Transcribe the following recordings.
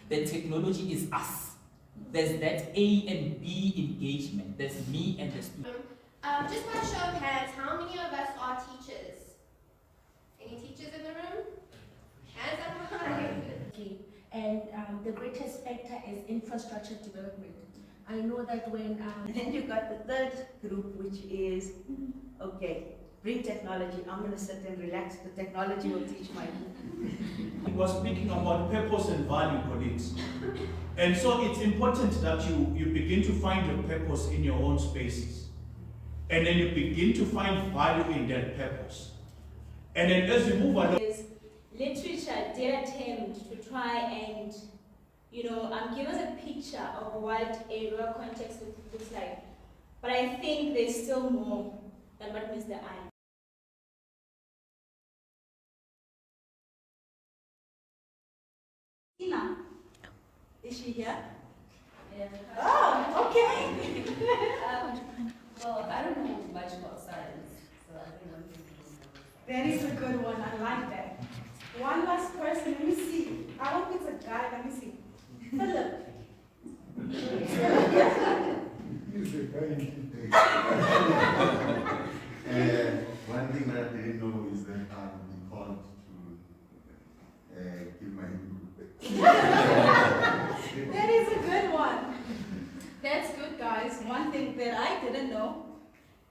The technology is us. There's that A and B engagement. There's me and the student. Just by show of hands, how many of us are teachers? Any teachers in the room? Hands up high. Okay. And the greatest factor is infrastructure development. I know that when... then you got the third group, which is, okay, bring technology. I'm going to sit and relax. The technology will teach my... He was speaking about purpose and value, colleagues. And so it's important that you begin to find your purpose in your own spaces. And then you begin to find value in that purpose. And then as we move along... Literature did attempt to try and, give us a picture of what a rural context looks like. But I think there's still more than what meets the eye. Tina, is she here? Yeah. Oh, okay. Well, I don't know much about science, so I think I'm thinking. That is a good one. I like that. One last person. Let me see. I hope it's a guy. Let me see. Philip. He's a guy in one thing that I didn't know is that I'll be called to give my input. That is a good one. That's good, guys. One thing that I didn't know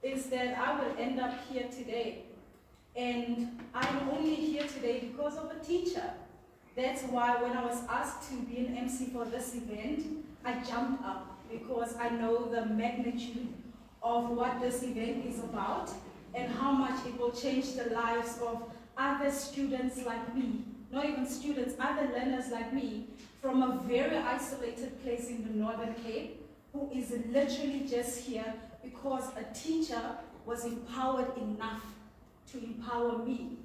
is that I will end up here today. And I'm only here today because of a teacher. That's why when I was asked to be an MC for this event, I jumped up because I know the magnitude of what this event is about and how much it will change the lives of other students like me, not even students, other learners like me from a very isolated place in the Northern Cape who is literally just here because a teacher was empowered enough to empower me.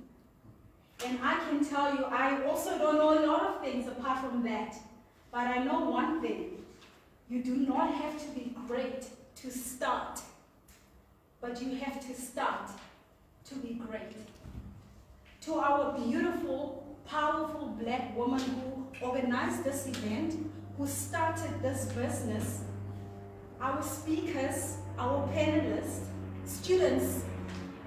And I can tell you, I also don't know a lot of things apart from that. But I know one thing. You do not have to be great to start. But you have to start to be great. To our beautiful, powerful black woman who organized this event, who started this business, our speakers, our panelists, students,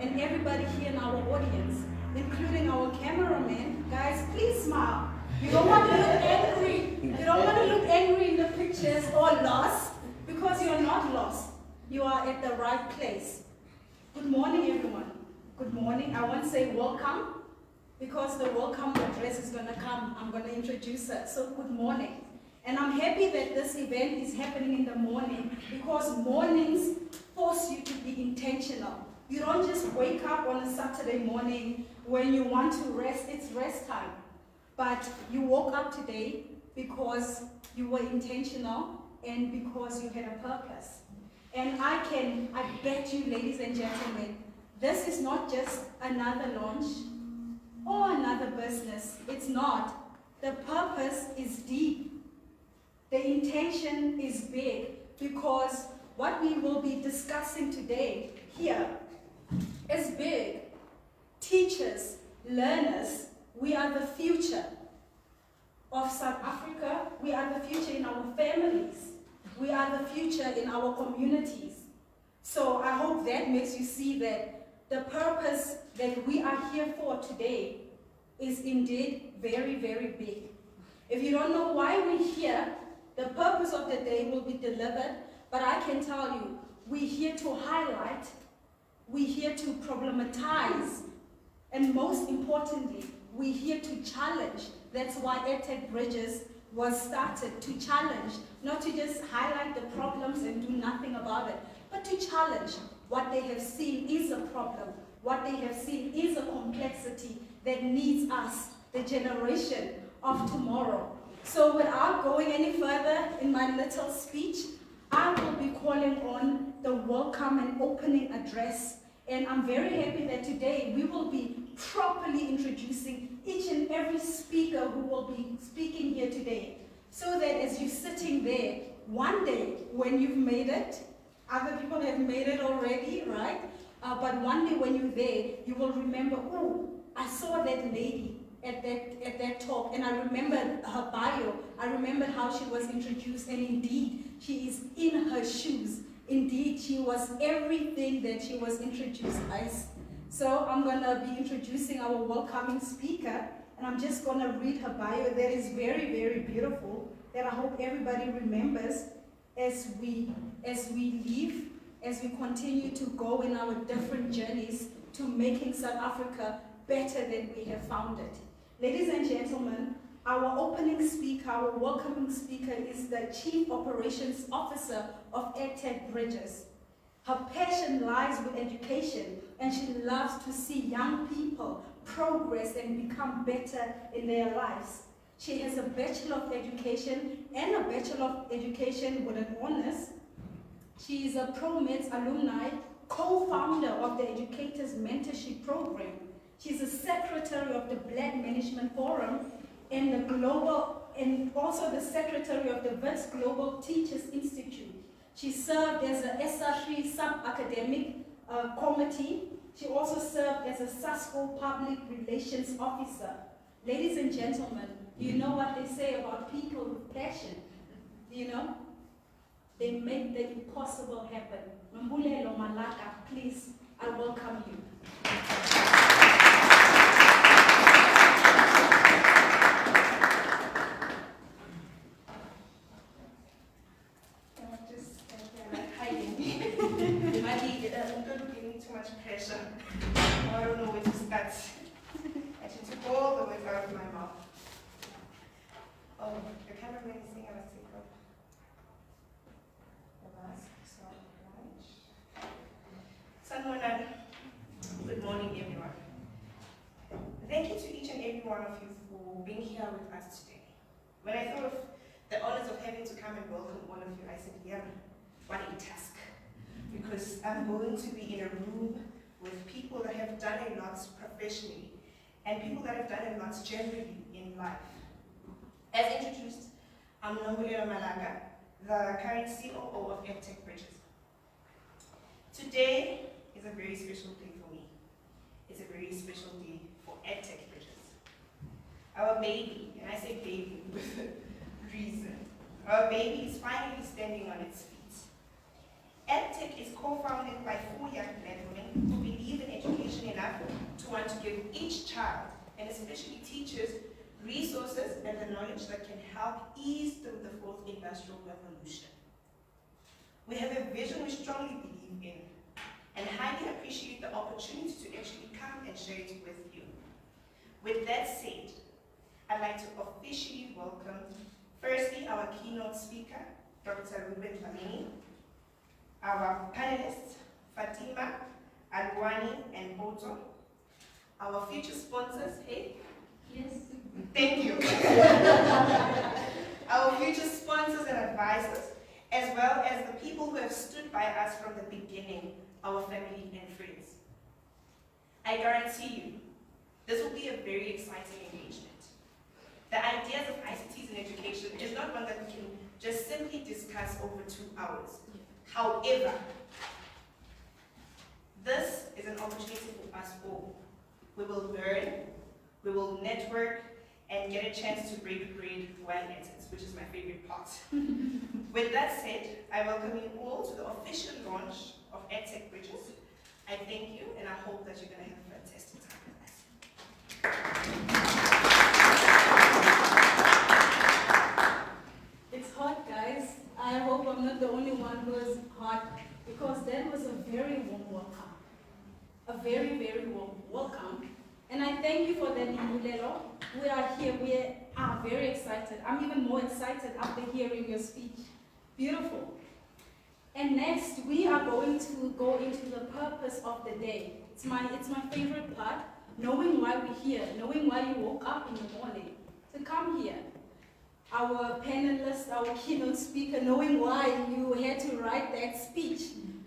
and everybody here in our audience, including our cameraman. Guys, please smile. You don't want to look angry. You don't want to look angry in the pictures or lost, because you're not lost. You are at the right place. Good morning, everyone. Good morning. I won't say welcome, because the welcome address is going to come. I'm going to introduce her. So good morning. And I'm happy that this event is happening in the morning, because mornings force you to be intentional. You don't just wake up on a Saturday morning when you want to rest. It's rest time. But you woke up today because you were intentional and because you had a purpose. And I bet you, ladies and gentlemen, this is not just another launch or another business. It's not. The purpose is deep. The intention is big, because what we will be discussing today here is big. Teachers, learners, we are the future of South Africa. We are the future in our families. We are the future in our communities. So I hope that makes you see that the purpose that we are here for today is indeed very, very big. If you don't know why we're here, the purpose of the day will be delivered, but I can tell you, we're here to highlight, we're here to problematize, and most importantly, we're here to challenge. That's why EDTECH Bridges was started, to challenge, not to just highlight the problems and do nothing about it, but to challenge what they have seen is a problem, what they have seen is a complexity that needs us, the generation of tomorrow. So without going any further in my little speech, I will be calling on the welcome and opening address. And I'm very happy that today we will be properly introducing each and every speaker who will be speaking here today. So that as you're sitting there, one day when you've made it, other people have made it already, right? But one day when you're there, you will remember, oh, I saw that lady at that talk, and I remembered her bio. I remembered how she was introduced, and indeed, she is in her shoes. Indeed, she was everything that she was introduced as. So I'm going to be introducing our welcoming speaker, and I'm just going to read her bio that is very, very beautiful, that I hope everybody remembers as we leave, as we continue to go in our different journeys to making South Africa better than we have found it. Ladies and gentlemen, our opening speaker, our welcoming speaker is the Chief Operations Officer of EDTECH BRIDGES. Her passion lies with education, and she loves to see young people progress and become better in their lives. She has a Bachelor of Education and a Bachelor of Education with an honors. She is a ProMeds alumni, co-founder of the Educators Mentorship Program. She's a secretary of the Black Management Forum and also the secretary of the Wits Global Teachers Institute. She served as a SR3 sub-academic committee. She also served as a SASCO Public Relations Officer. Ladies and gentlemen, do you know what they say about people with passion? Do you know? They make the impossible happen. Mbulelo Malaka, please, I welcome you. Too much pressure. I don't know where to start. Actually took all the words out of my mouth. Oh, the cameraman is saying I must take off the mask. So, right. Good morning, everyone. Thank you to each and every one of you for being here with us today. When I thought of the honors of having to come and welcome all of you, I said, yeah, what a task. Because I'm going to be in a room with people that have done a lot professionally and people that have done a lot generally in life. As introduced, I'm Mokoena Malanga, the current COO of EDTECH BRIDGES. Today is a very special day for me. It's a very special day for EDTECH BRIDGES. Our baby, and I say baby with a reason, our baby is finally standing on its feet. EdTech is co-founded by 4 young black women who believe in education enough to want to give each child, and especially teachers, resources and the knowledge that can help ease through the 4th industrial revolution. We have a vision we strongly believe in and highly appreciate the opportunity to actually come and share it with you. With that said, I'd like to officially welcome, firstly, our keynote speaker, Dr. Ruben Dlamini, our panelists, Fatima, Alwani, and Boto, our future sponsors, hey? Yes. Thank you. Our future sponsors and advisors, as well as the people who have stood by us from the beginning, our family and friends. I guarantee you, this will be a very exciting engagement. The ideas of ICTs in education is not one that we can just simply discuss over 2 hours. However, this is an opportunity for us all. We will learn, we will network, and get a chance to break bread while at it, which is my favorite part. With that said, I welcome you all to the official launch of EDTECH BRIDGES. I thank you, and I hope that you're going to have a fantastic time with us. It's hot, guys. I hope I'm not the only one who is hot, because that was a very warm welcome. A very, very warm welcome. And I thank you for that, Mbulelo. We are here, we are very excited. I'm even more excited after hearing your speech. Beautiful. And next, we are going to go into the purpose of the day. It's my favorite part, knowing why we're here, knowing why you woke up in the morning to come here. Our panelist, our keynote speaker, knowing why you had to write that speech,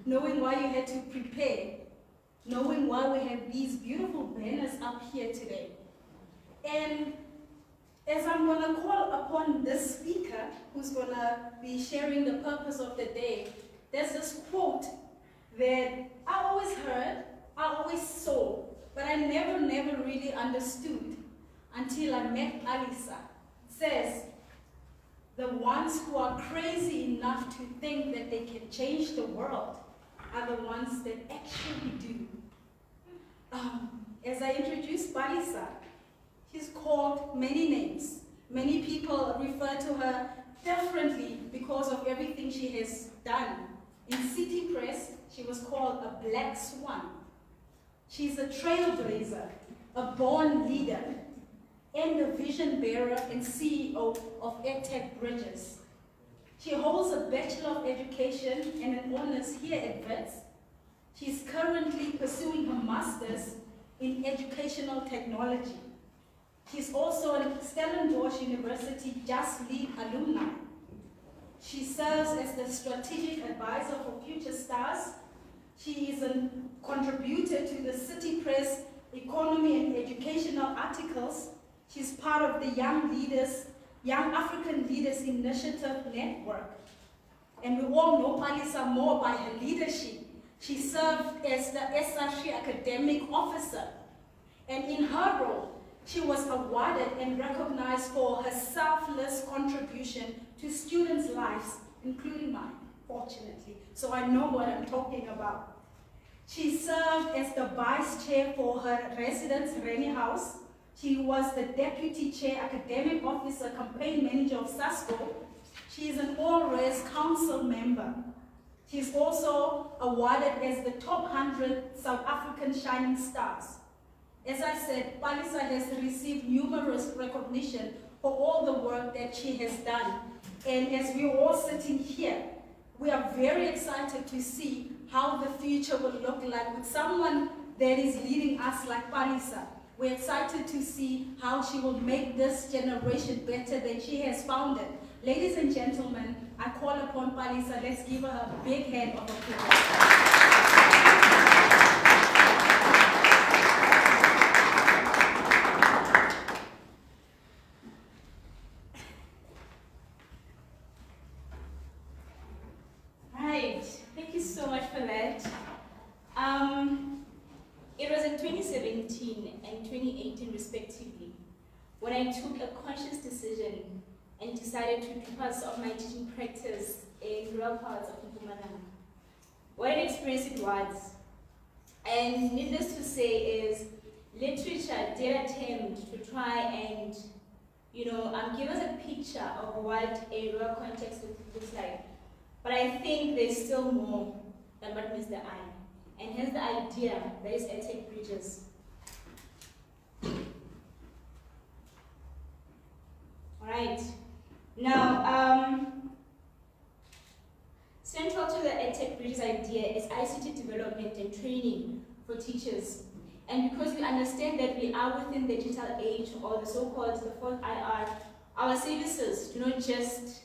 knowing why you had to prepare, knowing why we have these beautiful banners up here today. And as I'm going to call upon this speaker, who's going to be sharing the purpose of the day, there's this quote that I always heard, I always saw, but I never really understood until I met Alisa, says, the ones who are crazy enough to think that they can change the world are the ones that actually do. As I introduced Balisa, she's called many names. Many people refer to her differently because of everything she has done. In City Press, she was called a black swan. She's a trailblazer, a born leader, and a vision bearer and CEO of EDTECH BRIDGES. She holds a Bachelor of Education and an honors here at WITS. She's currently pursuing her master's in educational technology. She's also an Stellenbosch University Just Lead alumni. She serves as the strategic advisor for Future Stars. She is a contributor to the City Press economy and educational articles. She's part of the Young African Leaders Initiative Network. And we all know Alisa more by her leadership. She served as the SRC Academic Officer. And in her role, she was awarded and recognized for her selfless contribution to students' lives, including mine, fortunately. So I know what I'm talking about. She served as the vice chair for her residence, Rennie House. She was the deputy chair, academic officer, campaign manager of SASCO. She is an all-res council member. She's also awarded as the top 100 South African Shining Stars. As I said, Balisa has received numerous recognition for all the work that she has done. And as we're all sitting here, we are very excited to see how the future will look like with someone that is leading us like Balisa. We're excited to see how she will make this generation better than she has found it. Ladies and gentlemen, I call upon Balisa. Let's give her a big hand of applause. Right, thank you so much for that. It was in 2017 and 2018 respectively when I took a conscious decision and decided to do parts of my teaching practice in rural parts of Mokoena. What an experience it was. And needless to say is, literature did attempt to try and, give us a picture of what a rural context looks like. But I think there's still more than what meets the eye. And hence the idea that is EDTECH BRIDGES. Alright. Now, central to the EDTECH BRIDGES idea is ICT development and training for teachers. And because we understand that we are within the digital age, or the so-called the fourth IR, our services do not just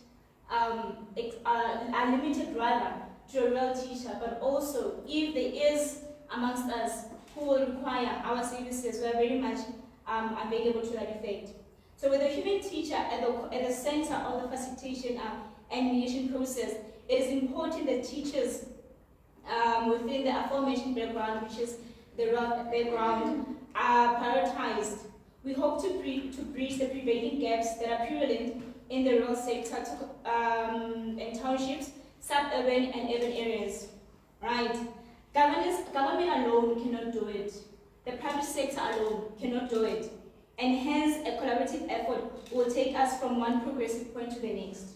are limited rather to a real teacher, but also if there is amongst us who will require our services, we are very much available to that effect. So with the human teacher at the center of the facilitation and mediation process, it is important that teachers within the aforementioned background, which is the rural background, are prioritized. We hope to bridge the prevailing gaps that are prevalent in the rural sector and townships, suburban and urban areas. Right? Government alone cannot do it. The private sector alone cannot do it. And hence, a collaborative effort will take us from one progressive point to the next.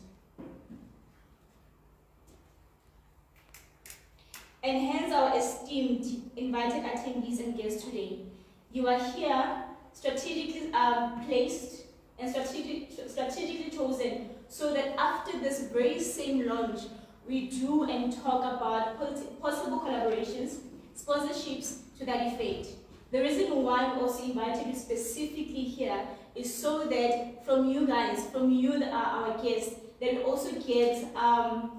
And hence our esteemed invited attendees and guests today. You are here strategically placed and strategically chosen so that after this very same launch, we do and talk about possible collaborations, sponsorships to that effect. The reason why we also invited you specifically here is so that from you guys, from you that are our guests, that we also get our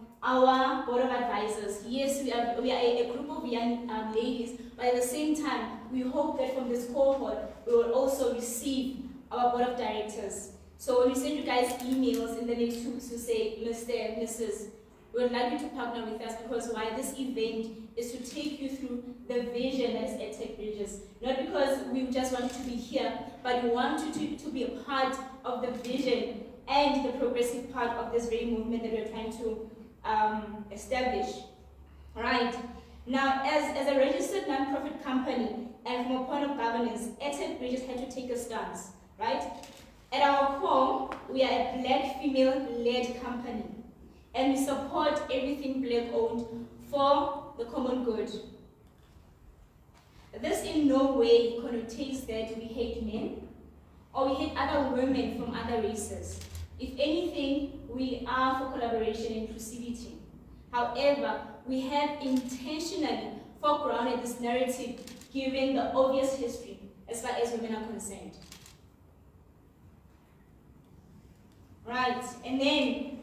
board of advisors. Yes, we are a group of young ladies, but at the same time, we hope that from this cohort, we will also receive our board of directors. So when we send you guys emails in the next 2 weeks to say, Mr. and Mrs., we would like you to partner with us because why this event is to take you through the vision as EdTech Bridges. Not because we just want you to be here, but we want you to be a part of the vision and the progressive part of this very movement that we're trying to establish. All right. Now, as a registered non-profit company and from a point of governance, EdTech Bridges had to take a stance, right? At our core, we are a black female-led company, and we support everything black-owned for the common good. This in no way connotates that we hate men or we hate other women from other races. If anything, we are for collaboration and inclusivity. However, we have intentionally foregrounded this narrative given the obvious history as far as women are concerned. Right, and then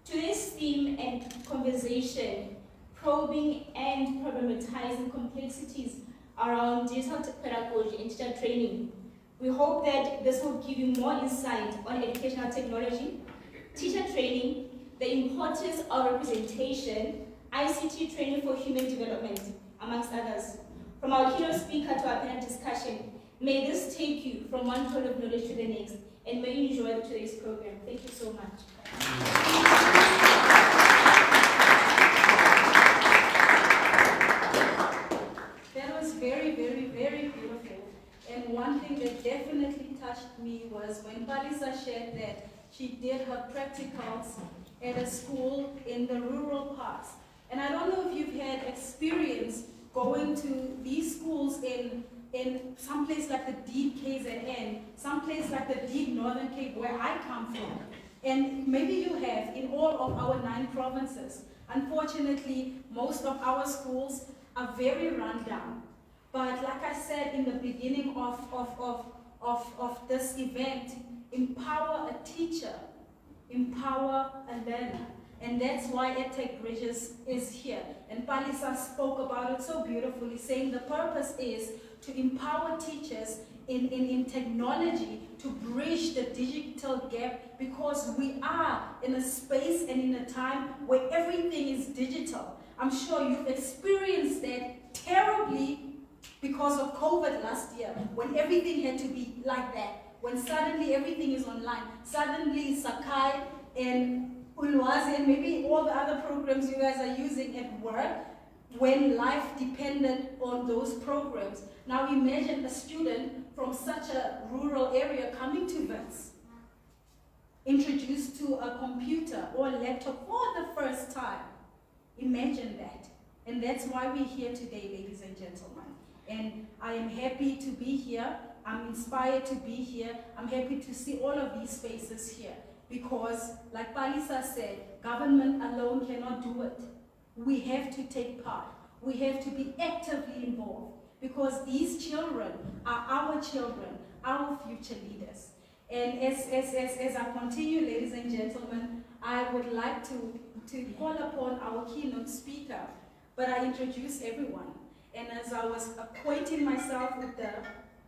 today's theme and conversation, probing and problematizing complexities around digital pedagogy and teacher training. We hope that this will give you more insight on educational technology, teacher training, the importance of representation, ICT training for human development, amongst others. From our keynote speaker to our panel discussion, may this take you from one point of knowledge to the next, and may you enjoy today's program. Thank you so much. That was very, very, very beautiful. And one thing that definitely touched me was when Palisa shared that she did her practicals at a school in the rural parts. And I don't know if you've had experience going to these schools in some place like the deep KZN, some place like the deep Northern Cape where I come from. And maybe you have in all of our 9 provinces. Unfortunately, most of our schools are very run down. But like I said in the beginning of this event, empower a teacher, empower a learner. And that's why EdTech Bridges is here. And Palisa spoke about it so beautifully, saying the purpose is to empower teachers in technology to bridge the digital gap, because we are in a space and in a time where everything is digital. I'm sure you've experienced that terribly because of COVID last year, when everything had to be like that, when suddenly everything is online. Suddenly Sakai and Ulwazi and maybe all the other programs you guys are using at work, when life depended on those programs. Now imagine a student from such a rural area coming to Wits, introduced to a computer or a laptop for the first time. Imagine that. And that's why we're here today, ladies and gentlemen. And I am happy to be here. I'm inspired to be here. I'm happy to see all of these faces here. Because, like Palisa said, government alone cannot do it. We have to take part. We have to be actively involved. Because these children are our children, our future leaders. And as I continue, ladies and gentlemen, I would like to call upon our keynote speaker. But I introduce everyone. And as I was acquainting myself with the,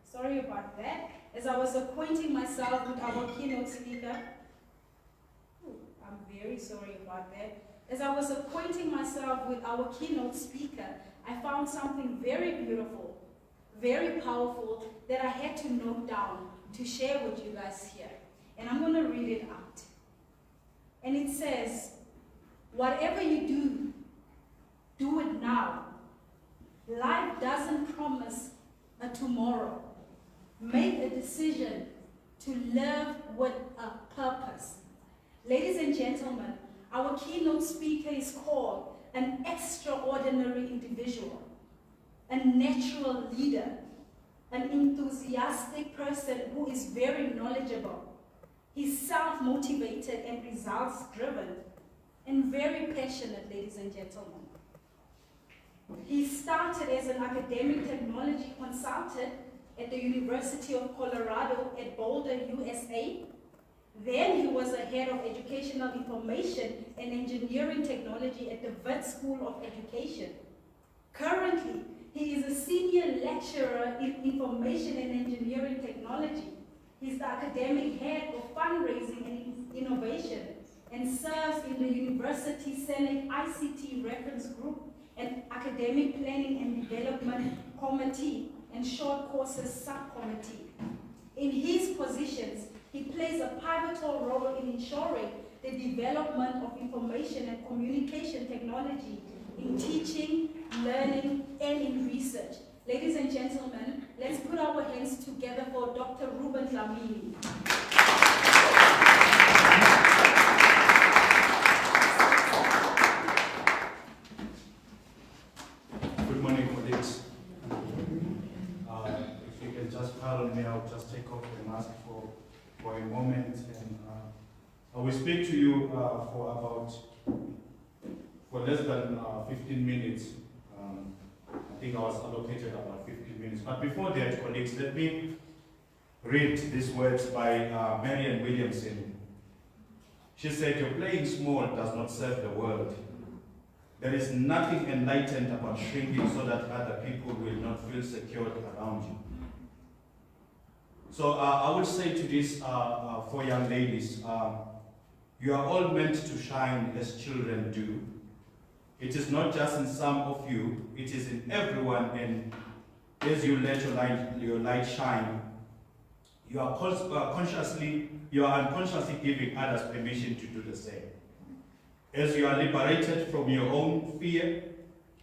sorry about that, as I was acquainting myself with our keynote speaker, I'm very sorry about that. As I was acquainting myself with our keynote speaker, I found something very beautiful, very powerful, that I had to note down to share with you guys here. And I'm going to read it out. And it says, whatever you do, do it now. Life doesn't promise a tomorrow. Make a decision to live with a purpose. Ladies and gentlemen, our keynote speaker is called an extraordinary individual, a natural leader, an enthusiastic person who is very knowledgeable. He's self-motivated and results-driven, and very passionate, ladies and gentlemen. He started as an academic technology consultant at the University of Colorado at Boulder, USA. Then he was a head of educational information and engineering technology at the Wits School of Education. Currently, he is a senior lecturer in information and engineering technology. He's the academic head of fundraising and innovation, and serves in the University Senate ICT Reference Group and Academic Planning and Development Committee and Short Courses Subcommittee. In his positions, he plays a pivotal role in ensuring the development of information and communication technology in teaching, learning, and in research. Ladies and gentlemen, let's put our hands together for Dr. Ruben Dlamini. Good morning, colleagues. If you can just pardon me, I'll just take off the mask for a moment, and I will speak to you for less than 15 minutes. I think I was allocated about 15 minutes. But before that, colleagues, let me read these words by Marianne Williamson. She said, "Your playing small does not serve the world. There is nothing enlightened about shrinking so that other people will not feel secured around you." So I would say to these four young ladies, you are all meant to shine as children do. It is not just in some of you, it is in everyone, and as you let your light shine, you are unconsciously giving others permission to do the same. As you are liberated from your own fear,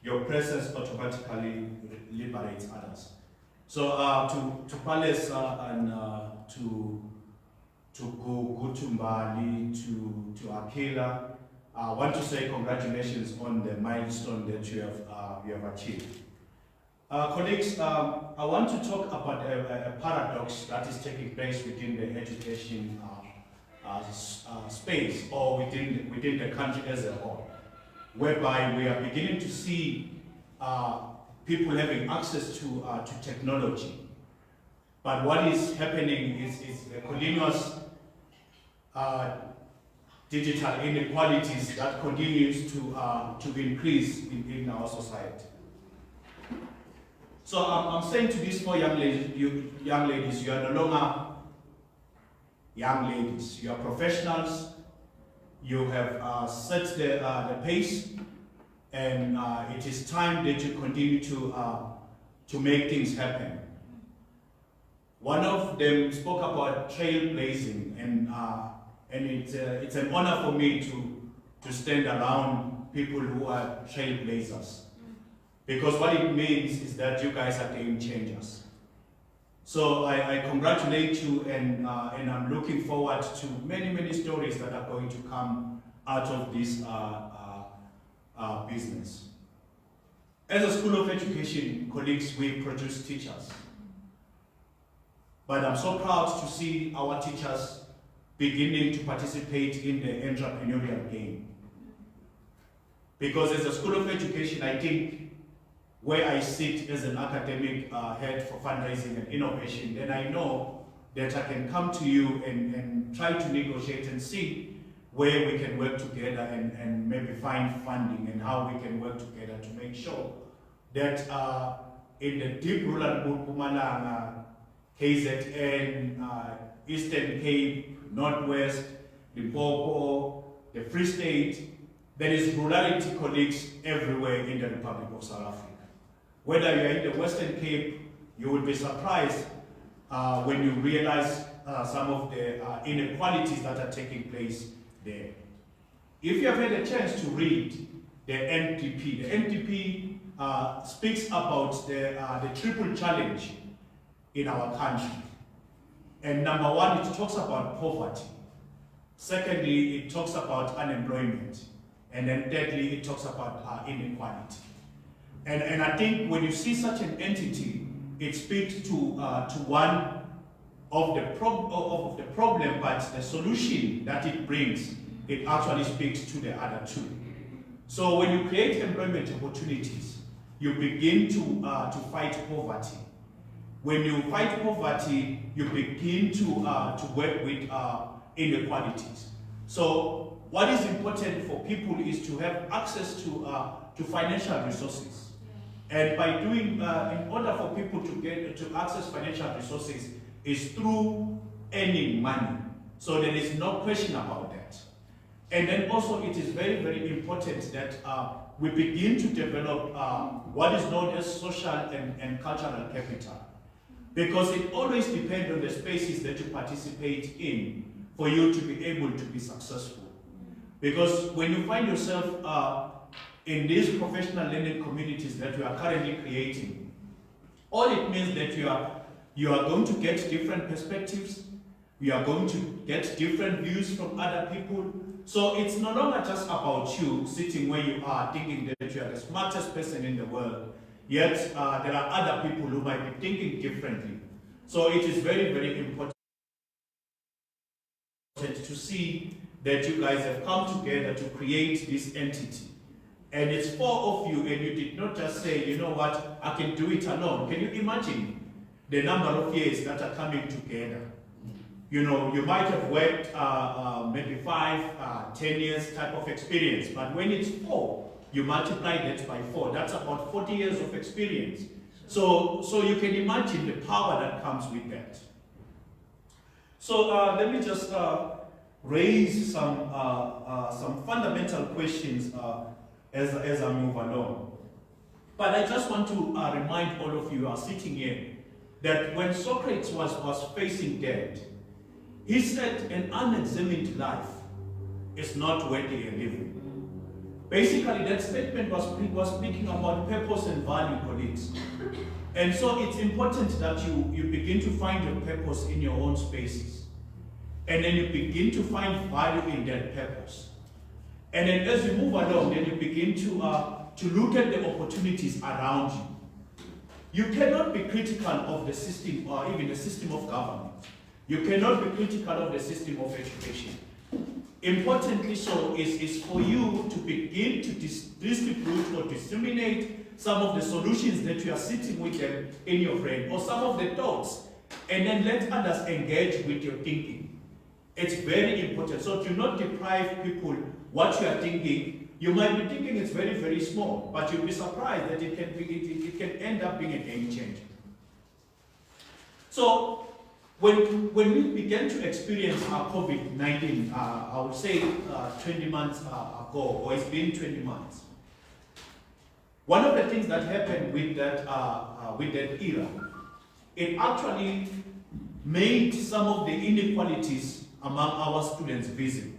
your presence automatically liberates others. So to Palace and to Gutumbali, to Akela, I want to say congratulations on the milestone that you have achieved. Colleagues, I want to talk about a paradox that is taking place within the education space, or within the country as a whole, whereby we are beginning to see people having access to technology. But what is happening is a continuous digital inequalities that continues to increase in our society. So I'm saying to these four young ladies, you are no longer young ladies. You are professionals. You have set the pace, and it is time that you continue to make things happen. One of them spoke about trailblazing, and it's an honor for me to stand around people who are trailblazers, because what it means is that you guys are game changers. So I congratulate you, and I'm looking forward to many stories that are going to come out of this business. As a School of Education, colleagues, we produce teachers. But I'm so proud to see our teachers beginning to participate in the entrepreneurial game. Because as a School of Education, I think where I sit as an academic head for fundraising and innovation, then I know that I can come to you and try to negotiate and see where we can work together and maybe find funding, and how we can work together to make sure that in the deep rural Mpumalanga, KZN, Eastern Cape, Northwest, Limpopo, the Free State, there is rurality, colleagues, everywhere in the Republic of South Africa. Whether you're in the Western Cape, you will be surprised when you realize some of the inequalities that are taking place there. If you have had a chance to read the NDP speaks about the triple challenge in our country. And number one, it talks about poverty. Secondly, it talks about unemployment. And then thirdly, it talks about inequality. And I think when you see such an entity, it speaks to one of the problem, but the solution that it brings, it actually speaks to the other two. So when you create employment opportunities, you begin to fight poverty. When you fight poverty, you begin to work with inequalities. So what is important for people is to have access to financial resources. And by doing, in order for people to access financial resources, is through earning money. So there is no question about that. And then also it is very, very important that we begin to develop what is known as social and cultural capital. Because it always depends on the spaces that you participate in for you to be able to be successful. Because when you find yourself in these professional learning communities that we are currently creating, all it means that you are going to get different perspectives, you are going to get different views from other people. So it's no longer just about you sitting where you are thinking that you are the smartest person in the world, yet there are other people who might be thinking differently. So it is very, very important to see that you guys have come together to create this entity. And it's 4 of you, and you did not just say, you know what, I can do it alone. Can you imagine the number of years that are coming together? You know, you might have worked maybe 5, 10 years type of experience, but when it's 4, you multiply that by 4. That's about 40 years of experience. So you can imagine the power that comes with that. So let me just raise some fundamental questions as I move along. But I just want to remind all of you who are sitting here that when Socrates was facing death, he said an unexamined life is not worthy a living. Basically, that statement was speaking about purpose and value, colleagues. And so it's important that you begin to find your purpose in your own spaces. And then you begin to find value in that purpose. And then as you move along, then you begin to look at the opportunities around you. You cannot be critical of the system or even the system of government. You cannot be critical of the system of education. Importantly so is for you to begin to distribute or disseminate some of the solutions that you are sitting with them in your brain, or some of the thoughts, and then let others engage with your thinking. It's very important. So do not deprive people what you are thinking. You might be thinking it's very, very small, but you'll be surprised that it can end up being a game changer. So when we began to experience COVID-19, I would say 20 months ago, or it's been 20 months, one of the things that happened with that era, it actually made some of the inequalities among our students visible.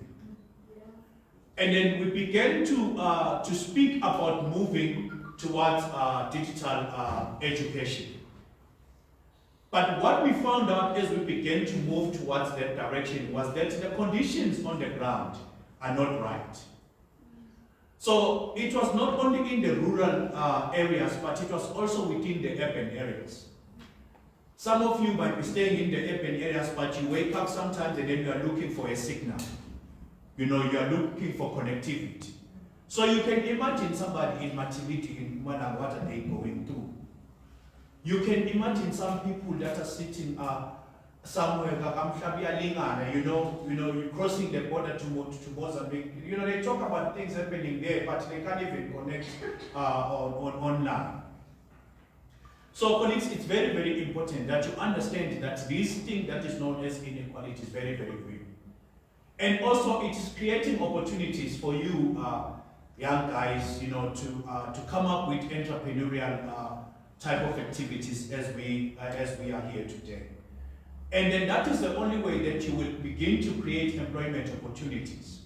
And then we began to speak about moving towards digital education. But what we found out as we began to move towards that direction was that the conditions on the ground are not right. So it was not only in the rural areas, but it was also within the urban areas. Some of you might be staying in the urban areas, but you wake up sometimes and then you are looking for a signal. You know, you are looking for connectivity. So you can imagine somebody in Matiliti in Mwana, what are they going through? You can imagine some people that are sitting somewhere, you know, you're crossing the border to Mozambique. You know, they talk about things happening there, but they can't even connect online. So, colleagues, it's very, very important that you understand that this thing that is known as inequality is very, very real. And also, it is creating opportunities for you, young guys, you know, to come up with entrepreneurial type of activities as we are here today. And then that is the only way that you will begin to create employment opportunities.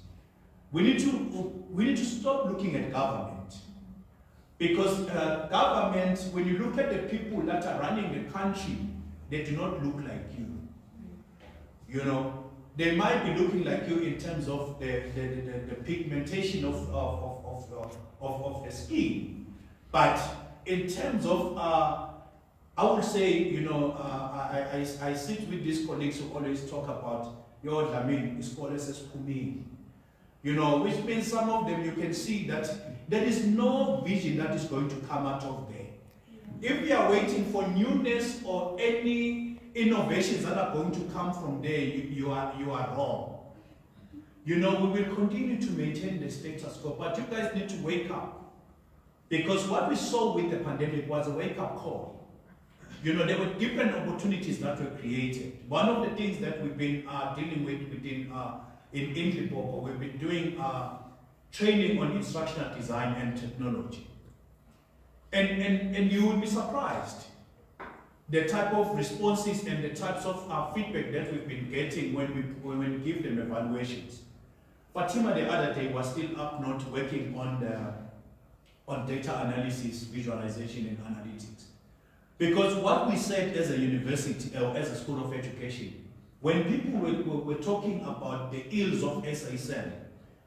We need to stop looking at government, because government, when you look at the people that are running the country, they do not look like you. You know, they might be looking like you in terms of the pigmentation of the skin, but in terms of, I would say, you know, I sit with these colleagues who always talk about your Dlamini, it's called as Pumi. You know, which means some of them you can see that there is no vision that is going to come out of there. If we are waiting for newness or any innovations that are going to come from there, you are wrong. You know, we will continue to maintain the status quo, but you guys need to wake up. Because what we saw with the pandemic was a wake-up call. You know, there were different opportunities that were created. One of the things that we've been dealing with within in Limpopo, we've been doing training on instructional design and technology. And you will be surprised the type of responses and the types of feedback that we've been getting when we give them evaluations. Fatima the other day was still up north working on data analysis, visualization, and analytics. Because what we said as a university or as a school of education, when people were talking about the ills of SISL,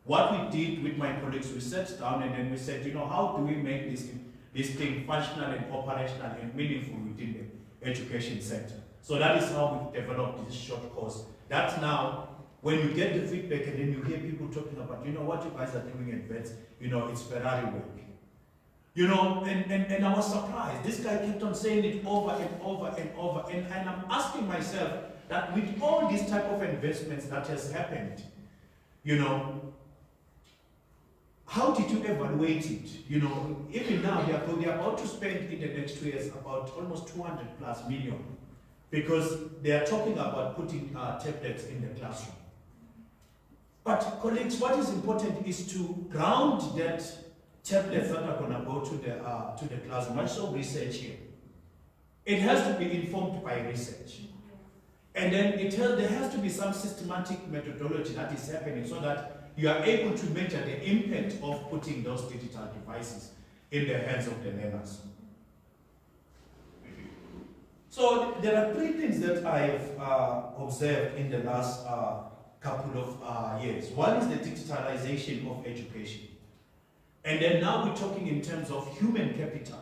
what we did with my colleagues, we sat down and then we said, you know, how do we make this thing functional and operational and meaningful within the education sector? So that is how we developed this short course. That's now, when you get the feedback and then you hear people talking about, you know, what you guys are doing in vets, you know, it's Ferrari work. You know, and I was surprised. This guy kept on saying it over and over and over. And I'm asking myself that with all these type of investments that has happened, you know, how did you evaluate it? You know, even now they're about to spend in the next 2 years about almost 200+ million because they are talking about putting tablets in the classroom. But colleagues, what is important is to ground that tablets that are going to go to the classroom. Much so research here. It has to be informed by research. And then there has to be some systematic methodology that is happening so that you are able to measure the impact of putting those digital devices in the hands of the learners. So there are 3 things that I've observed in the last couple of years. One is the digitalization of education. And then now we're talking in terms of human capital.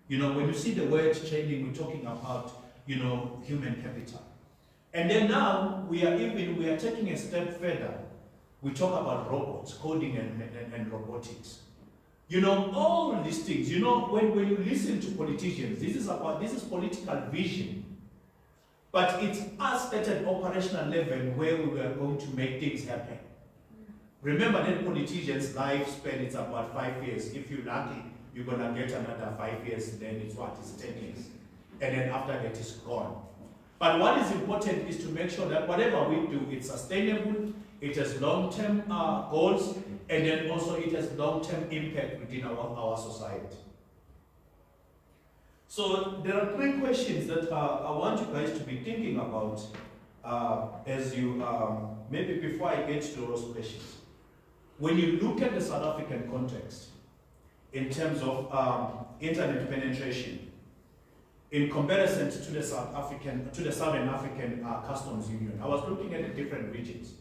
You know, when you see the word training, we're talking about, you know, human capital. And then now we are taking a step further. We talk about robots, coding and robotics. You know, all these things, you know, when you listen to politicians, this is political vision. But it's us at an operational level where we are going to make things happen. Remember that politicians' lifespan is about 5 years. If you're lucky, you're going to get another 5 years, then it's 10 years. And then after that, it's gone. But what is important is to make sure that whatever we do, it's sustainable, it has long-term goals, and then also it has long-term impact within our society. So there are 3 questions that I want you guys to be thinking about as you, maybe before I get to those questions. When you look at the South African context, in terms of internet penetration, in comparison to the Southern African Customs Union, I was looking at the different regions.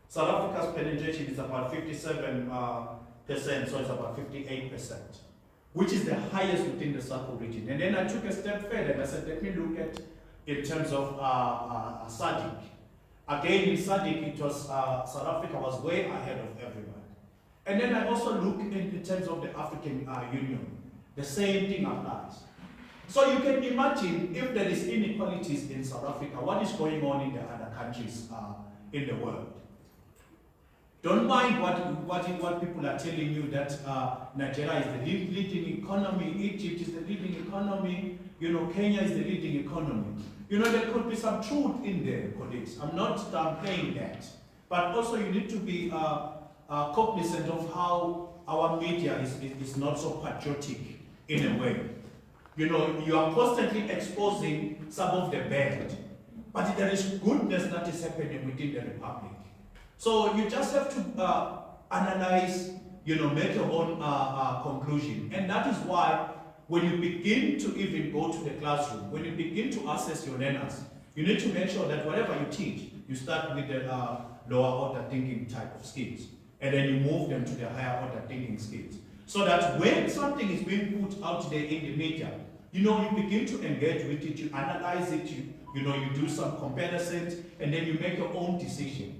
South Africa's penetration is about 57%, so it's about 58%, which is the highest within the SACO region. And then I took a step further and I said, let me look at in terms of SADC. Again, in SADC, it was South Africa was way ahead of everyone. And then I also look in terms of the African Union. The same thing applies. So you can imagine if there is inequalities in South Africa, what is going on in the other countries in the world. Don't mind what people are telling you that Nigeria is the leading economy, Egypt is the leading economy, you know, Kenya is the leading economy. You know, there could be some truth in there, colleagues. I'm not downplaying that. But also you need to be cognizant of how our media is not so patriotic in a way. You know, you are constantly exposing some of the bad, but there is goodness that is happening within the Republic. So you just have to analyze, you know, make your own conclusion. And that is why when you begin to even go to the classroom, when you begin to assess your learners, you need to make sure that whatever you teach, you start with the lower order thinking type of skills. And then you move them to the higher order thinking skills. So that when something is being put out there in the media, you know, you begin to engage with it, you analyze it, you know, you do some comparisons, and then you make your own decision.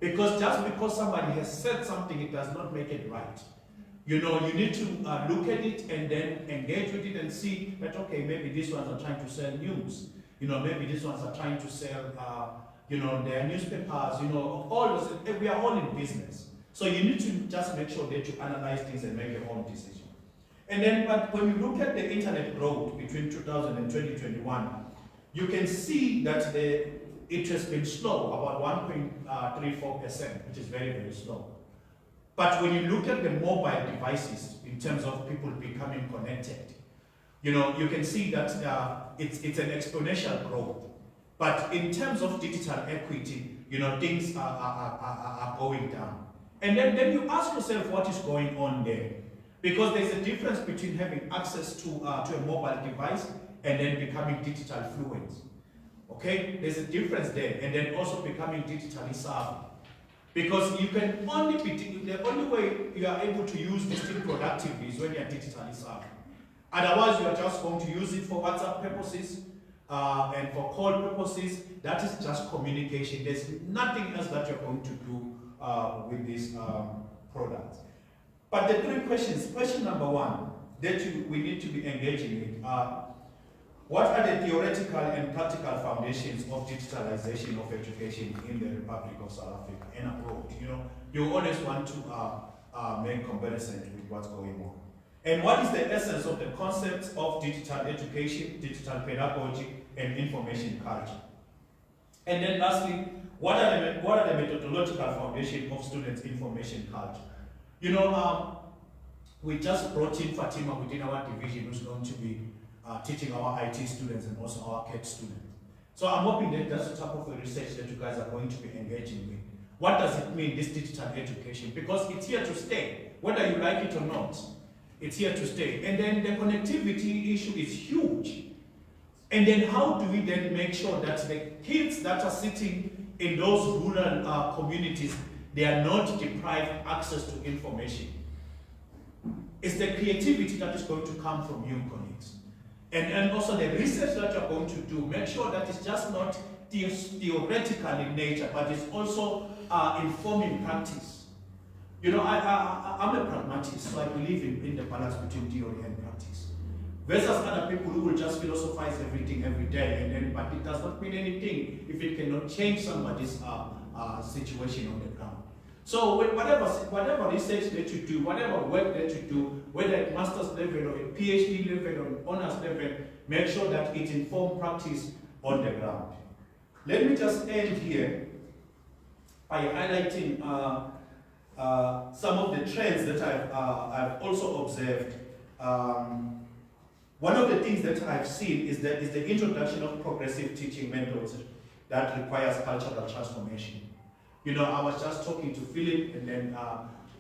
Because just because somebody has said something, it does not make it right. You know, you need to look at it and then engage with it and see that, okay, maybe these ones are trying to sell news. You know, maybe these ones are trying to sell, you know, their newspapers, you know, all those, we are all in business. So you need to just make sure that you analyze things and make your own decision. And then, but when you look at the internet growth between 2000 and 2021, you can see that it has been slow, about 1.34%, which is very, very slow. But when you look at the mobile devices, in terms of people becoming connected, you know, you can see that it's an exponential growth. But in terms of digital equity, you know, things are going down. And then you ask yourself what is going on there. Because there's a difference between having access to a mobile device and then becoming digital fluent. Okay? There's a difference there. And then also becoming digitally savvy. Because you can only the only way you are able to use this thing productively is when you are digitally savvy. Otherwise, you are just going to use it for WhatsApp purposes and for call purposes. That is just communication. There's nothing else that you're going to do with this product. But the three questions, question number one, that we need to be engaging with are, what are the theoretical and practical foundations of digitalization of education in the Republic of South Africa and abroad? You know, you always want to make comparisons with what's going on. And what is the essence of the concepts of digital education, digital pedagogy, and information culture? And then lastly, what are the methodological foundations of students' information culture? You know, we just brought in Fatima within our division, who's going to be teaching our IT students and also our CAT students. So I'm hoping that that's the type of research that you guys are going to be engaging with. What does it mean, this digital education? Because it's here to stay, whether you like it or not. It's here to stay. And then the connectivity issue is huge. And then how do we then make sure that the kids that are sitting in those rural communities, they are not deprived access to information? It's the creativity that is going to come from you, colleagues. And also the research that you're going to do, make sure that it's just not theoretical in nature, but it's also informing practice. You know, I'm a pragmatist, so I believe in the balance between theory and practice. Versus other people who will just philosophize everything every day, and then, but it does not mean anything if it cannot change somebody's situation on the ground. So whatever research that you do, whatever work that you do, whether at master's level or at PhD level or honors level, make sure that it informs practice on the ground. Let me just end here by highlighting some of the trends that I've also observed. One of the things that I've seen is the introduction of progressive teaching methods that requires cultural transformation. You know, I was just talking to Philip, and then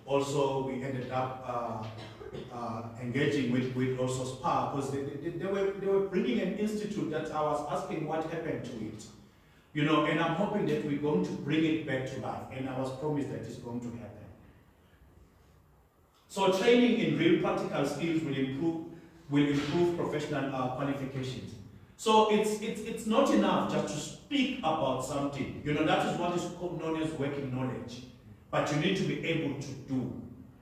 also we ended up engaging with also SPA, because they were bringing an institute that I was asking what happened to it. You know, and I'm hoping that we're going to bring it back to life, and I was promised that it's going to happen. So training in real practical skills will improve professional qualifications. So it's not enough just to speak about something. You know, that is what is known as working knowledge. But you need to be able to do.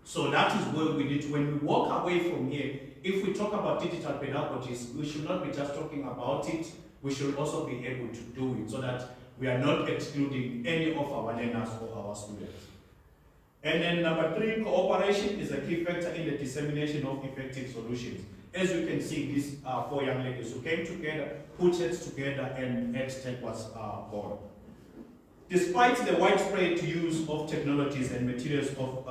So that is where we need to, when we walk away from here, if we talk about digital pedagogies, we should not be just talking about it, we should also be able to do it, so that we are not excluding any of our learners or our students. And then number 3, cooperation is a key factor in the dissemination of effective solutions. As you can see, these 4 young ladies who came together, put heads together, and EDTECH was born. Despite the widespread use of technologies and materials for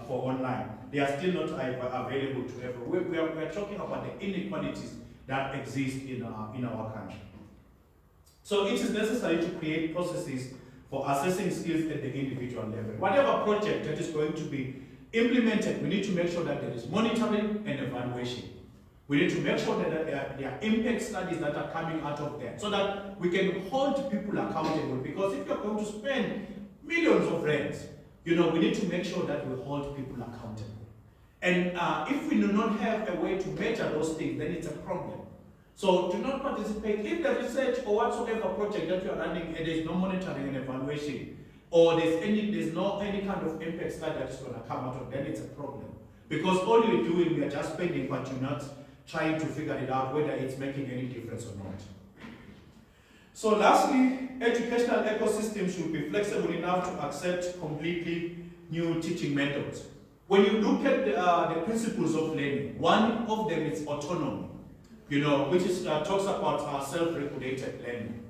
online, they are still not available to everyone. We are talking about the inequalities that exist in our country. So it is necessary to create processes for assessing skills at the individual level. Whatever project that is going to be implemented, we need to make sure that there is monitoring and evaluation. We need to make sure that there are impact studies that are coming out of there, so that we can hold people accountable. Because if you're going to spend millions of rands, you know, we need to make sure that we hold people accountable. And if we do not have a way to measure those things, then it's a problem. So do not participate. If the research or whatsoever project that you're running and there's no monitoring and evaluation, or there's no any kind of impact study that is going to come out of, then it's a problem. Because all you're doing, we are just spending, but you're not trying to figure it out whether it's making any difference or not. So lastly, educational ecosystems should be flexible enough to accept completely new teaching methods. when you look at the principles of learning, one of them is autonomy, which is, talks about self-regulated learning.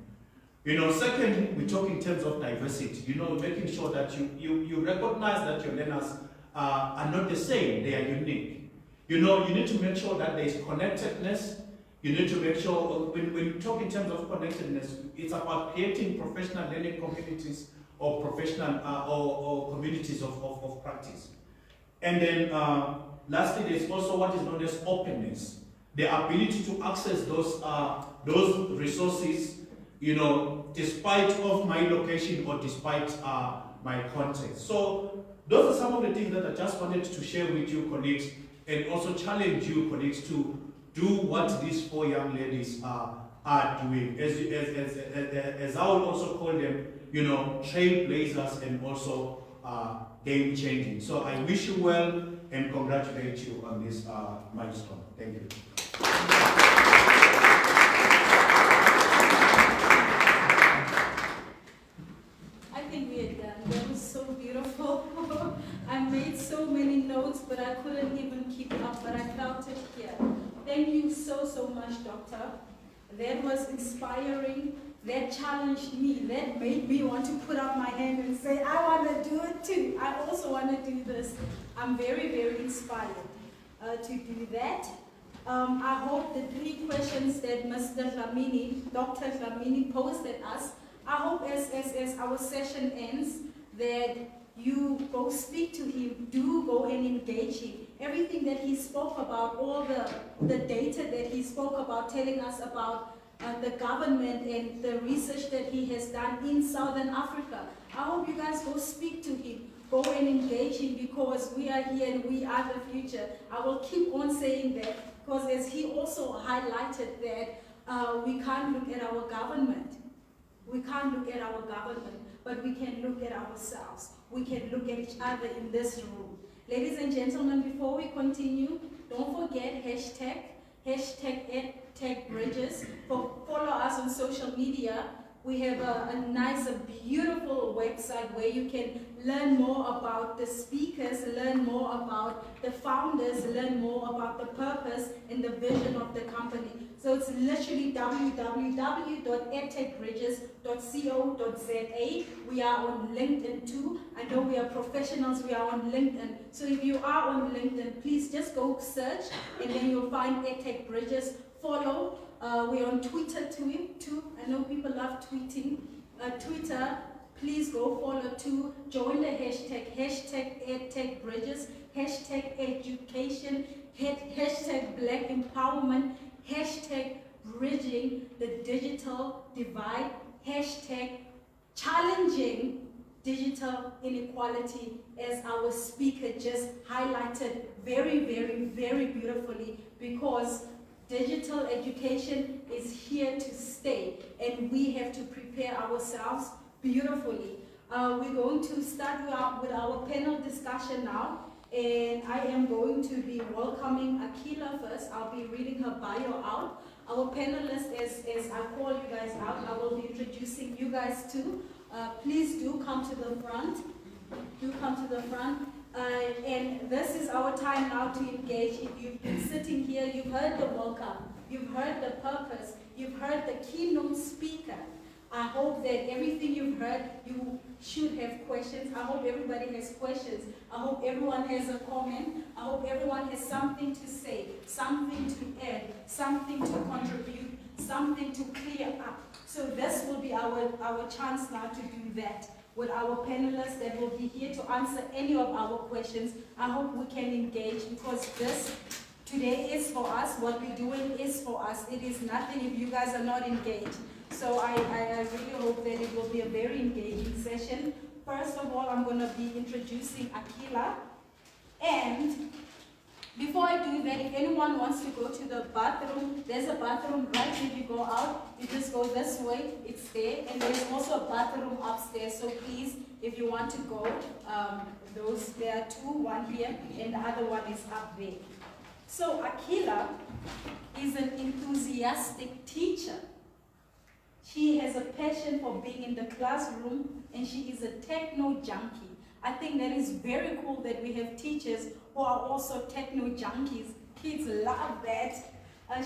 Secondly, we talk in terms of diversity, making sure that you recognize that your learners are not the same, they are unique. You need to make sure that there is connectedness. You need to make sure, when you talk in terms of connectedness, it's about creating professional learning communities or professional or communities of practice. And then lastly, there's also what is known as openness, the ability to access those resources, despite of my location or despite my context. So those are some of the things that I just wanted to share with you, colleagues, and also challenge you, colleagues, to do what these 4 young ladies are doing. As I will also call them, trailblazers and also game changing. So I wish you well and congratulate you on this milestone. Thank you. I think we are done. That was so beautiful. I made so many notes, but I couldn't even keep up, but I felt it here. Thank you so, so much, Doctor. That was inspiring. That challenged me. That made me want to put up my hand and say, I want to do it too. I also want to do this. I'm very, very inspired to do that. I hope the 3 questions that Dr. Dlamini posed at us, I hope as our session ends that you go speak to him, do go and engage him. Everything that he spoke about, all the data that he spoke about, telling us about the government and the research that he has done in Southern Africa. I hope you guys go speak to him, go and engage him, because we are here and we are the future. I will keep on saying that, because as he also highlighted that we can't look at our government. We can't look at our government, but we can look at ourselves. We can look at each other in this room. Ladies and gentlemen, before we continue, don't forget hashtag EDTECH BRIDGES. Follow us on social media. We have a nice, beautiful website where you can learn more about the speakers, learn more about the founders, learn more about the purpose and the vision of the company. So it's literally www.edtechbridges.co.za. We are on LinkedIn too. I know we are professionals, we are on LinkedIn. So if you are on LinkedIn, please just go search and then you'll find EDTECH BRIDGES. Follow. We're on Twitter too. I know people love tweeting. Twitter, please go follow too. Join the hashtag EDTECH BRIDGES, hashtag education, hashtag Black empowerment, hashtag bridging the digital divide, hashtag challenging digital inequality, as our speaker just highlighted very, very, very beautifully, because digital education is here to stay and we have to prepare ourselves beautifully. We're going to start with our panel discussion now, and I am going to be welcoming Akila first. I'll be reading her bio out. Our panelists, as I call you guys out, I will be introducing you guys too. Please do come to the front. Do come to the front. And this is our time now to engage. If you've been sitting here, you've heard the welcome, you've heard the purpose, you've heard the keynote speaker. I hope that everything you've heard, you should have questions. I hope everybody has questions. I hope everyone has a comment. I hope everyone has something to say, something to add, something to contribute, something to clear up. So this will be our chance now to do that with our panelists that will be here to answer any of our questions. I hope we can engage, because this today is for us. What we're doing is for us. It is nothing if you guys are not engaged. So I really hope that it will be a very engaging session. First of all, I'm going to be introducing Akila. And before I do that, if anyone wants to go to the bathroom, there's a bathroom right if you go out. You just go this way, it's there. And there's also a bathroom upstairs. So please, if you want to go, there are two, one here, and the other one is up there. So Akila is an enthusiastic teacher. She has a passion for being in the classroom, and she is a techno junkie. I think that is very cool that we have teachers who are also techno junkies. Kids love that.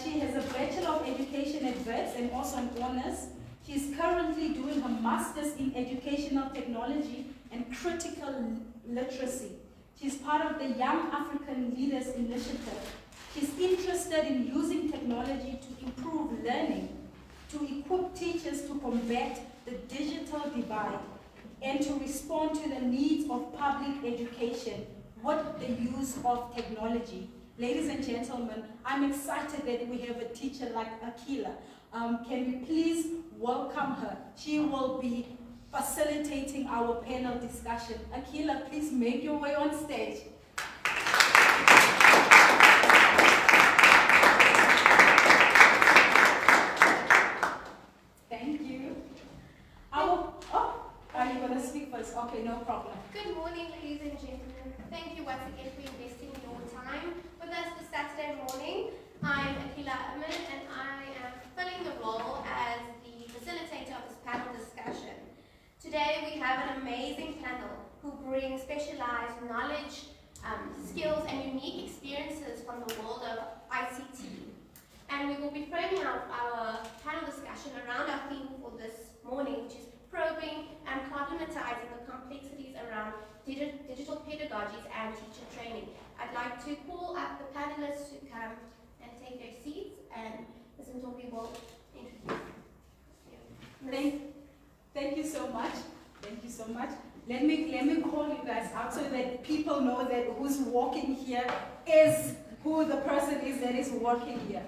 She has a Bachelor of Education at Wits and also an honors. She's currently doing her Master's in Educational Technology and Critical Literacy. She's part of the Young African Leaders Initiative. She's interested in using technology to improve learning, to equip teachers to combat the digital divide, and to respond to the needs of public education with the use of technology. Ladies and gentlemen, I'm excited that we have a teacher like Akila. Can we please welcome her? She will be facilitating our panel discussion. Akila, please make your way on stage. Thank you. Are you going to speak first? Okay, no problem. Good morning, ladies and gentlemen. Thank you once again for investing your time with us this Saturday morning. I'm Akila Ahmed, and I am filling the role as the facilitator of this panel discussion. Today we have an amazing panel who bring specialized knowledge, skills, and unique experiences from the world of ICT. And we will be framing out our panel discussion around our theme for this morning, which is probing and problematizing the complexities around digital pedagogies and teacher training. I'd like to call up the panelists to come and take their seats, and Ms. Ntombi will introduce you. Thank you so much. Thank you so much. Let me call you guys out so that people know that who's walking here is who the person is that is working here.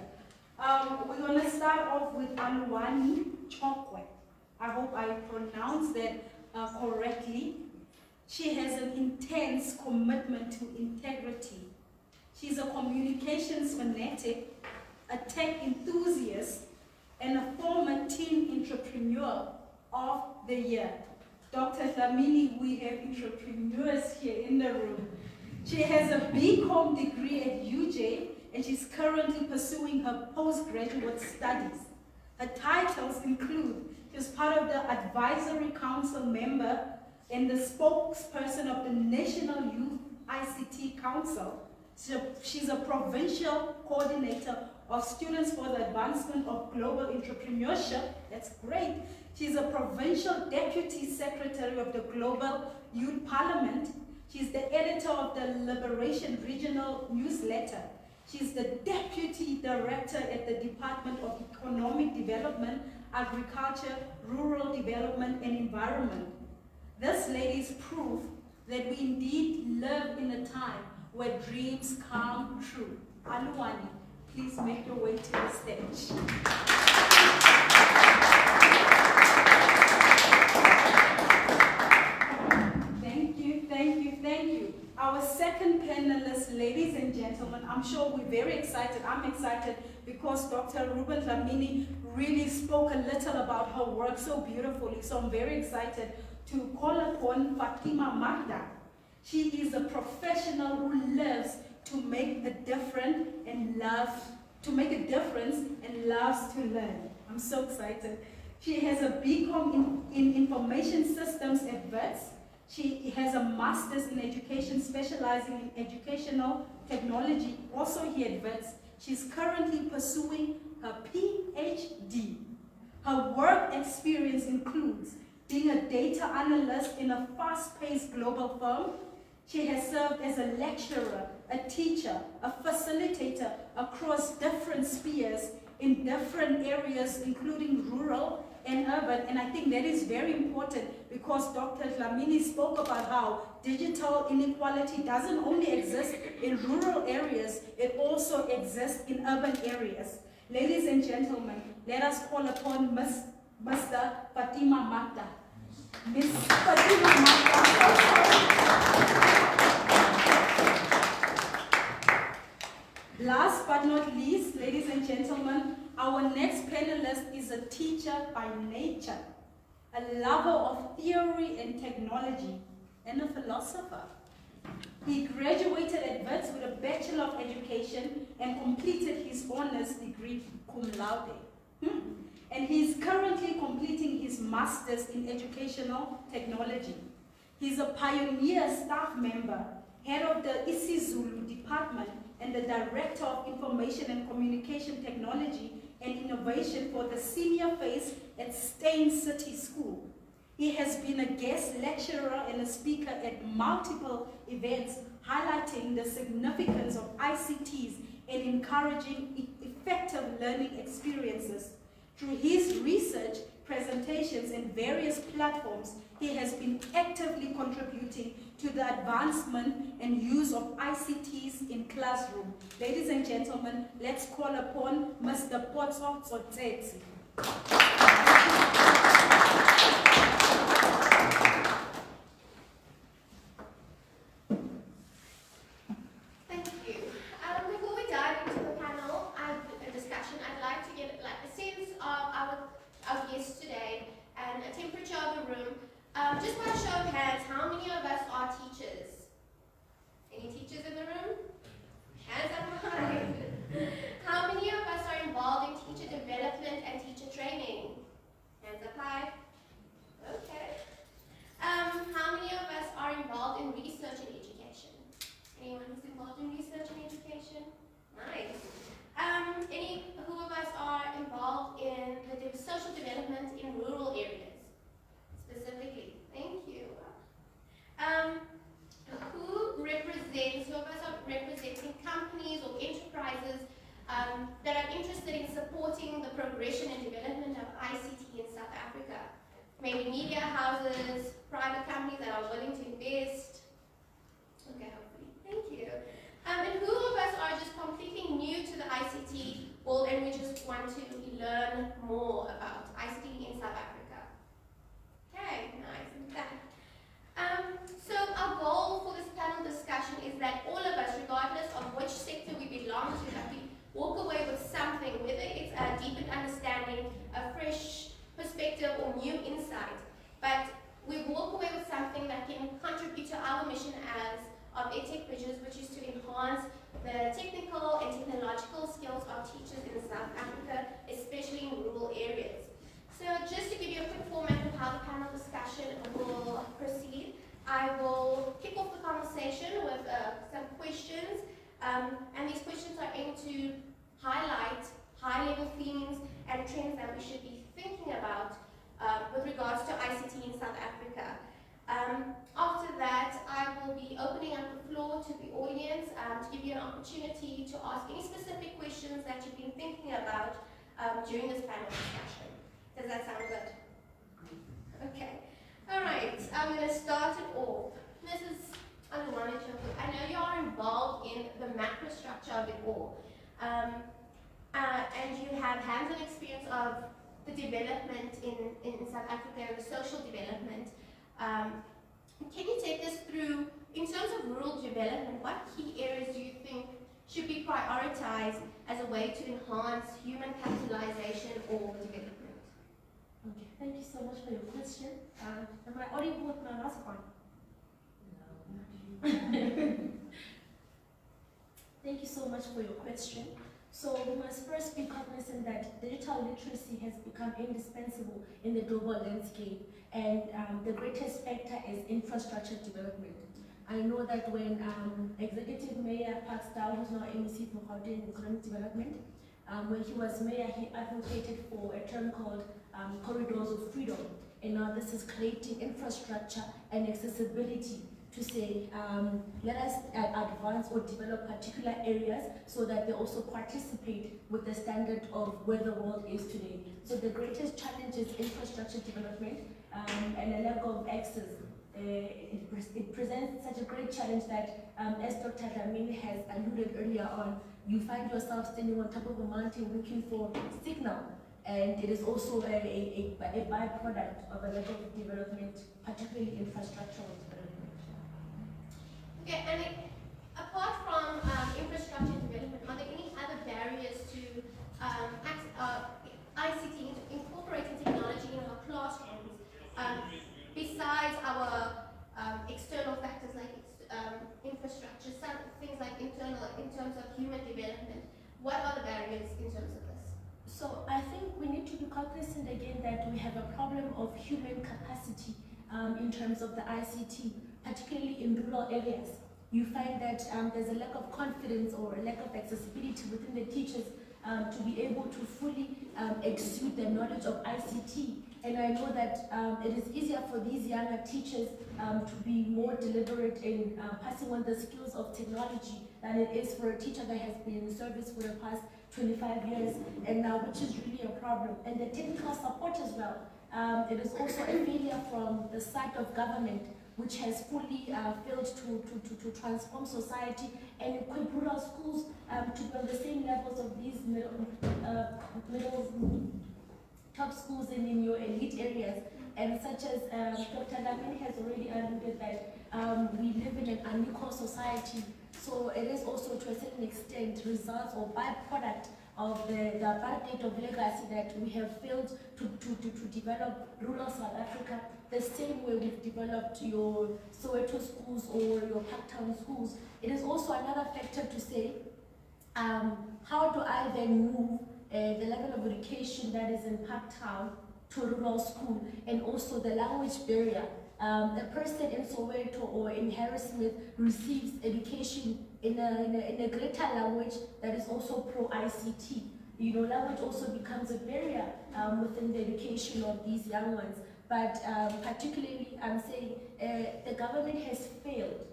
We're going to start off with Aluwani Chokwe. I hope I pronounced that correctly. She has an intense commitment to integrity. She's a communications fanatic, a tech enthusiast, and a former teen entrepreneur of the year. Dr. Dlamini, we have entrepreneurs here in the room. She has a BCom degree at UJ, and she's currently pursuing her postgraduate studies. Her titles include, she's part of the Advisory Council member and the spokesperson of the National Youth ICT Council. She's a provincial coordinator of Students for the Advancement of Global Entrepreneurship. That's great. She's a provincial deputy secretary of the Global Youth Parliament. She's the editor of the Liberation Regional Newsletter. She's the deputy director at the Department of Economic Development, Agriculture, Rural Development, and Environment. This lady is proof that we indeed live in a time where dreams come true. Aluwani, please make your way to the stage. Thank you. Our second panelist, ladies and gentlemen, I'm sure we're very excited. I'm excited because Dr. Ruben Dlamini really spoke a little about her work so beautifully. So I'm very excited to call upon Fatima Magda. She is a professional who lives to make a difference and loves to learn. I'm so excited. She has a BCom in Information Systems at Wits. She has a Master's in Education, specializing in Educational Technology, also here at Wits. She's currently pursuing her PhD. Her work experience includes being a data analyst in a fast-paced global firm. She has served as a lecturer, a teacher, a facilitator across different spheres in different areas, including rural and urban, and I think that is very important because Dr. Dlamini spoke about how digital inequality doesn't only exist in rural areas, it also exists in urban areas. Ladies and gentlemen, let us call upon Mr. Fatima Magda. Miss Fatima Magda. Last but not least, ladies and gentlemen, our next panelist is a teacher by nature, a lover of theory and technology, and a philosopher. He graduated at Wits with a Bachelor of Education and completed his honors degree cum laude. And he is currently completing his Master's in Educational Technology. He's a pioneer staff member, head of the isiZulu department, and the Director of Information and Communication Technology and Innovation for the senior phase at Steyn City School. He has been a guest lecturer and a speaker at multiple events highlighting the significance of ICTs and encouraging effective learning experiences. Through his research, presentations, and various platforms, he has been actively contributing to the advancement and use of ICTs in classroom. Ladies and gentlemen, let's call upon Mr. Potso Tsotetsi. Thank you. Before we dive into the panel discussion, I'd like to get a sense of our guests today and a temperature of the room. Just by a show of hands, how many of us are teachers? Any teachers in the room? Hands up high. How many of us are involved in teacher development and teacher training? Hands up high. Okay. How many of us are involved in research and education? Anyone who's involved in research and education? Nice. Who of us are involved in the social development in rural areas? Specifically, thank you. Who of us are representing companies or enterprises that are interested in supporting the progression and development of ICT in South Africa? Maybe media houses, private companies that are willing to invest. Okay, hopefully. Thank you. And who of us are just completely new to the ICT world and we just want to learn more about ICT in South Africa? Okay, nice and done. So our goal for this panel discussion is that all of us, regardless of which sector we belong to, that we walk away with something, whether it's a deepened understanding, a fresh perspective, or new insight, but we walk away with something that can contribute to our mission of EdTech Bridges, which is to enhance the technical and technological skills of teachers in South Africa, especially in rural areas. So just to give you a quick format of how the panel discussion will proceed, I will kick off the conversation with some questions, and these questions are aimed to highlight high-level themes and trends that we should be thinking about with regards to ICT in South Africa. After that, I will be opening up the floor to the audience to give you an opportunity to ask any specific questions that you've been thinking about during this panel discussion. Does that sound good? Okay. All right. I'm going to start it off. Mrs. Aluwane-Choku, I know you are involved in the macro structure of it all, and you have hands-on experience of the development in South Africa and the social development. Can you take us through, in terms of rural development, what key areas do you think should be prioritized as a way to enhance human capitalization or development? Okay, thank you so much for your question. Am I audible with my mask on? No. Thank you so much for your question. So we must first be cognizant that digital literacy has become indispensable in the global landscape, and the greatest factor is infrastructure development. I know that when Executive Mayor Parkstyle, who's now MEC for Gauteng Economic Development, when he was mayor, he advocated for a term called corridors of freedom, and now this is creating infrastructure and accessibility to say, let us advance or develop particular areas so that they also participate with the standard of where the world is today. So the greatest challenge is infrastructure development and a lack of access. It presents such a great challenge that, as Dr. Dlamini has alluded earlier on, you find yourself standing on top of a mountain looking for signal, and it is also a byproduct of a lack of development, particularly infrastructural development. Okay, and apart from infrastructure development, are there any other barriers to ICT, incorporating technology in our classrooms, besides our external factors like infrastructure, some things like internal, in terms of human development? What are the barriers in terms of this? So I think we need to be cognizant again that we have a problem of human capacity in terms of the ICT, particularly in rural areas. You find that there's a lack of confidence or a lack of accessibility within the teachers to be able to fully exude their knowledge of ICT. And I know that it is easier for these younger teachers to be more deliberate in passing on the skills of technology than it is for a teacher that has been in service for the past 25 years and now, which is really a problem. And the technical support as well. It is also a failure from the side of government, which has fully failed to transform society and equip rural schools to be on the same levels of these middle top schools in your elite areas. And such as Dr. Lamini has already alluded that we live in an unequal society. So it is also to a certain extent results or byproduct of the apartheid of legacy that we have failed to develop rural South Africa the same way we've developed your Soweto schools or your Parktown schools. It is also another factor to say, how do I then move the level of education that is in Parktown to a rural school, and also the language barrier. A person in Soweto or in Harrismith receives education in a greater language that is also pro-ICT. You know, language also becomes a barrier within the education of these young ones. But particularly, I'm saying the government has failed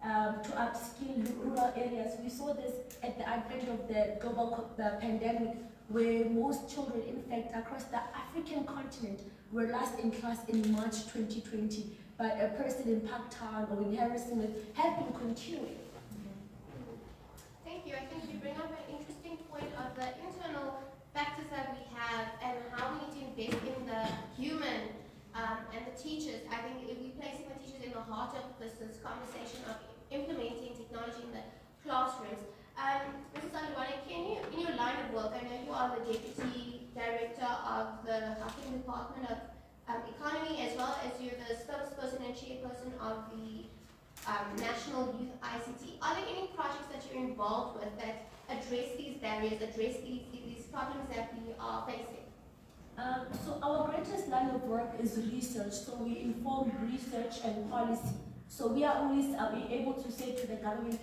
to upskill rural areas. We saw this at the advent of the global pandemic, where most children, in fact, across the African continent, were last in class in March 2020. But a person in Parktown or in Harrismith have been continuing. Thank you. I think you bring up an interesting point of the internal factors that we have and how we need to invest in the human and the teachers. I think if we're placing the teachers in the heart of this conversation of implementing technology in the classrooms. Mrs. Aliwane, can you, in your line of work, I know you are the Deputy Director of the Gauteng Department of Economy, as well as you're the spokesperson and chairperson of the National Youth ICT. Are there any projects that you're involved with that address these barriers, address these problems that we are facing? So our greatest line of work is research. So we inform research and policy. So we are always able to say to the government,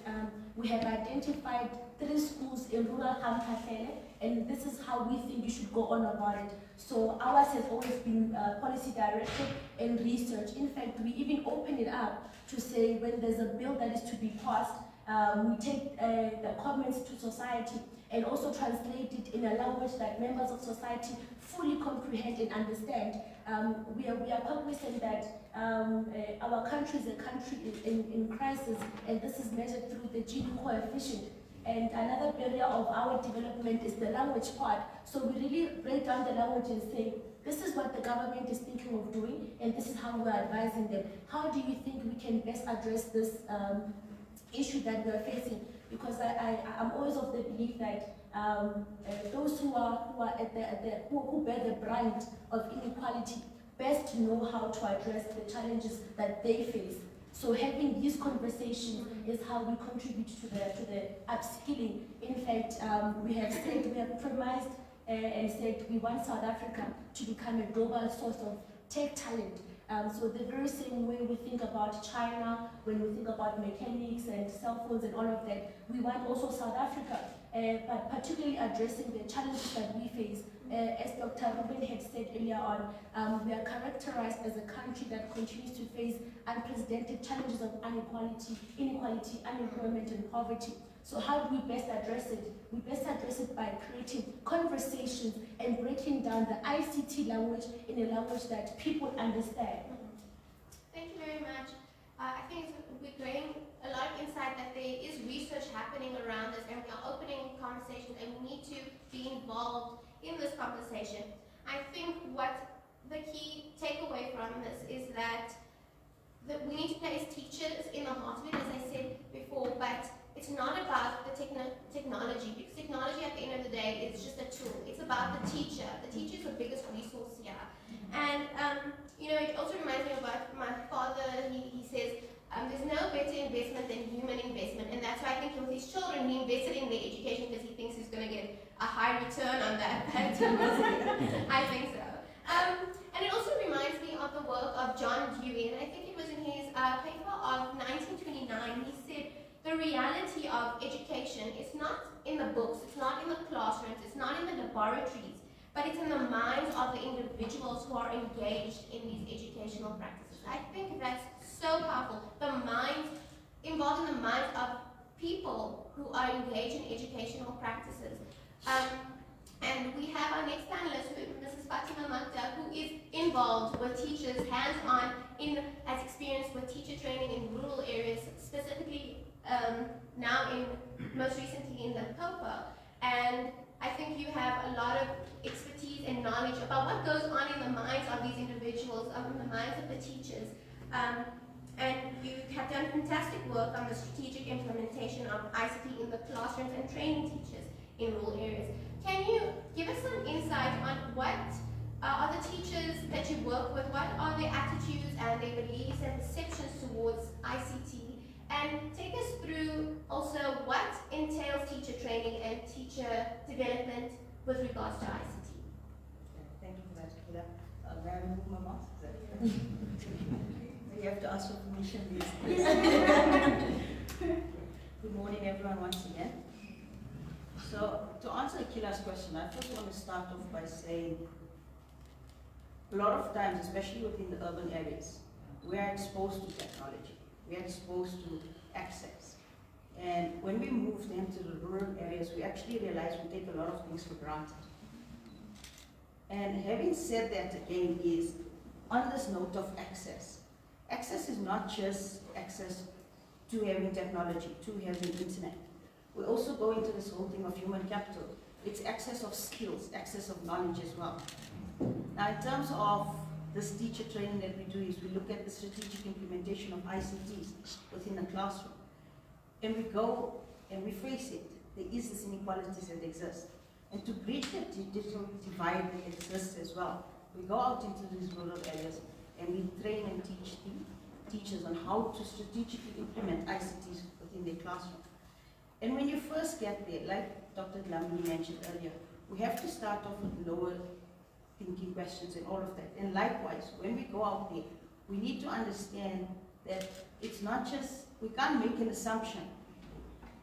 we have identified 3 schools in rural Kampafele, and this is how we think you should go on about it. So ours has always been policy directed and research. In fact, we even open it up to say when there's a bill that is to be passed, we take the comments to society and also translate it in a language that members of society fully comprehend and understand. We are cognizant that our country is a country in crisis, and this is measured through the Gini coefficient. And another barrier of our development is the language part. So we really break down the language and say, this is what the government is thinking of doing, and this is how we're advising them. How do you think we can best address this issue that we're facing? Because I'm always of the belief that those who bear the brunt of inequality best know how to address the challenges that they face. So having these conversations is how we contribute to the upskilling. In fact, we have premised and said we want South Africa to become a global source of tech talent. So the very same way we think about China, when we think about mechanics and cell phones and all of that, we want also South Africa, but particularly addressing the challenges that we face. As Dr. Ruben had said earlier on, we are characterized as a country that continues to face unprecedented challenges of inequality, unemployment, and poverty. So how do we best address it? We best address it by creating conversations and breaking down the ICT language in a language that people understand. Thank you very much. I think we're getting a lot of insight that there is research happening around this, and we are opening conversations, and we need to be involved in this conversation. I think what the key takeaway from this is that we need to place teachers in the heart of it, as I said before, but it's not about the technology, because technology at the end of the day is just a tool. It's about the teacher. The teacher is the biggest resource here. And, you know, it also reminds me about my father. He says, there's no better investment than human investment. And that's why I think with his children, he invested in their education because he thinks he's going to get a high return on that. I think so. And it also reminds me of the work of John Dewey. paper of 1929, he said, the reality of education is not in the books, it's not in the classrooms, it's not in the laboratories, but it's in the minds of the individuals who are engaged in these educational practices. I think that's so powerful. The minds, involved in the minds of people who are engaged in educational practices. And we have our next panelist, Mrs. Fatima Makta, who is involved with teachers, hands-on, has experience with teacher training in rural areas, specifically now most recently in Limpopo. And I think you have a lot of expertise and knowledge about what goes on in the minds of these individuals, in the minds of the teachers. And you have done fantastic work on the strategic implementation of ICT in the classrooms and training teachers in rural areas. Can you give us some insight on what are the teachers that you work with, what are their attitudes and their beliefs and perceptions towards ICT? And take us through also what entails teacher training and teacher development with regards to ICT. Thank you for that, Akila. May I remove my mask? You have to ask for permission, please. Good morning, everyone, once again. So, to answer Akila's question, I first want to start off by saying a lot of times, especially within the urban areas, we are exposed to technology. We are exposed to access. And when we move them to the rural areas, we actually realize we take a lot of things for granted. And having said that again is, on this note of access, access is not just access to having technology, to having internet. We also go into this whole thing of human capital. It's access of skills, access of knowledge as well. Now in terms of this teacher training that we do is we look at the strategic implementation of ICTs within the classroom. And we go and we face it. There is this inequalities that exist. And to bridge that digital divide that exists as well, we go out into these rural areas and we train and teach the teachers on how to strategically implement ICTs within their classroom. And when you first get there, like Dr. Dlamini mentioned earlier, we have to start off with lower thinking questions and all of that. And likewise, when we go out there, we need to understand that it's not just, we can't make an assumption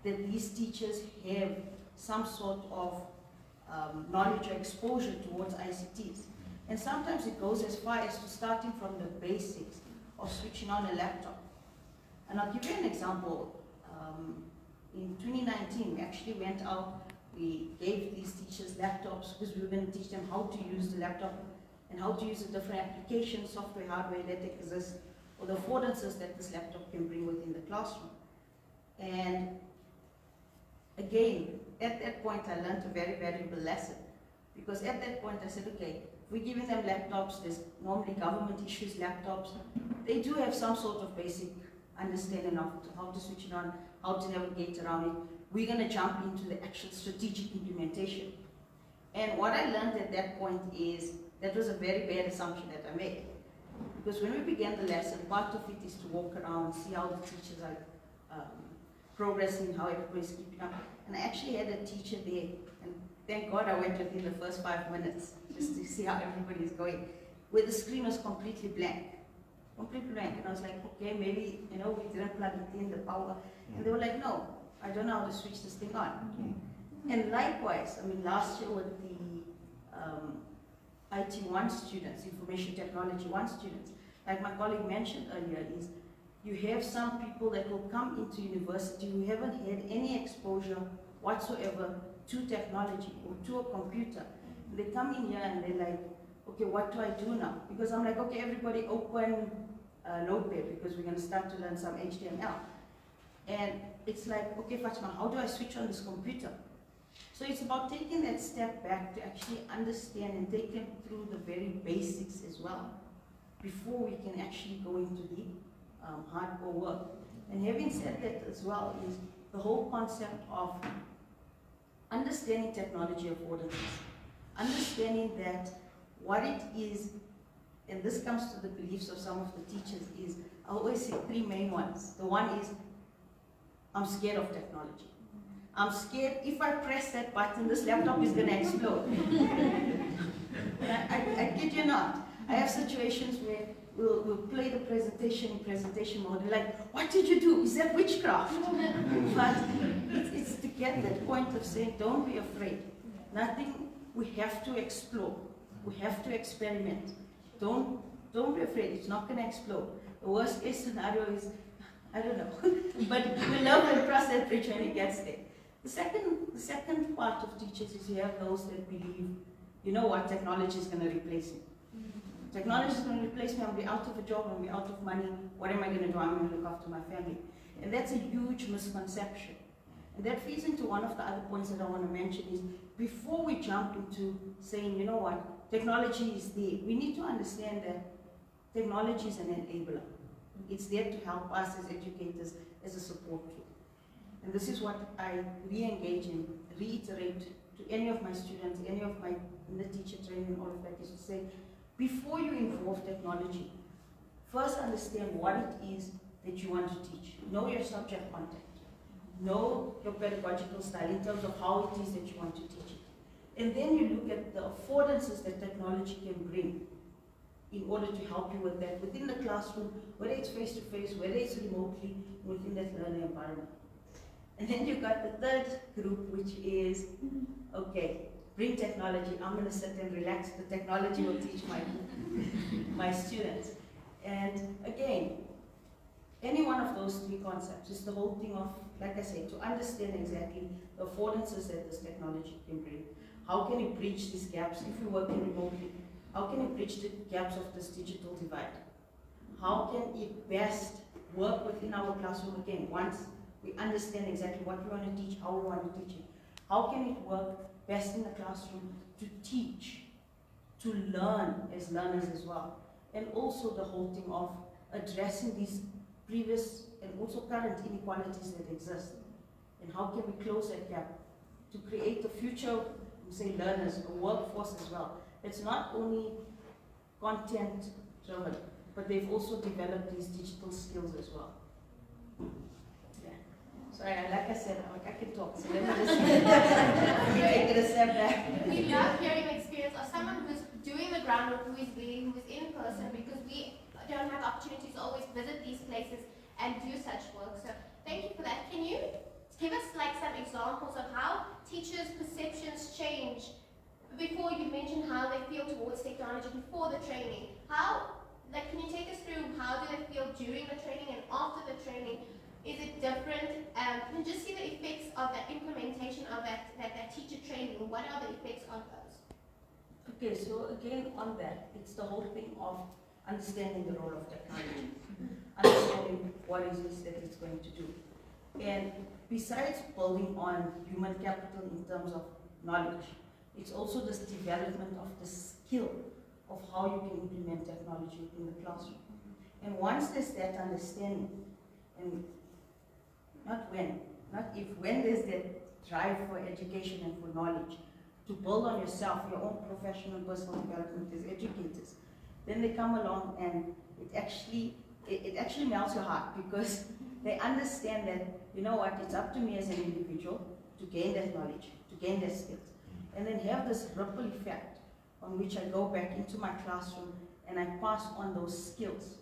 that these teachers have some sort of knowledge or exposure towards ICTs. And sometimes it goes as far as to starting from the basics of switching on a laptop. And I'll give you an example. In 2019, we actually went out, we gave these teachers laptops because we were going to teach them how to use the laptop and how to use the different applications, software, hardware that exists, or the affordances that this laptop can bring within the classroom. And again, at that point, I learned a very valuable lesson. Because at that point, I said, okay, if we're giving them laptops, there's normally government issues laptops. They do have some sort of basic understanding of how to switch it on, how to navigate around it. We're going to jump into the actual strategic implementation. And what I learned at that point is that was a very bad assumption that I made. Because when we began the lesson, part of it is to walk around, see how the teachers are progressing, how everybody's keeping up. And I actually had a teacher there, and thank God I went within the first 5 minutes just to see how everybody is going, where the screen was completely blank. Completely blank. And I was like, okay, maybe, you know, we didn't plug it in, the power. And they were like, no, I don't know how to switch this thing on. And likewise, I mean, last year with the IT 1 students, information technology 1 students, like my colleague mentioned earlier, is you have some people that will come into university who haven't had any exposure whatsoever to technology or to a computer. They come in here and they're like, okay, what do I do now? Because I'm like, okay, everybody open Notepad because we're going to start to learn some HTML. And it's like, okay, Fatima, how do I switch on this computer? So it's about taking that step back to actually understand and take them through the very basics as well, before we can actually go into the hardcore work. And having said that as well is the whole concept of understanding technology affordances, understanding that what it is, and this comes to the beliefs of some of the teachers, is I always say 3 main ones. The one is, I'm scared of technology. I'm scared if I press that button, this laptop is going to explode. I kid you not. I have situations where we'll play the presentation in presentation mode. They're like, what did you do? Is that witchcraft? But it's to get that point of saying, don't be afraid. Nothing, we have to explore. We have to experiment. Don't be afraid, it's not going to explode. The worst case scenario is, I don't know, but we love and cross that bridge when it gets there. The second part of teachers is you have those that believe, you know what, technology is going to replace me. Technology is going to replace me, I'll be out of a job, I'll be out of money, what am I going to do? I'm going to look after my family. And that's a huge misconception. And that feeds into one of the other points that I want to mention is, before we jump into saying, you know what, technology is there, we need to understand that technology is an enabler. It's there to help us as educators, as a support tool. And this is what I re-engage in, reiterate to any of my students, any of my in the teacher training, all of that, is to say, before you involve technology, first understand what it is that you want to teach. Know your subject content. Know your pedagogical style in terms of how it is that you want to teach it. And then you look at the affordances that technology can bring in order to help you with that within the classroom, whether it's face-to-face, whether it's remotely, within that learning environment. And then you've got the third group, which is, okay, bring technology, I'm going to sit and relax, the technology will teach my students. And again, any one of those three concepts is the whole thing of, like I said, to understand exactly the affordances that this technology can bring. How can you bridge these gaps if you're working remotely? How can you bridge the gaps of this digital divide? How can it best work within our classroom again, once we understand exactly what we want to teach, how we want to teach it? How can it work best in the classroom to teach, to learn as learners as well? And also the whole thing of addressing these previous and also current inequalities that exist. And how can we close that gap to create a future, say, learners, a workforce as well. It's not only content driven, but they've also developed these digital skills as well. Yeah. Sorry, like I said, I can talk, so let me just let me take it a step back. We love hearing the experience of someone who's doing the groundwork, who is there, who is in person, because we don't have opportunities to always visit these places and do such work. So thank you for that. Can you give us like some examples of how teachers' perceptions change? Before you mentioned how they feel towards technology before the training. How, like, can you take us through how do they feel during the training and after the training? Is it different? Can you just see the effects of the implementation of that teacher training? What are the effects of those? Okay, so again on that, it's the whole thing of understanding the role of technology, understanding what it is that it's going to do. And besides building on human capital in terms of knowledge, it's also this development of the skill of how you can implement technology in the classroom. And once there's that understanding, and not when, not if, when there's that drive for education and for knowledge, to build on yourself, your own professional personal development as educators, then they come along and it actually melts your heart, because they understand that, you know what, it's up to me as an individual to gain that knowledge, to gain that skills. And then have this ripple effect on which I go back into my classroom and I pass on those skills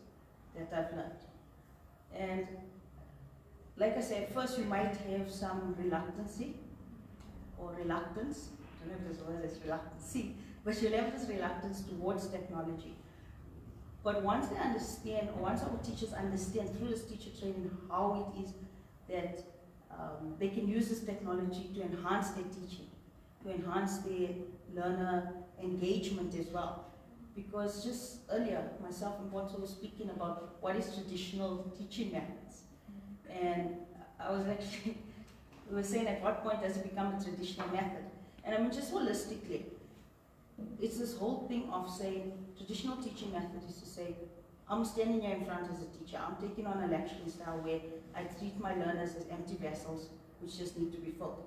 that I've learned. And like I said, first you might have some reluctancy or reluctance. I don't know if this word is reluctancy, but you'll have this reluctance towards technology. But once they understand, or once our teachers understand through this teacher training how it is that they can use this technology to enhance their teaching, to enhance their learner engagement as well. Because just earlier, myself and Kgomotso were speaking about what is traditional teaching methods. And I was actually, we were saying at what point does it become a traditional method? And I mean, just holistically, it's this whole thing of saying traditional teaching method is to say, I'm standing here in front as a teacher, I'm taking on a lecturing style where I treat my learners as empty vessels which just need to be filled.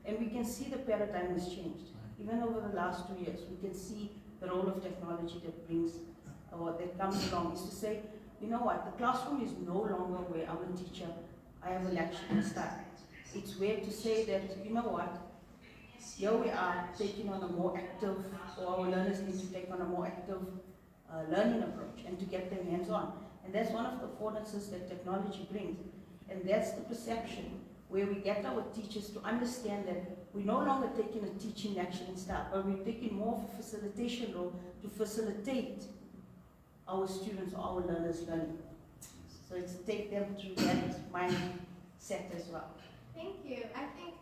And we can see the paradigm has changed. Even over the last 2 years, we can see the role of technology that brings, or that comes along, is to say, you know what, the classroom is no longer where I'm a teacher, I have a lecturing style. It's where to say that, you know what, here we are taking on a more active, or our learners need to take on a more active learning approach and to get them hands-on. And that's one of the affordances that technology brings. And that's the perception where we get our teachers to understand that we're no longer taking a teaching action style, but we're taking more of a facilitation role to facilitate our students or our learners learning. So it's to take them through that mindset as well. Thank you. I think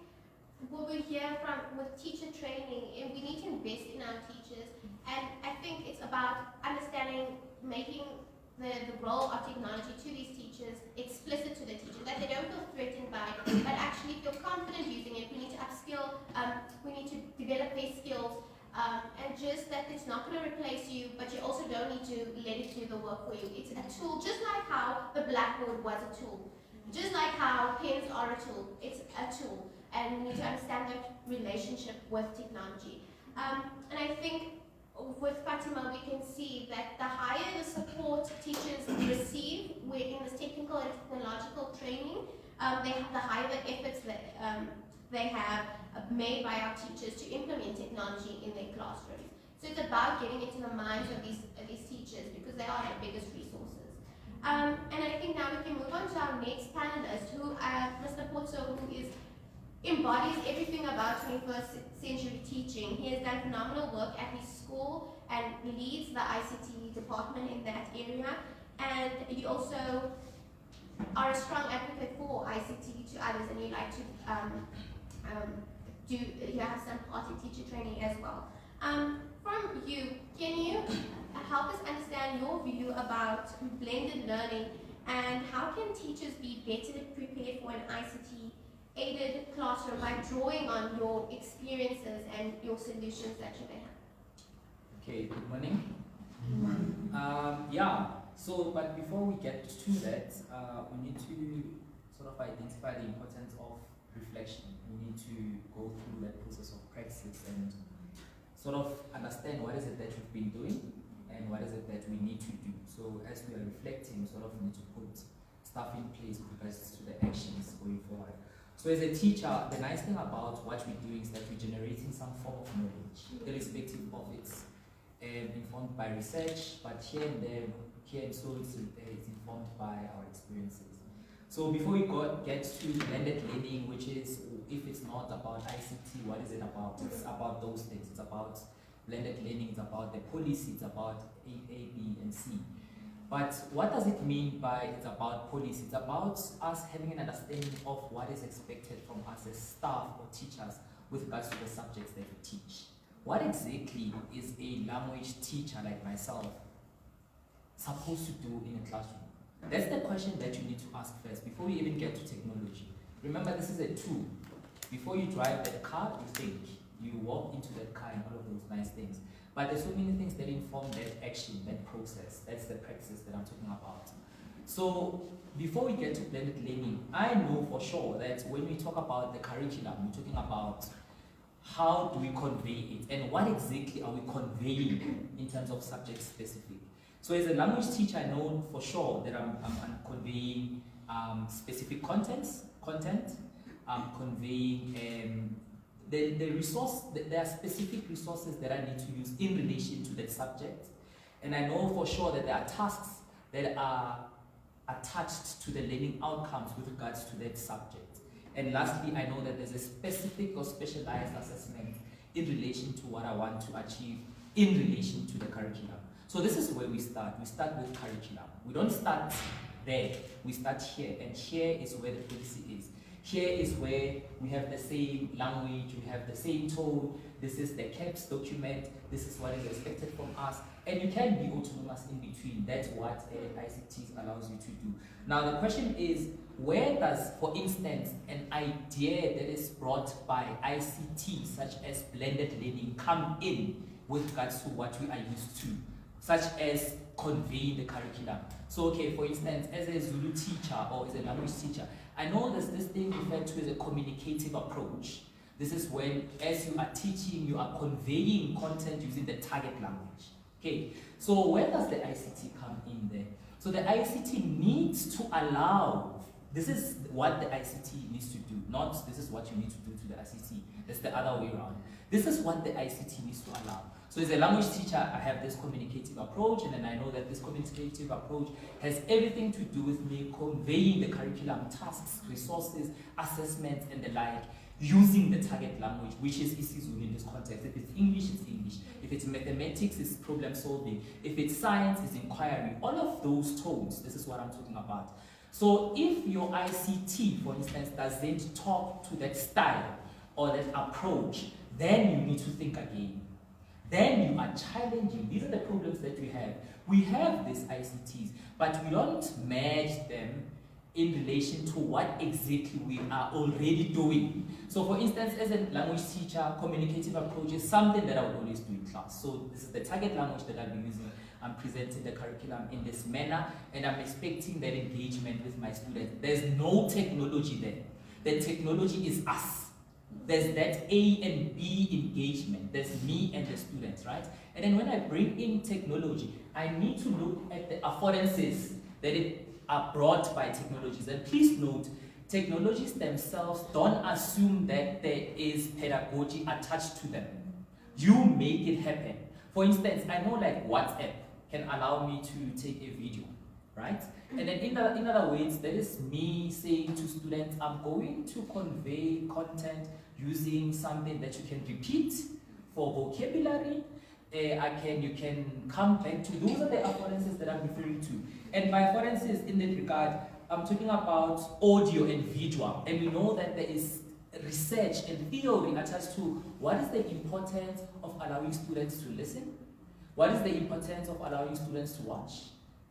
what we hear from with teacher training, we need to invest in our teachers, and I think it's about understanding, making the role of technology to these teachers explicit to the teachers, that they don't feel threatened by it, but actually feel confident using it. We need to upskill, we need to develop their skills, and just that it's not going to replace you, but you also don't need to let it do the work for you. It's a tool, just like how the blackboard was a tool, just like how pens are a tool. It's a tool, and we need to understand that relationship with technology. And I think with Fatima, we can see that the higher the support teachers receive in this technical and technological training, the higher the efforts that they have made by our teachers to implement technology in their classrooms. So it's about getting into the minds of these teachers, because they are the biggest resources. And I think now we can move on to our next panelist, who Mr. Kgomotso, who embodies everything about 21st century teaching. He has done phenomenal work at his school and leads the ICT department in that area. And you also are a strong advocate for ICT to others, and you like to you have some part in teacher training as well. From you, can you help us understand your view about blended learning, and how can teachers be better prepared for an ICT aided classroom by drawing on your experiences and your solutions that you may have? Okay, good morning. But before we get to that, we need to sort of identify the importance of reflection. We need to go through that process of praxis and sort of understand what is it that we've been doing and what is it that we need to do. So as we are reflecting, sort of need to put stuff in place with regards to the actions going forward. So as a teacher, the nice thing about what we're doing is that we're generating some form of knowledge, irrespective of it's informed by research, but here and so it's informed by our experiences. So before we get to blended learning, which is, if it's not about ICT, what is it about? It's about those things. It's about blended learning, it's about the policy, it's about A, B, and C. But what does it mean by it's about policy? It's about us having an understanding of what is expected from us as staff or teachers with regards to the subjects that we teach. What exactly is a language teacher like myself supposed to do in a classroom? That's the question that you need to ask first before we even get to technology. Remember, this is a tool. Before you drive that car, you think. You walk into that car and all of those nice things. But there's so many things that inform that action, that process. That's the practice that I'm talking about. So before we get to blended learning, I know for sure that when we talk about the curriculum, we're talking about how do we convey it and what exactly are we conveying in terms of subject specific. So as a language teacher, I know for sure that I'm conveying specific content, I'm conveying there are specific resources that I need to use in relation to that subject. And I know for sure that there are tasks that are attached to the learning outcomes with regards to that subject. And lastly, I know that there's a specific or specialized assessment in relation to what I want to achieve in relation to the curriculum. So this is where we start. We start with curriculum. We don't start there. We start here. And here is where the policy is. Here is where we have the same language, we have the same tone. This is the CAPS document. This is what is expected from us. And you can be autonomous in between. That's what ICT allows you to do. Now the question is, where does, for instance, an idea that is brought by ICT, such as blended learning, come in with regards to what we are used to, such as conveying the curriculum? So, okay, for instance, as a Zulu teacher or as a language teacher, I know there's this thing referred to as a communicative approach. This is when, as you are teaching, you are conveying content using the target language. Okay, so where does the ICT come in there? So the ICT needs to allow, this is what the ICT needs to do, not this is what you need to do to the ICT. That's the other way around. This is what the ICT needs to allow. So as a language teacher, I have this communicative approach, and then I know that this communicative approach has everything to do with me conveying the curriculum, tasks, resources, assessments, and the like, using the target language, which is isiZulu in this context. If it's English, it's English. If it's mathematics, it's problem solving. If it's science, it's inquiry. All of those tones, this is what I'm talking about. So if your ICT, for instance, doesn't talk to that style or that approach, then you need to think again. Then you are challenging. These are the problems that we have. We have these ICTs, but we don't merge them in relation to what exactly we are already doing. So for instance, as a language teacher, communicative approach is something that I would always do in class. So this is the target language that I'll be using. I'm presenting the curriculum in this manner, and I'm expecting that engagement with my students. There's no technology there. The technology is us. There's that A and B engagement. There's me and the students, right? And then when I bring in technology, I need to look at the affordances that are brought by technologies. And please note, technologies themselves don't assume that there is pedagogy attached to them. You make it happen. For instance, I know like WhatsApp can allow me to take a video, right? And then in other words, that is me saying to students, I'm going to convey content using something that you can repeat for vocabulary. You can come back to. Those are the affordances that I'm referring to. And by affordances in that regard, I'm talking about audio and visual. And we know that there is research and theory attached to what is the importance of allowing students to listen, what is the importance of allowing students to watch,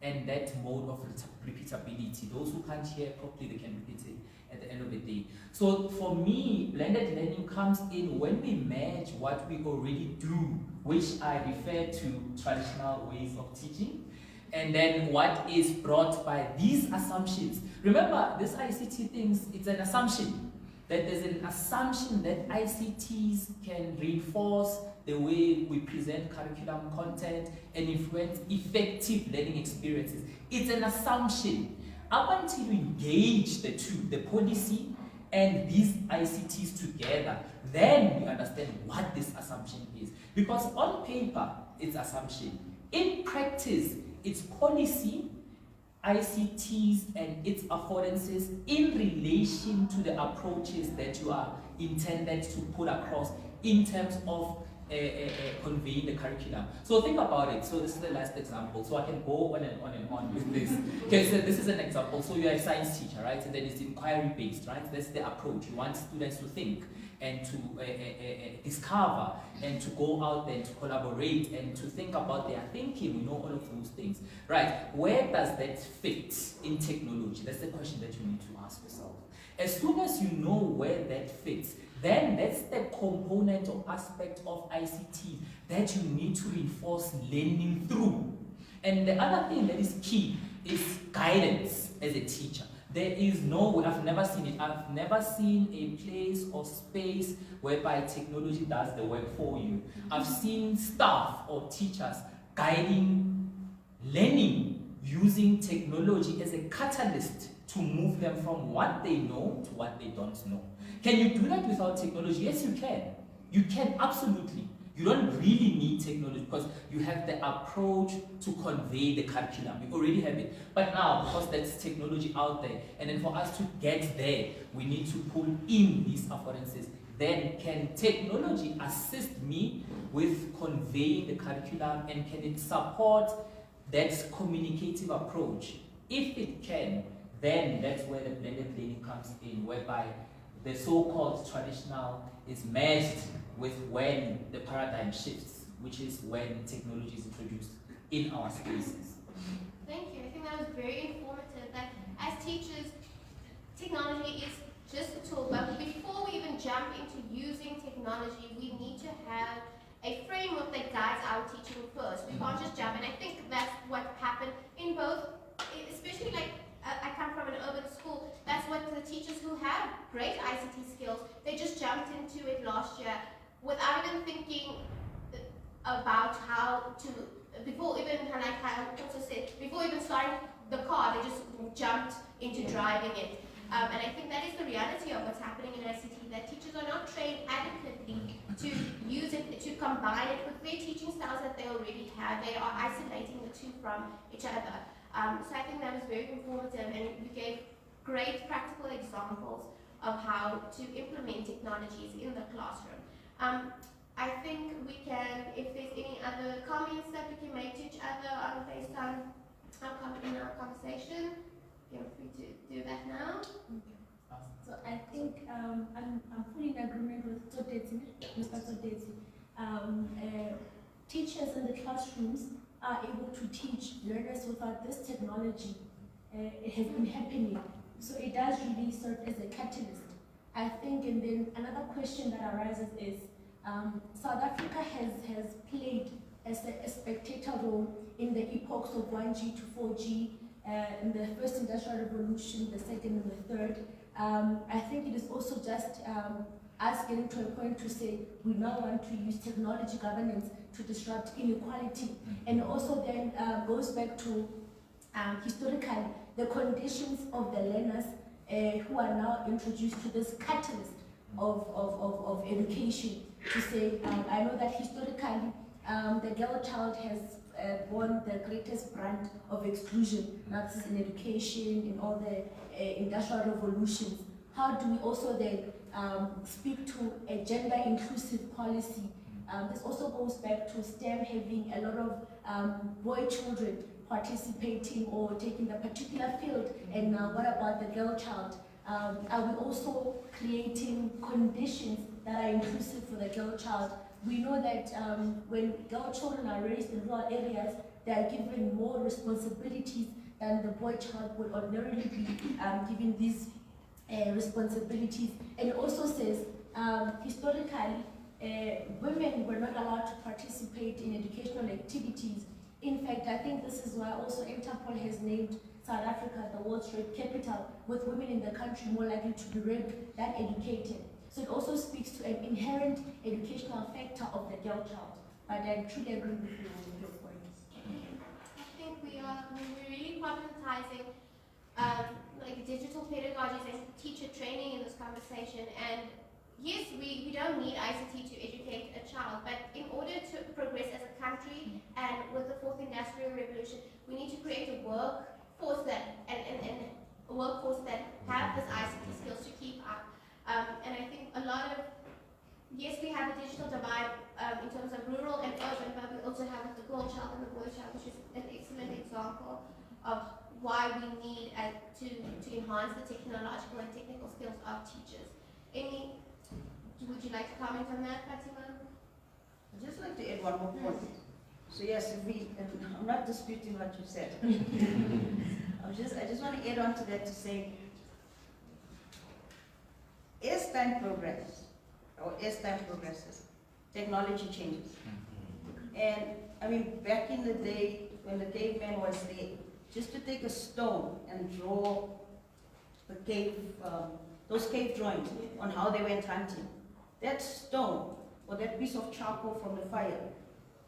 and that mode of repeatability. Those who can't hear properly, they can repeat it at the end of the day. So for me, blended learning comes in when we match what we already do, which I refer to traditional ways of teaching, and then what is brought by these assumptions. Remember, this ICT things, it's an assumption. That there's an assumption that ICTs can reinforce the way we present curriculum content and influence effective learning experiences. It's an assumption. Up until you engage the two, the policy and these ICTs together, then you understand what this assumption is. Because on paper, it's assumption. In practice, it's policy, ICTs and its affordances in relation to the approaches that you are intended to put across in terms of conveying the curriculum. So think about it. So this is the last example. So I can go on and on and on with this. Okay, so this is an example. So you're a science teacher, right? And then it's inquiry based, right? That's the approach. You want students to think and to discover and to go out there and to collaborate and to think about their thinking. We know all of those things, right? Where does that fit in technology? That's the question that you need to ask yourself. As soon as you know where that fits, then that's the component or aspect of ICT that you need to reinforce learning through. And the other thing that is key is guidance as a teacher. There is no way, I've never seen it. I've never seen a place or space whereby technology does the work for you. I've seen staff or teachers guiding learning using technology as a catalyst to move them from what they know to what they don't know. Can you do that without technology? Yes, you can. You can, absolutely. You don't really need technology because you have the approach to convey the curriculum. You already have it. But now, because there's technology out there, and then for us to get there, we need to pull in these affordances. Then can technology assist me with conveying the curriculum, and can it support that communicative approach? If it can, then that's where the blended learning comes in, whereby the so-called traditional is merged with when the paradigm shifts, which is when technology is introduced in our spaces. Thank you. I think that was very informative. That as teachers, technology is just a tool, but before we even jump into using technology, we need to have a framework that guides our teaching first. We can't just jump, and I think that's what happened in both, especially like I come from an urban school. That's what the teachers who have great ICT skills, they just jumped into it last year without even thinking about how to, before even, like I also said, before even starting the car, they just jumped into driving it. And I think that is the reality of what's happening in ICT, that teachers are not trained adequately to use it, to combine it with their teaching styles that they already have. They are isolating the two from each other. So I think that was very informative, and you gave great practical examples of how to implement technologies in the classroom. I think we can, if there's any other comments that we can make to each other based on in our conversation, feel free to do that now. So I think I'm fully in agreement with Mr. Sodeti. Teachers in the classrooms are able to teach learners without this technology. It has been happening. So it does really serve as a catalyst. I think, and then another question that arises is, South Africa has played as a spectator role in the epochs of 1G to 4G, in the first industrial revolution, the second and the third. I think it is also just us getting to a point to say we now want to use technology governance to disrupt inequality. And also then goes back to historically the conditions of the learners who are now introduced to this catalyst of education. To say, I know that historically the girl child has borne the greatest brunt of exclusion, not just in education, in all the industrial revolutions. How do we also then speak to a gender inclusive policy? This also goes back to STEM having a lot of boy children participating or taking a particular field, and what about the girl child? Are we also creating conditions that are inclusive for the girl child? We know that when girl children are raised in rural areas, they are given more responsibilities than the boy child would ordinarily be given these responsibilities. And it also says, historically, women were not allowed to participate in educational activities. In fact, I think this is why also Interpol has named South Africa the world's rape capital, with women in the country more likely to be raped than educated. So it also speaks to an inherent educational factor of the girl child. But I truly agree with your point. I think we're really problematizing like digital pedagogies and teacher training in this conversation. And yes, we don't need ICT to educate a child, but in order to progress as a country and with the fourth industrial revolution, we need to create a workforce that and a workforce that have this ICT skills to keep up. And I think a lot of, yes, we have a digital divide in terms of rural and urban, but we also have the girl child and the boy child, which is an excellent example of why we need to enhance the technological and technical skills of teachers. Would you like to comment on that, Fatima? I'd just like to add one more point. So yes, I'm not disputing what you said. I just want to add on to that to say, as time progresses, technology changes. And I mean, back in the day when the caveman was there, just to take a stone and draw the cave, those cave drawings on how they went hunting, that stone or that piece of charcoal from the fire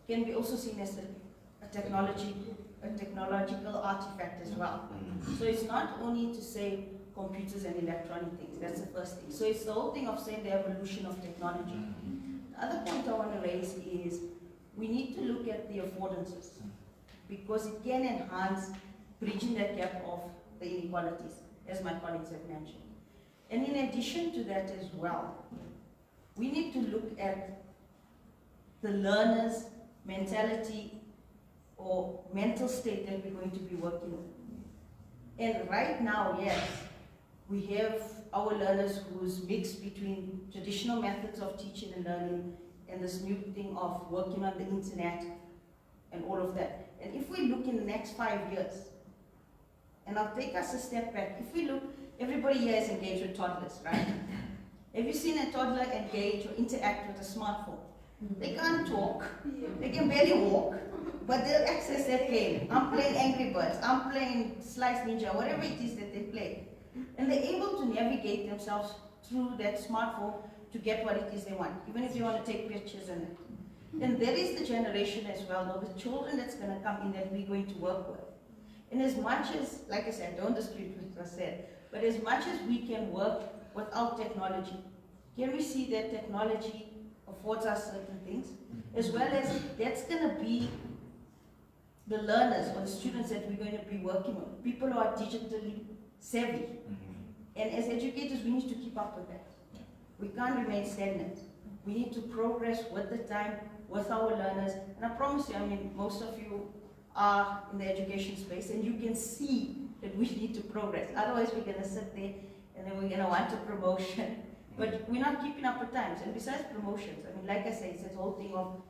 can be also seen as a technological artifact as well. So it's not only to say computers and electronic things, that's the first thing. So it's the whole thing of saying the evolution of technology. The other point I want to raise is we need to look at the affordances, because it can enhance bridging that gap of the inequalities, as my colleagues have mentioned. And in addition to that as well, we need to look at the learner's mentality or mental state that we're going to be working with. And right now, yes, we have our learners who's mixed between traditional methods of teaching and learning and this new thing of working on the internet and all of that. And if we look in the next 5 years, and I'll take us a step back, if we look, everybody here is engaged with toddlers, right? Have you seen a toddler engage or interact with a smartphone? They can't talk, they can barely walk, but they'll access their game. I'm playing Angry Birds, I'm playing Slice Ninja, whatever it is that they play. And they're able to navigate themselves through that smartphone to get what it is they want, even if they want to take pictures and that. And there is the generation as well, or the children that's going to come in that we're going to work with. And as much as, like I said, don't dispute what I said, but as much as we can work without technology, can we see that technology of affords us certain things, as well as that's going to be the learners or the students that we're going to be working with, people who are digitally savvy. And as educators, we need to keep up with that. We can't remain stagnant. We need to progress with the time, with our learners. And I promise you, I mean, most of you are in the education space, and you can see that we need to progress. Otherwise, we're going to sit there and then we're going to want a promotion. But we're not keeping up with times. And besides promotions, I mean, like I say, it's this whole thing of,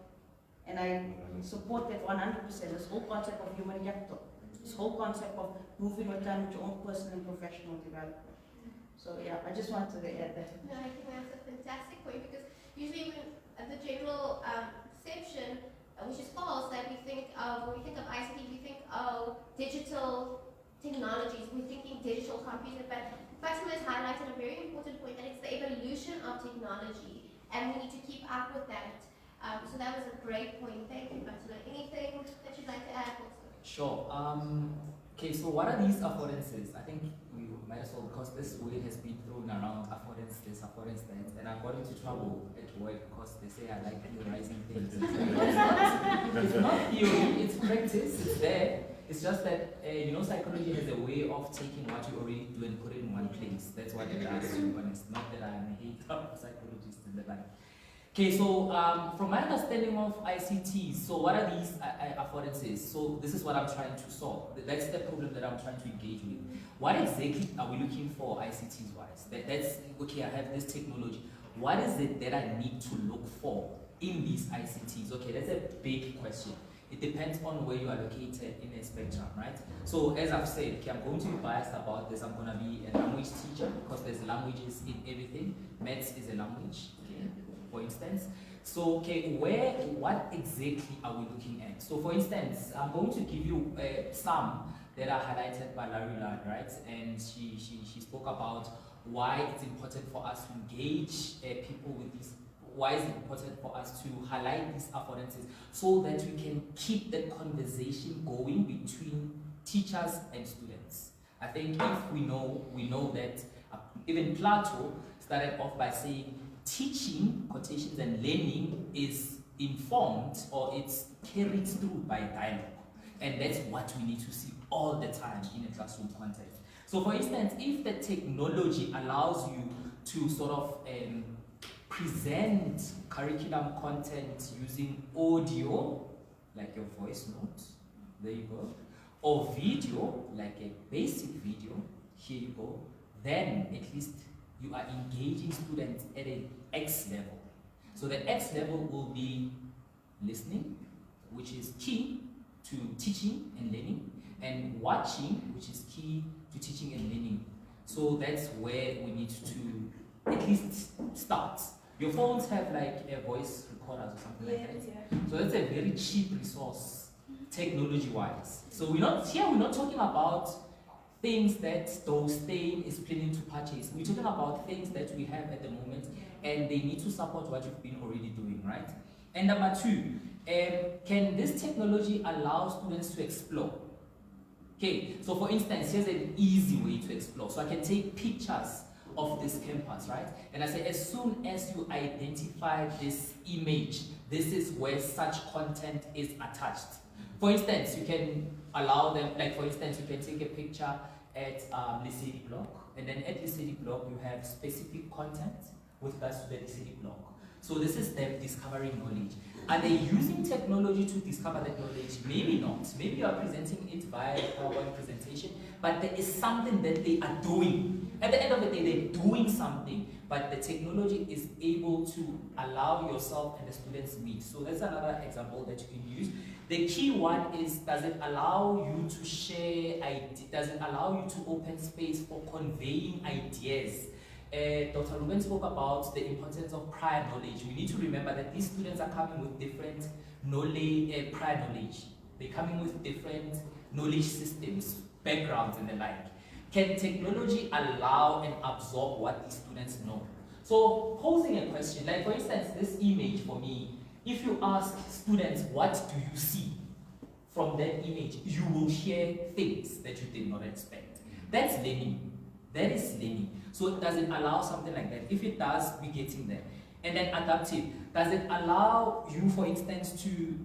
and I support that 100%, this whole concept of human capital, this whole concept of moving with time with your own personal and professional development. So yeah, I just wanted to add that. No, I think that's a fantastic point, because usually when the general perception, which is false, that we think of, when we think of ICT, we think of digital technologies, we're thinking digital computer, but Fatima has highlighted a very important point, that it's the evolution of technology, and we need to keep up with that. So that was a great point. Thank you, Fatima. Anything that you'd like to add also? Sure. Okay, so what are these affordances? I think we might as well, because this word has been thrown around, affordance this, affordance that, and I got into trouble at work because they say I like theorizing things. It's not theory, it's practice, it's there. It's just that, you know, psychology has a way of taking what you already do and put it in one place. That's what it does, to be honest. Not that I'm a hater of psychologists and the like. Okay, so from my understanding of ICT, so what are these affordances? So this is what I'm trying to solve. That's the problem that I'm trying to engage with. What exactly are we looking for ICTs wise? That's, okay, I have this technology. What is it that I need to look for in these ICTs? Okay, that's a big question. It depends on where you are located in a spectrum, right? So as I've said, okay, I'm going to be biased about this. I'm going to be a language teacher because there's languages in everything. Maths is a language, okay, for instance. So, okay, what exactly are we looking at? So, for instance, I'm going to give you some that are highlighted by Larry Ladd, right? And she spoke about why it's important for us to engage people with these. Why is it important for us to highlight these affordances so that we can keep the conversation going between teachers and students? I think if we know that even Plato started off by saying teaching, quotations, and learning is informed, or it's carried through by dialogue. And that's what we need to see all the time in a classroom context. So for instance, if the technology allows you to sort of present curriculum content using audio, like your voice notes, there you go, or video, like a basic video, here you go, then at least you are engaging students at an X level. So the X level will be listening, which is key to teaching and learning, and watching, which is key to teaching and learning. So that's where we need to at least start. Your phones have like a voice recorders or something like that. Yeah. So that's a very cheap resource, technology-wise. So we're not talking about things that Kgose is planning to purchase. We're talking about things that we have at the moment, and they need to support what you've been already doing, right? And number two, can this technology allow students to explore? Okay, so for instance, here's an easy way to explore. So I can take pictures of this campus, right? And I say, as soon as you identify this image, this is where such content is attached. For instance, you can allow them, like for instance, you can take a picture at Lesedi block, and then at Lesedi block, you have specific content with regards to the Lesedi block. So this is them discovering knowledge. Are they using technology to discover that knowledge? Maybe not. Maybe you are presenting it via PowerPoint presentation, but there is something that they are doing. At the end of the day, they're doing something, but the technology is able to allow yourself and the students meet. So that's another example that you can use. The key one is, does it allow you to share ideas? Does it allow you to open space for conveying ideas? Dr. Ruben spoke about the importance of prior knowledge. We need to remember that these students are coming with different knowledge, prior knowledge. They're coming with different knowledge systems, backgrounds, and the like. Can technology allow and absorb what these students know? So posing a question, like for instance, this image for me, if you ask students, what do you see from that image, you will hear things that you did not expect. That's learning. That is learning. So does it allow something like that? If it does, we're getting there. And then adaptive, does it allow you, for instance, to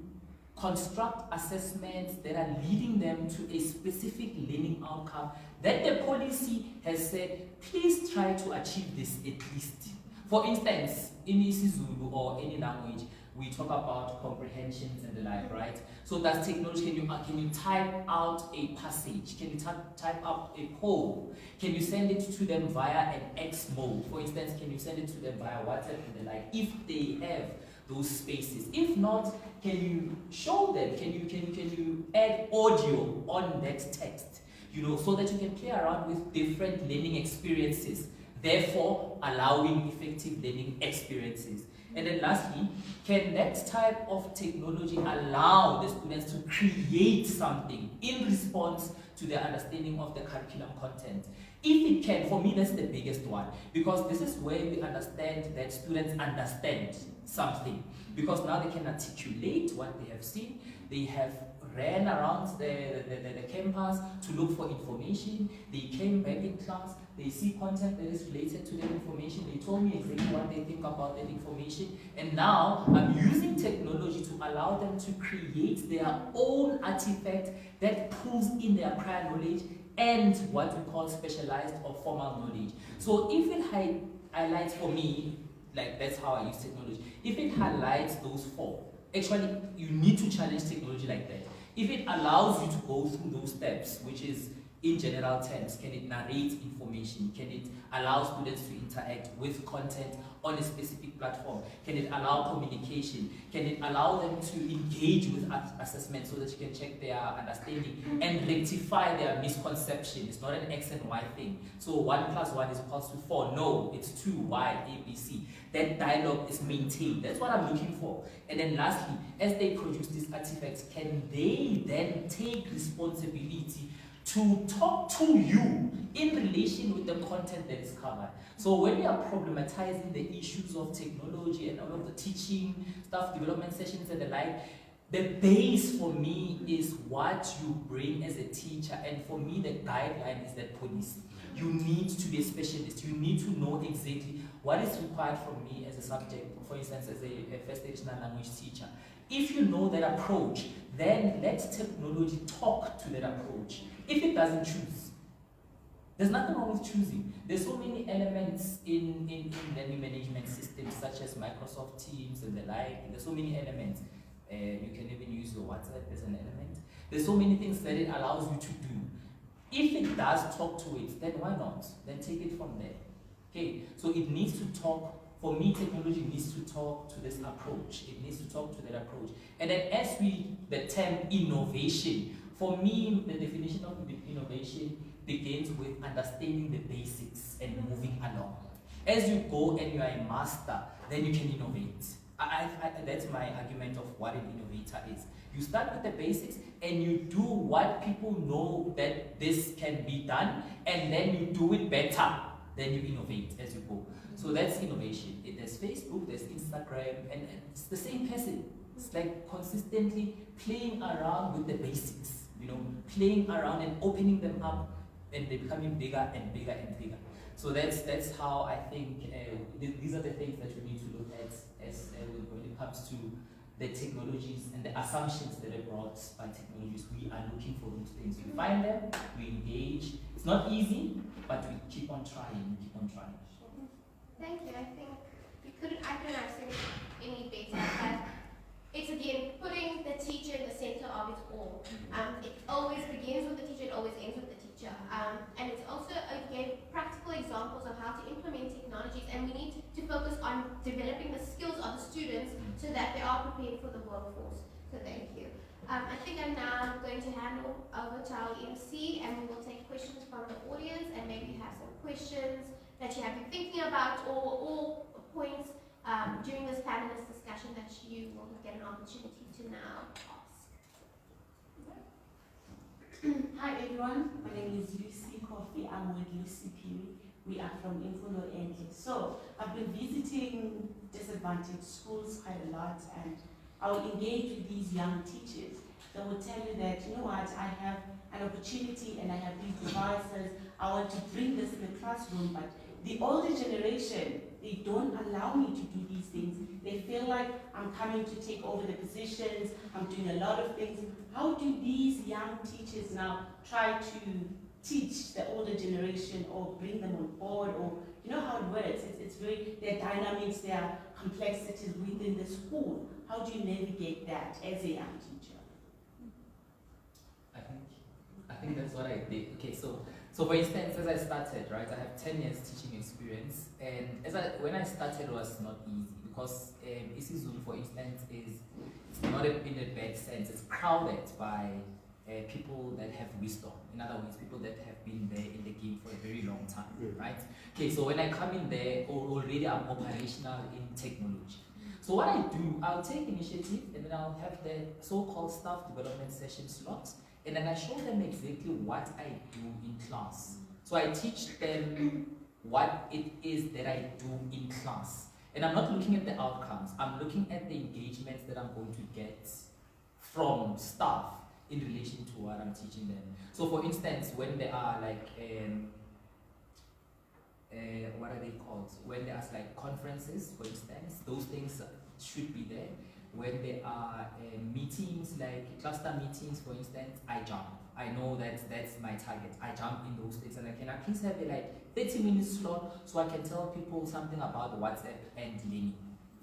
construct assessments that are leading them to a specific learning outcome that the policy has said, please try to achieve this at least. For instance, in isiZulu or any language, we talk about comprehensions and the like, right? So does technology, can you type out a passage? Can you type out a poll? Can you send it to them via an X mode? For instance, can you send it to them via WhatsApp and the like, if they have those spaces? If not, can you show them? Can you add audio on that text? So that you can play around with different learning experiences, therefore allowing effective learning experiences. And then lastly, can that type of technology allow the students to create something in response to their understanding of the curriculum content? If it can, for me, that's the biggest one, because this is where we understand that students understand something, because now they can articulate what they have seen. They have ran around the campus to look for information. They came back in class, they see content that is related to that information. They told me exactly what they think about that information. And now I'm using technology to allow them to create their own artifact that pulls in their prior knowledge and what we call specialized or formal knowledge. So if it highlights for me, like that's how I use technology, if it highlights those four, actually you need to challenge technology like that. If it allows you to go through those steps, which is in general terms, can it narrate information? Can it allow students to interact with content on a specific platform? Can it allow communication? Can it allow them to engage with assessment so that you can check their understanding and rectify their misconception? It's not an X and Y thing. So 1 + 1 is equals to 4. No, it's 2, Y, A, B, C. That dialogue is maintained. That's what I'm looking for. And then lastly, as they produce these artifacts, can they then take responsibility to talk to you in relation with the content that is covered? So when we are problematizing the issues of technology and all of the teaching, staff development sessions and the like, the base for me is what you bring as a teacher, and for me the guideline is that policy. You need to be a specialist. You need to know exactly what is required from me as a subject, for instance, as a first additional language teacher. If you know that approach, then let technology talk to that approach. If it doesn't choose, there's nothing wrong with choosing. There's so many elements in learning management systems such as Microsoft Teams and the like. There's so many elements. You can even use your WhatsApp as an element. There's so many things that it allows you to do. If it does talk to it, then why not? Then take it from there. Okay, so it needs to talk. For me, technology needs to talk to this approach. It needs to talk to that approach. And then as the term innovation, for me, the definition of innovation begins with understanding the basics and moving along. As you go and you are a master, then you can innovate. That's my argument of what an innovator is. You start with the basics and you do what people know that this can be done, and then you do it better. Then you innovate as you go. So that's innovation. There's Facebook, there's Instagram, and it's the same person. It's like consistently playing around with the basics, playing around and opening them up, and they're becoming bigger and bigger and bigger. So that's how I think these are the things that we need to look at as when it comes to the technologies and the assumptions that are brought by technologies. We are looking for those things. We find them, we engage. It's not easy, but we keep on trying. Thank you. I think I couldn't have said it any better, but it's again putting the teacher in the center of it all. It always begins with the teacher, it always ends with the teacher. And it's also, again, practical examples of how to implement technologies, and we need to focus on developing the skills of the students so that they are prepared for the workforce. So thank you. I think I'm now going to hand over to our MC, and we will take questions from the audience, and maybe you have some questions that you have been thinking about, or points during this panelist discussion that you will get an opportunity to now ask. Hi everyone, my name is Lucy Coffee. I'm with Lucy Peary. We are from Imfundo Enhle. So I've been visiting disadvantaged schools quite a lot, and I will engage with these young teachers that will tell you that, you know what, I have an opportunity and I have these devices. I want to bring this in the classroom, but the older generation, they don't allow me to do these things. They feel like I'm coming to take over the positions, I'm doing a lot of things. How do these young teachers now try to teach the older generation or bring them on board, or you know how it works? It's very, there are dynamics, there are complexities within the school. How do you navigate that as a young teacher? I think that's what I did. Okay, so for instance, as I started, right, I have 10 years teaching experience, and when I started, it was not easy because isiZulu, for instance, is not in a bad sense. It's crowded by people that have wisdom. In other words, people that have been there in the game for a very long time, right? Okay, so when I come in there, already I'm operational in technology. So what I do, I'll take initiative and then I'll have the so-called staff development session slots, and then I show them exactly what I do in class. So I teach them what it is that I do in class. And I'm not looking at the outcomes, I'm looking at the engagements that I'm going to get from staff in relation to what I'm teaching them. So for instance, when there are like, what are they called? When there are like conferences, for instance, those things should be there. When there are meetings, like cluster meetings, for instance, I jump. I know that that's my target. I jump in those things, and I can at least have a like 30-minute slot so I can tell people something about WhatsApp and learning,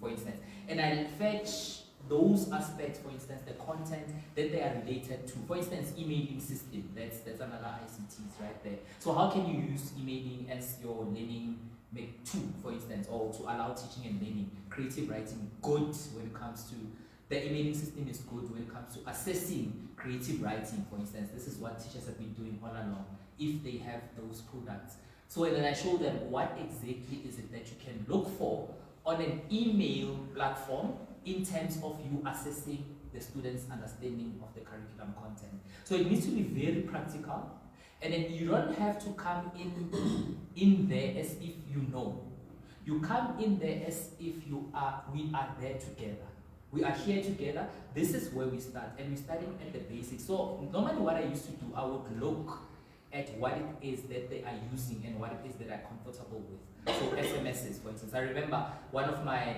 for instance. And I fetch those aspects, for instance, the content that they are related to. For instance, emailing system, that's another ICTs right there. So how can you use emailing as your learning tool, for instance, or to allow teaching and learning? Creative writing, good when it comes to, the emailing system is good when it comes to assessing creative writing, for instance. This is what teachers have been doing all along, if they have those products. So then I show them what exactly is it that you can look for on an email platform in terms of you assessing the students' understanding of the curriculum content. So it needs to be very practical, and then you don't have to come in there as if you know. You come in there as if we are there together. We are here together. This is where we start, and we're starting at the basics. So normally what I used to do, I would look at what it is that they are using and what it is that I'm comfortable with. So SMSs, for instance. I remember one of my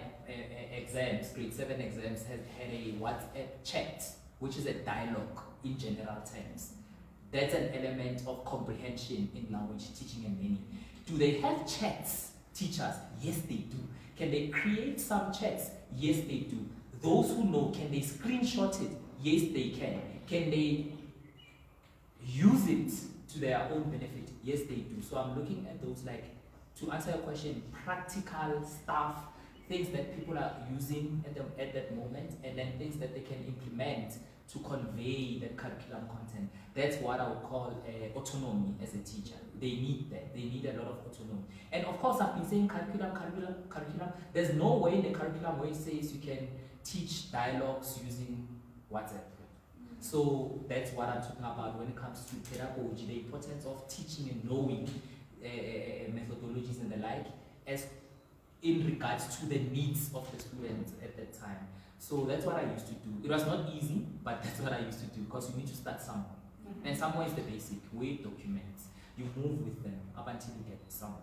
exams, grade 7 exams, had a WhatsApp chat, which is a dialogue in general terms. That's an element of comprehension in language teaching and learning. Do they have chats, teachers? Yes, they do. Can they create some chats? Yes, they do. Those who know, can they screenshot it? Yes, they can. Can they use it to their own benefit? Yes, they do. So I'm looking at those, like, to answer your question, practical stuff, things that people are using at that moment, and then things that they can implement to convey that curriculum content. That's what I would call autonomy as a teacher. They need that. They need a lot of autonomy. And of course, I've been saying curriculum. There's no way in the curriculum where it says you can teach dialogues using WhatsApp. So that's what I'm talking about when it comes to pedagogy, the importance of teaching and knowing methodologies and the like, as in regards to the needs of the students at that time. So that's what I used to do. It was not easy, but that's what I used to do, because you need to start somewhere. And somewhere is the basic, way documents. You move with them up until you get somewhere.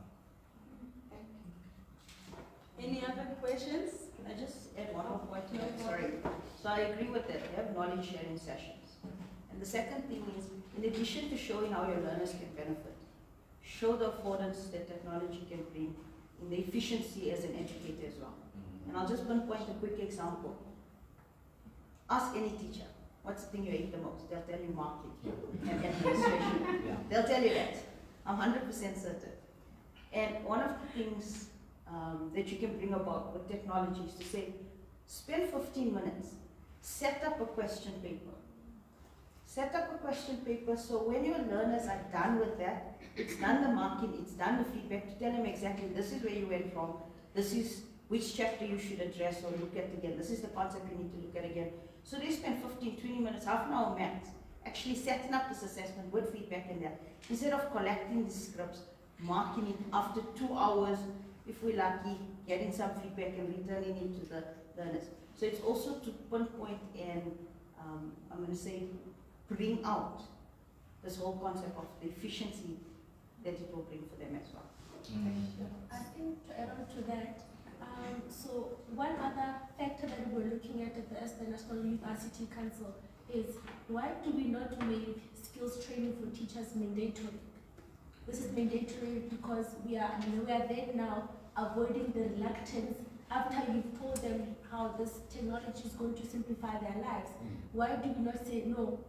Any other questions? Can I just add one more point here? Sorry. So I agree with that. They have knowledge sharing sessions. And the second thing is, in addition to showing how your learners can benefit, show the affordance that technology can bring in the efficiency as an educator as well. And I'll just pinpoint a quick example. Ask any teacher, what's the thing you hate the most? They'll tell you marking and administration. They'll tell you that. I'm 100% certain. And one of the things that you can bring about with technology is to say, spend 15 minutes, set up a question paper. Set up a question paper so when your learners are done with that, it's done the marking, it's done the feedback, to tell them exactly this is where you went from, this is which chapter you should address or look at again, this is the concept you need to look at again. So they spend 15, 20 minutes, half an hour max, actually setting up this assessment with feedback in there. Instead of collecting the scripts, marking it after 2 hours, if we're lucky, getting some feedback and returning it to the learners. So it's also to pinpoint and, I'm going to say, bring out this whole concept of the efficiency that it will bring for them as well. I think to add on to that, so one other factor that we're looking at as the National Youth ICT Council is why do we not make skills training for teachers mandatory? This is mandatory because we are there now avoiding the reluctance after you've told them how this technology is going to simplify their lives. Why do we not say no?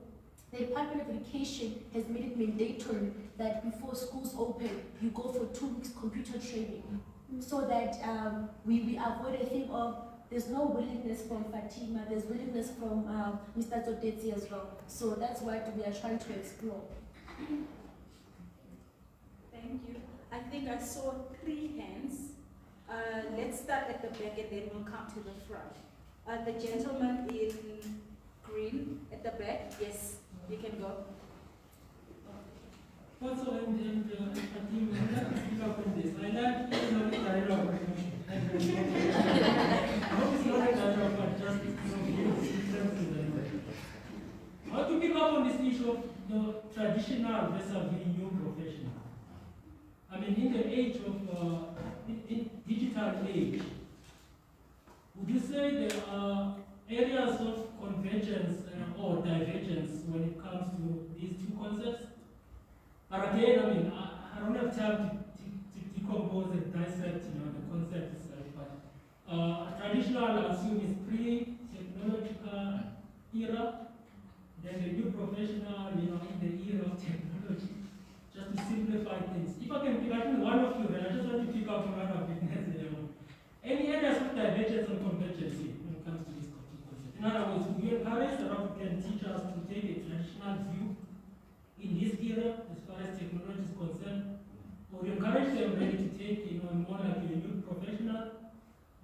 The Department of Education has made it mandatory that before schools open, you go for 2 weeks computer training, so that we avoid a thing of there's no willingness from Fatima, there's willingness from Mr. Zodetsi as well. So that's what we are trying to explore. Thank you. I think I saw 3 hands. Let's start at the back and then we'll come to the front. The gentleman in green at the back, yes, you can go. Also, and Fatima, I like to pick up on this. I like economic dialogue. I hope it's not a dialogue, but just how to pick up on this issue of the traditional versus the new professional. I mean, in the age of in digital age, would you say there are areas of convergence or divergence when it comes to these two concepts? But again, I mean, I don't have time to decompose and dissect, the concept itself. But traditional, I assume, is pre-technological era. Then the new professional, in the era of technology. Just to simplify things. If I can pick, I think one of you, and I just want to pick up on one of witness. Any areas of divergence and convergence when it comes to this concept? In other words, would you encourage South African teachers to take a traditional view in this era as far as technology is concerned? Or you encourage them really to take, more like a new professional,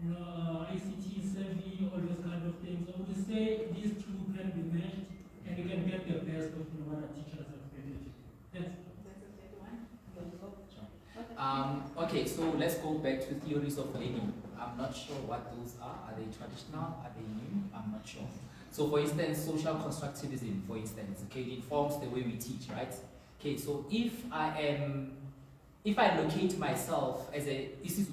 ICT savvy, all those kind of things? Or would you say these two can be merged and you can get the best of what our teachers have created? Thanks. Okay, so let's go back to theories of learning. I'm not sure what those are. Are they traditional? Are they new? I'm not sure. So for instance, social constructivism, for instance, okay, it informs the way we teach, right? Okay, so if I locate myself as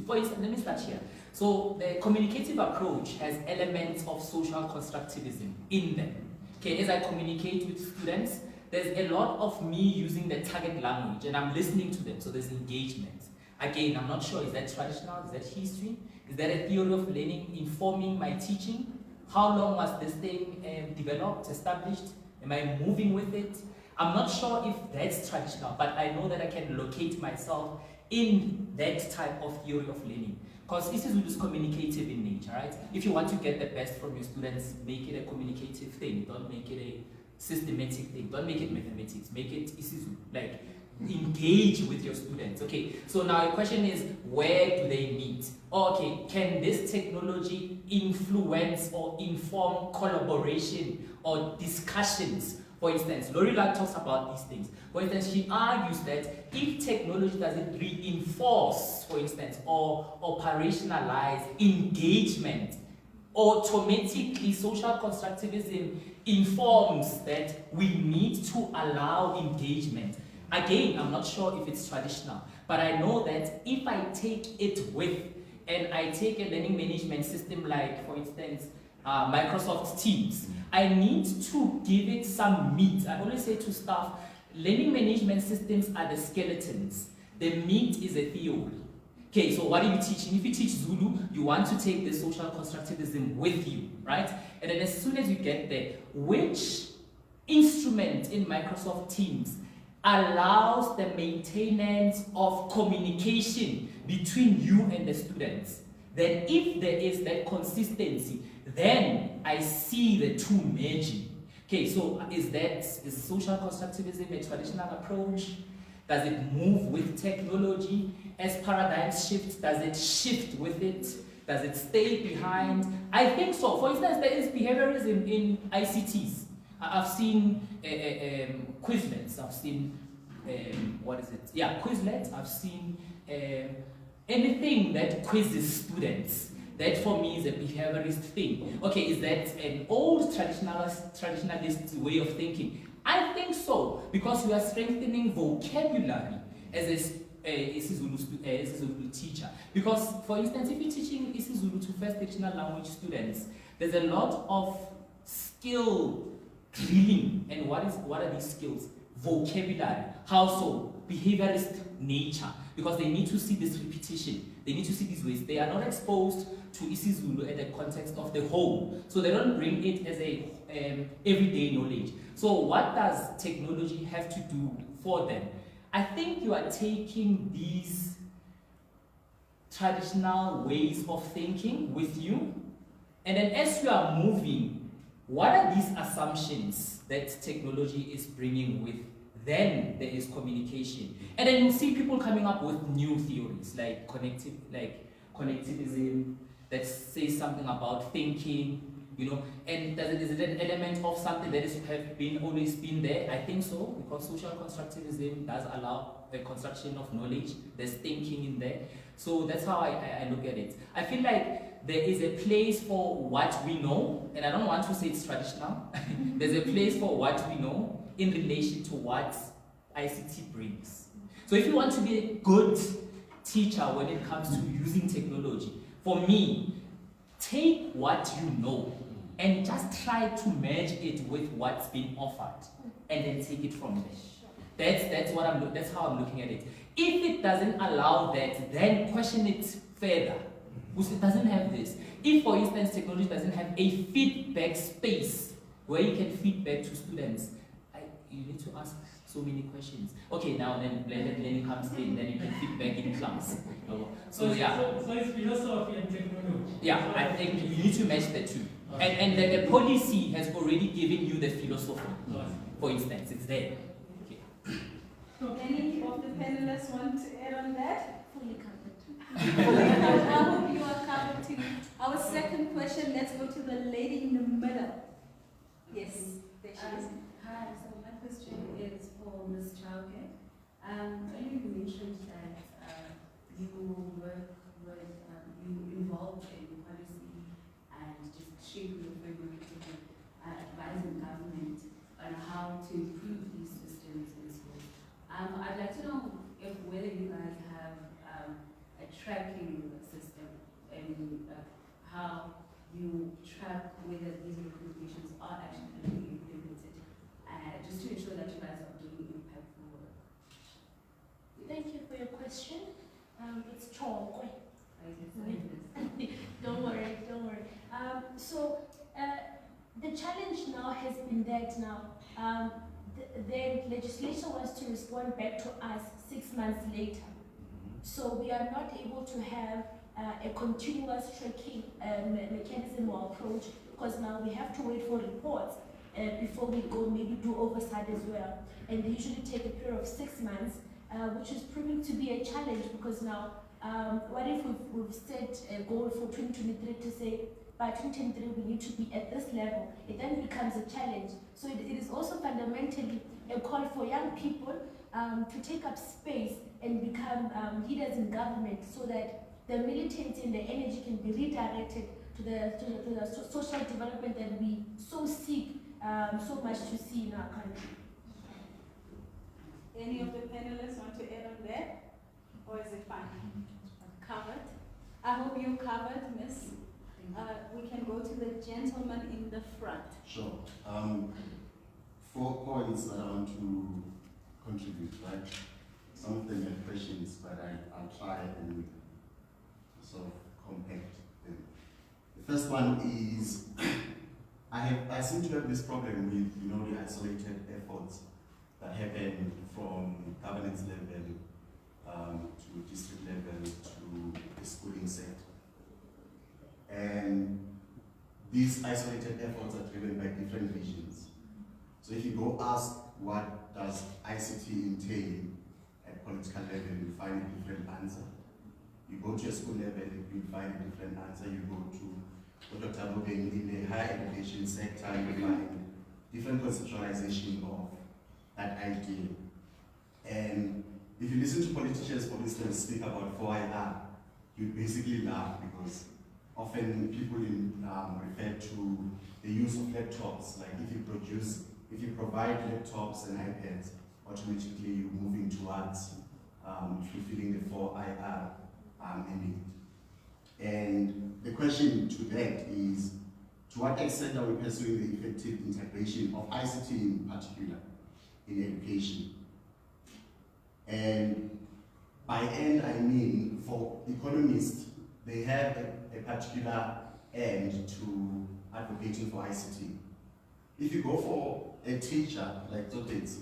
for instance, let me start here. So the communicative approach has elements of social constructivism in them. Okay, as I communicate with students, there's a lot of me using the target language and I'm listening to them, so there's engagement. Again, I'm not sure, is that traditional, is that history? Is that a theory of learning informing my teaching? How long was this thing developed, established? Am I moving with it? I'm not sure if that's traditional, but I know that I can locate myself in that type of theory of learning. Because this is communicative in nature, right? If you want to get the best from your students, make it a communicative thing. Don't make it a systematic thing. Don't make it mathematics. Make it like engage with your students. Okay, so now the question is, where do they meet? Okay, can this technology influence or inform collaboration or discussions? For instance, Lori Lack talks about these things. For instance, she argues that if technology doesn't reinforce, for instance, or operationalize engagement, automatically social constructivism informs that we need to allow engagement. Again, I'm not sure if it's traditional, but I know that if I take it with, and I take a learning management system like, for instance, Microsoft Teams, I need to give it some meat. I always say to staff, learning management systems are the skeletons. The meat is a theory. Okay, so what are you teaching? If you teach Zulu, you want to take the social constructivism with you, right? And then as soon as you get there, which instrument in Microsoft Teams allows the maintenance of communication between you and the students? Then if there is that consistency, then I see the two merging. Okay, so is social constructivism a traditional approach? Does it move with technology? As paradigms shift, does it shift with it? Does it stay behind? I think so. For instance, there is behaviorism in ICTs. I've seen Quizlets. I've seen, Quizlets. I've seen anything that quizzes students. That for me is a behaviorist thing. Okay, is that an old traditionalist way of thinking? I think so, because we are strengthening vocabulary as isiZulu teacher. Because, for instance, if you're teaching isiZulu to first additional language students, there's a lot of skill drilling. And what are these skills? Vocabulary. How so? Behaviorist nature. Because they need to see this repetition. They need to see these ways. They are not exposed to isiZulu in the context of the home. So they don't bring it as a everyday knowledge. So what does technology have to do for them? I think you are taking these traditional ways of thinking with you, and then as you are moving, what are these assumptions that technology is bringing with? Then there is communication, and then you see people coming up with new theories like connectivism that says something about thinking, you know, and is it an element of something that is always been there? I think so, because social constructivism does allow the construction of knowledge. There's thinking in there. So that's how I look at it. I feel like there is a place for what we know, and I don't want to say it's traditional. There's a place for what we know in relation to what ICT brings. So if you want to be a good teacher when it comes to using technology, for me, take what you know and just try to merge it with what's being offered, and then take it from there. That's how I'm looking at it. If it doesn't allow that, then question it further. Because it doesn't have this. If, for instance, technology doesn't have a feedback space where you can feedback to students, you need to ask so many questions. Okay, now then blended learning comes in, then you can feedback in class. So yeah. So it's philosophy and technology. Yeah, I think you need to match the two. And then the policy has already given you the philosophy. For instance, it's there. Okay. Any of the panelists want to add on that? Fully covered. I hope you are covered too. Our second question, let's go to the lady in the middle. Yes, there she is. Hi, so my question is for Ms. Chauke. Earlier you mentioned that you work with, you involved in policy and just shaping the framework to advising government on how to improve these systems in schools. I'd like to know whether you guys have a tracking system and how you track whether these recommendations are actually being implemented, just to ensure that you guys are doing impactful work. Thank you for your question. It's Chongwe. Don't worry. The challenge now has been that the legislature wants to respond back to us 6 months later. So we are not able to have a continuous tracking mechanism or approach, because now we have to wait for reports before we go maybe do oversight as well. And they usually take a period of 6 months, which is proving to be a challenge, because now what if we've set a goal for 2023 to say by 2023 we need to be at this level? It then becomes a challenge. So it is also fundamentally a call for young people to take up space and become leaders in government, so that the militancy and the energy can be redirected to the social development that we so seek so much to see in our country. Any of the panelists want to add on that? Or is it fine? Covered? I hope you covered, miss. We can go to the gentleman in the front. Sure. 4 points that I want to contribute, right? Some of them are questions, but I'll try and sort of compact them. The first one is, I seem to have this problem with, the isolated efforts that happen from governance level to district level to the schooling sector. And these isolated efforts are driven by different visions. So if you go ask what does ICT entail at political level, you find a different answer. You go to a school level, you find a different answer. You go to Dr. Bobeng in the higher education sector, you find different conceptualization of that idea. And if you listen to politicians, for instance, speak about 4IR, you basically laugh, because often people refer to the use of laptops. Like if you provide laptops and iPads, automatically you're moving towards fulfilling the 4 IR mandate. And the question to that is, to what extent are we pursuing the effective integration of ICT in particular in education? And by end, I mean, for economists, they have a particular end to advocating for ICT. If you go for a teacher like Totets,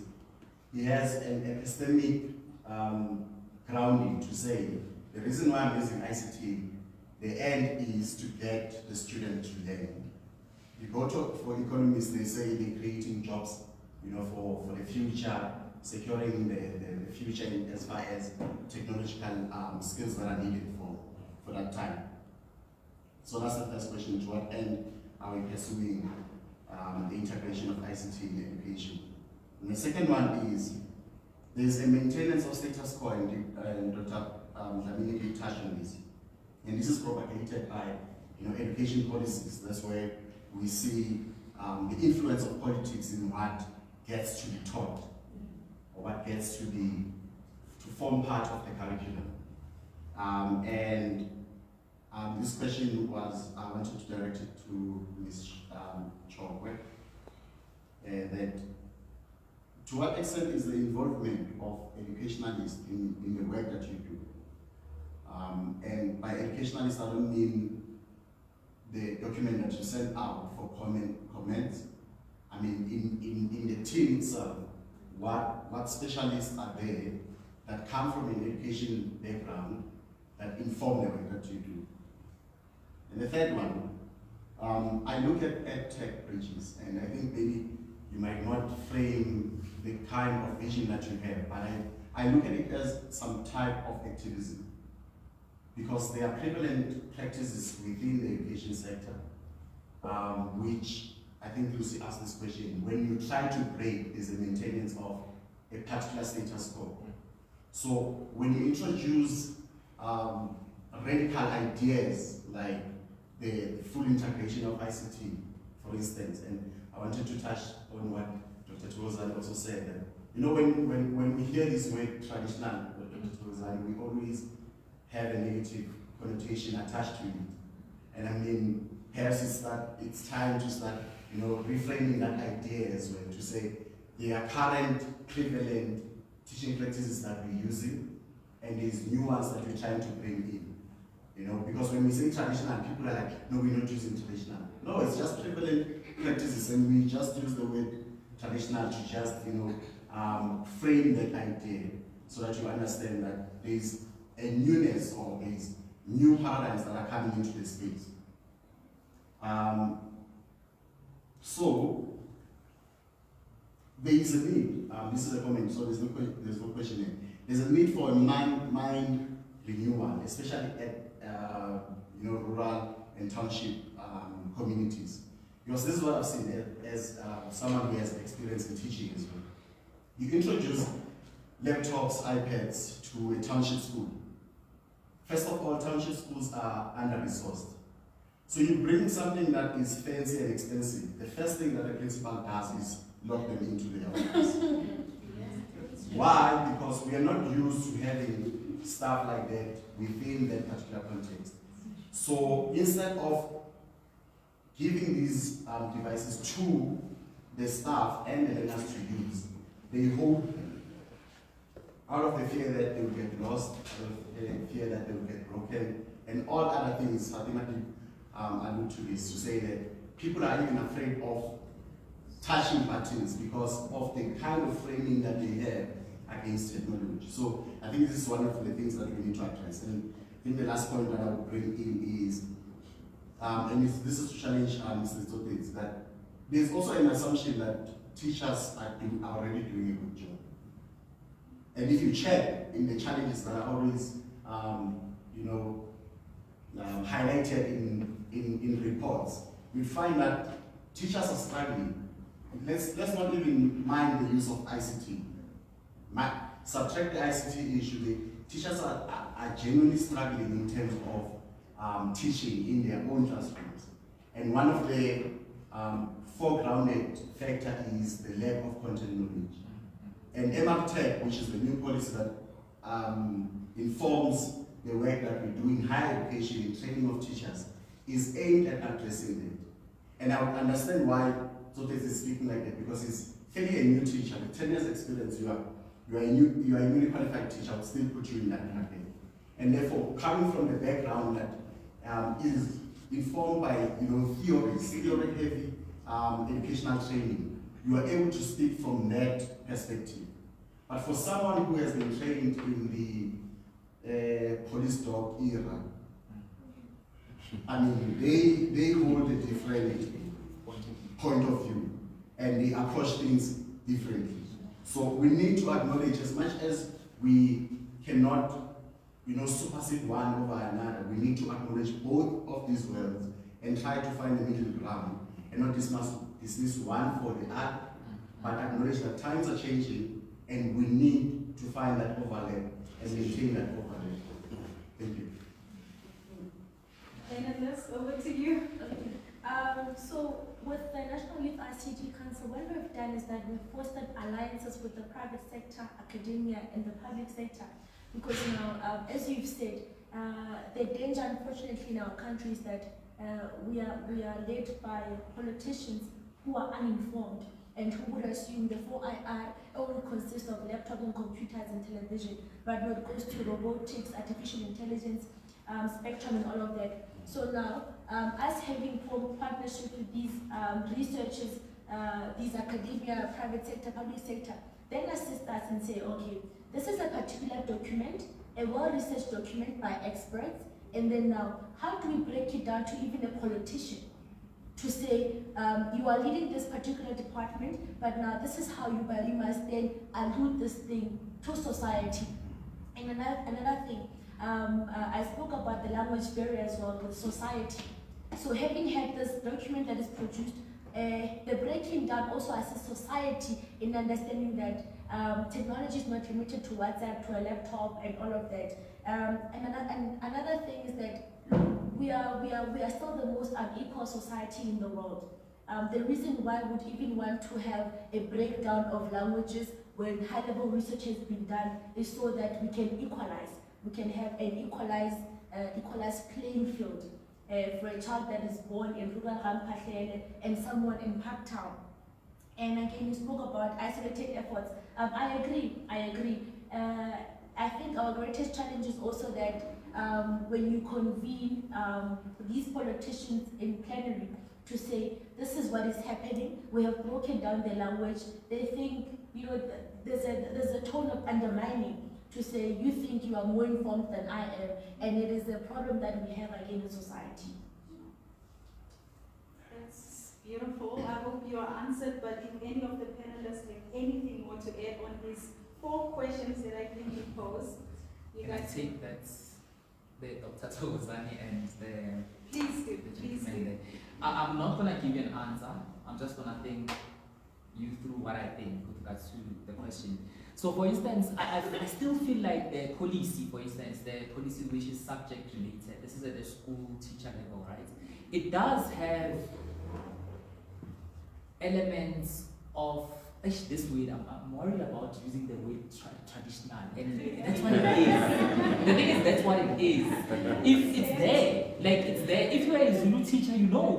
he has an epistemic grounding to say, the reason why I'm using ICT, the end is to get the student to learn. You go to, for economists, they say they're creating jobs, for the future, securing the future as far as technological skills that are needed for that time. So that's the first question, to what end are we pursuing the integration of ICT in education? And the second one is, there's a maintenance of status quo, and Dr. Dlamini touched on this. And this is propagated by education policies. That's where we see the influence of politics in what gets to be taught, or what gets to form part of the curriculum. This question was, I wanted to direct it to Ms. Chokwe, that to what extent is the involvement of educationalists in the work that you do? And by educationalists, I don't mean the document that you send out for comments. I mean, in the team itself, what specialists are there that come from an education background that inform the work that you do? And the third one, I look at EdTech bridges, and I think maybe you might not frame the kind of vision that you have, but I look at it as some type of activism, because there are prevalent practices within the education sector, which I think Lucy asked this question, when you try to break, there's a maintenance of a particular status quo. So when you introduce radical ideas like the full integration of ICT, for instance, and I wanted to touch on what Dr. Kgose also said, that when we hear this word traditional, Dr. Kgose, we always have a negative connotation attached to it. And I mean, perhaps it's time to start, reframing that idea as well, to say there are current prevalent teaching practices that we're using, and there's new ones that we're trying to bring in. Because when we say traditional, people are like, no, we're not using traditional. No, it's just prevalent practices, and we just use the word traditional to just, frame that idea so that you understand that there's a newness, or there's new paradigms that are coming into the space. So there is a need. This is a comment, so there's no question here. There's a need for a mind renewal, especially at rural and township communities. Because this is what I've seen as someone who has experience in teaching as well. You introduce laptops, iPads to a township school. First of all, township schools are under-resourced. So you bring something that is fancy and expensive. The first thing that the principal does is lock them into their office. Why? Because we are not used to having stuff like that within that particular context. So instead of giving these devices to the staff and the learners to use, they hope, out of the fear that they will get lost, out of the fear that they will get broken, and all other things, Fatima allude to this, to say that people are even afraid of touching buttons because of the kind of framing that they have against technology. So I think this is one of the things that we need to address. And I think the last point that I would bring in is, and this is to challenge Mr. Totets, that there's also an assumption that teachers are already doing a good job. And if you check in the challenges that are always, highlighted in reports, you find that teachers are struggling. Let's not even mind the use of ICT. Subtract the ICT issue. The teachers are genuinely struggling in terms of teaching in their own classrooms. And one of the foregrounded factor is the lack of content knowledge. And EDTECH, which is the new policy that informs the work that we do in higher education, in training of teachers, is aimed at addressing that. And I would understand why Zotes is speaking like that, because he's fairly a new teacher. With 10 years experience, you are a newly qualified teacher. I would still put you in that category. And therefore, coming from the background that is informed by theory-heavy educational training, you are able to speak from that perspective. But for someone who has been trained in the police dog era, I mean, they hold a different point of view and they approach things differently. So we need to acknowledge, as much as we cannot, supersede one over another, we need to acknowledge both of these worlds and try to find a middle ground and not dismiss one for the other, but acknowledge that times are changing and we need to find that overlap and maintain that overlap. Thank you. Panelists, over to you. So with the National Youth ICT Council, what we've done is that we've fostered alliances with the private sector, academia, and the public sector. Because now, as you've said, the danger, unfortunately, in our country is that we are led by politicians who are uninformed and who would assume the 4IR only consists of laptops and computers and television, but when it goes to robotics, artificial intelligence, spectrum, and all of that. So now, us having formed partnerships with these researchers, these academia, private sector, public sector, then assist us and say, okay, this is a particular document, a well-researched document by experts, and then now, how do we break it down to even a politician to say, you are leading this particular department, but now this is how you must then allude this thing to society. And another thing, I spoke about the language barrier as well with society. So having had this document that is produced, the breaking down also assists society in understanding that technology is not limited to WhatsApp, to a laptop, and all of that. And another thing is that we are still the most unequal society in the world. The reason why we would even want to have a breakdown of languages when high-level research has been done is so that we can equalize. We can have an equalized playing field for a child that is born in rural Ramphahlele and someone in Parktown. And again, you spoke about isolated efforts. I agree. I think our greatest challenge is also that when you convene these politicians in plenary to say, this is what is happening, we have broken down the language, they think, there's a tone of undermining to say, you think you are more informed than I am, and it is a problem that we have again in society. That's beautiful. I hope you are answered, but if any of the panelists have anything more to add on these 4 questions that I think you posed, you guys I think that's the Dr. Togozani and the... Please do. I'm not going to give you an answer. I'm just going to think you through what I think with regards to the question. So for instance, I still feel like the policy, for instance, the policy which is subject related, this is at the school teacher level, right? It does have elements of, this word, I'm worried about using the word traditional, and that's what it is. The thing is, that's what it is. If it's there, if you are a Zulu teacher,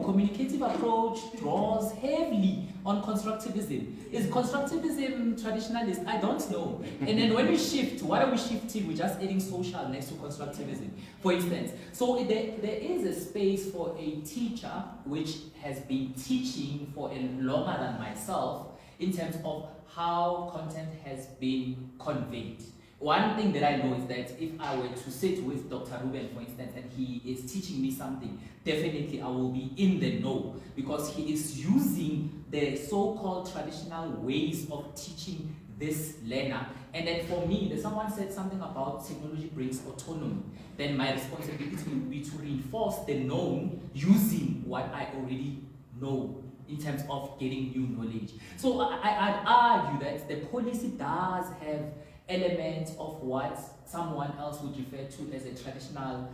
communicative approach draws heavily on constructivism. Is constructivism traditionalist? I don't know. And then when we shift, what are we shifting? We're just adding social next to constructivism, for instance. So there is a space for a teacher which has been teaching for longer than myself in terms of how content has been conveyed. One thing that I know is that if I were to sit with Dr. Ruben, for instance, and he is teaching me something, definitely I will be in the know, because he is using the so-called traditional ways of teaching this learner. And then for me, someone said something about technology brings autonomy. Then my responsibility will be to reinforce the known using what I already know in terms of getting new knowledge. So I'd argue that the policy does have elements of what someone else would refer to as a traditional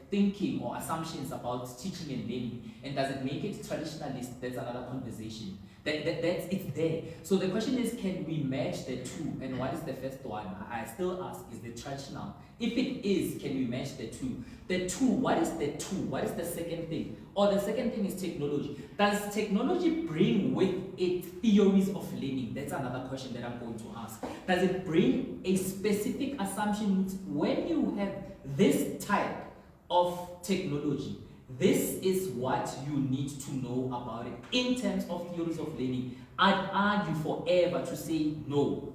thinking or assumptions about teaching and learning. And does it make it traditionalist? That's another conversation. It's there. So the question is, can we match the two? And what is the first one? I still ask, is the traditional? If it is, can we match the two? The two, what is the two? What is the second thing? Or the second thing is technology. Does technology bring with it theories of learning? That's another question that I'm going to ask. Does it bring a specific assumption? When you have this type of technology, this is what you need to know about it. In terms of theories of learning, I'd argue forever to say no.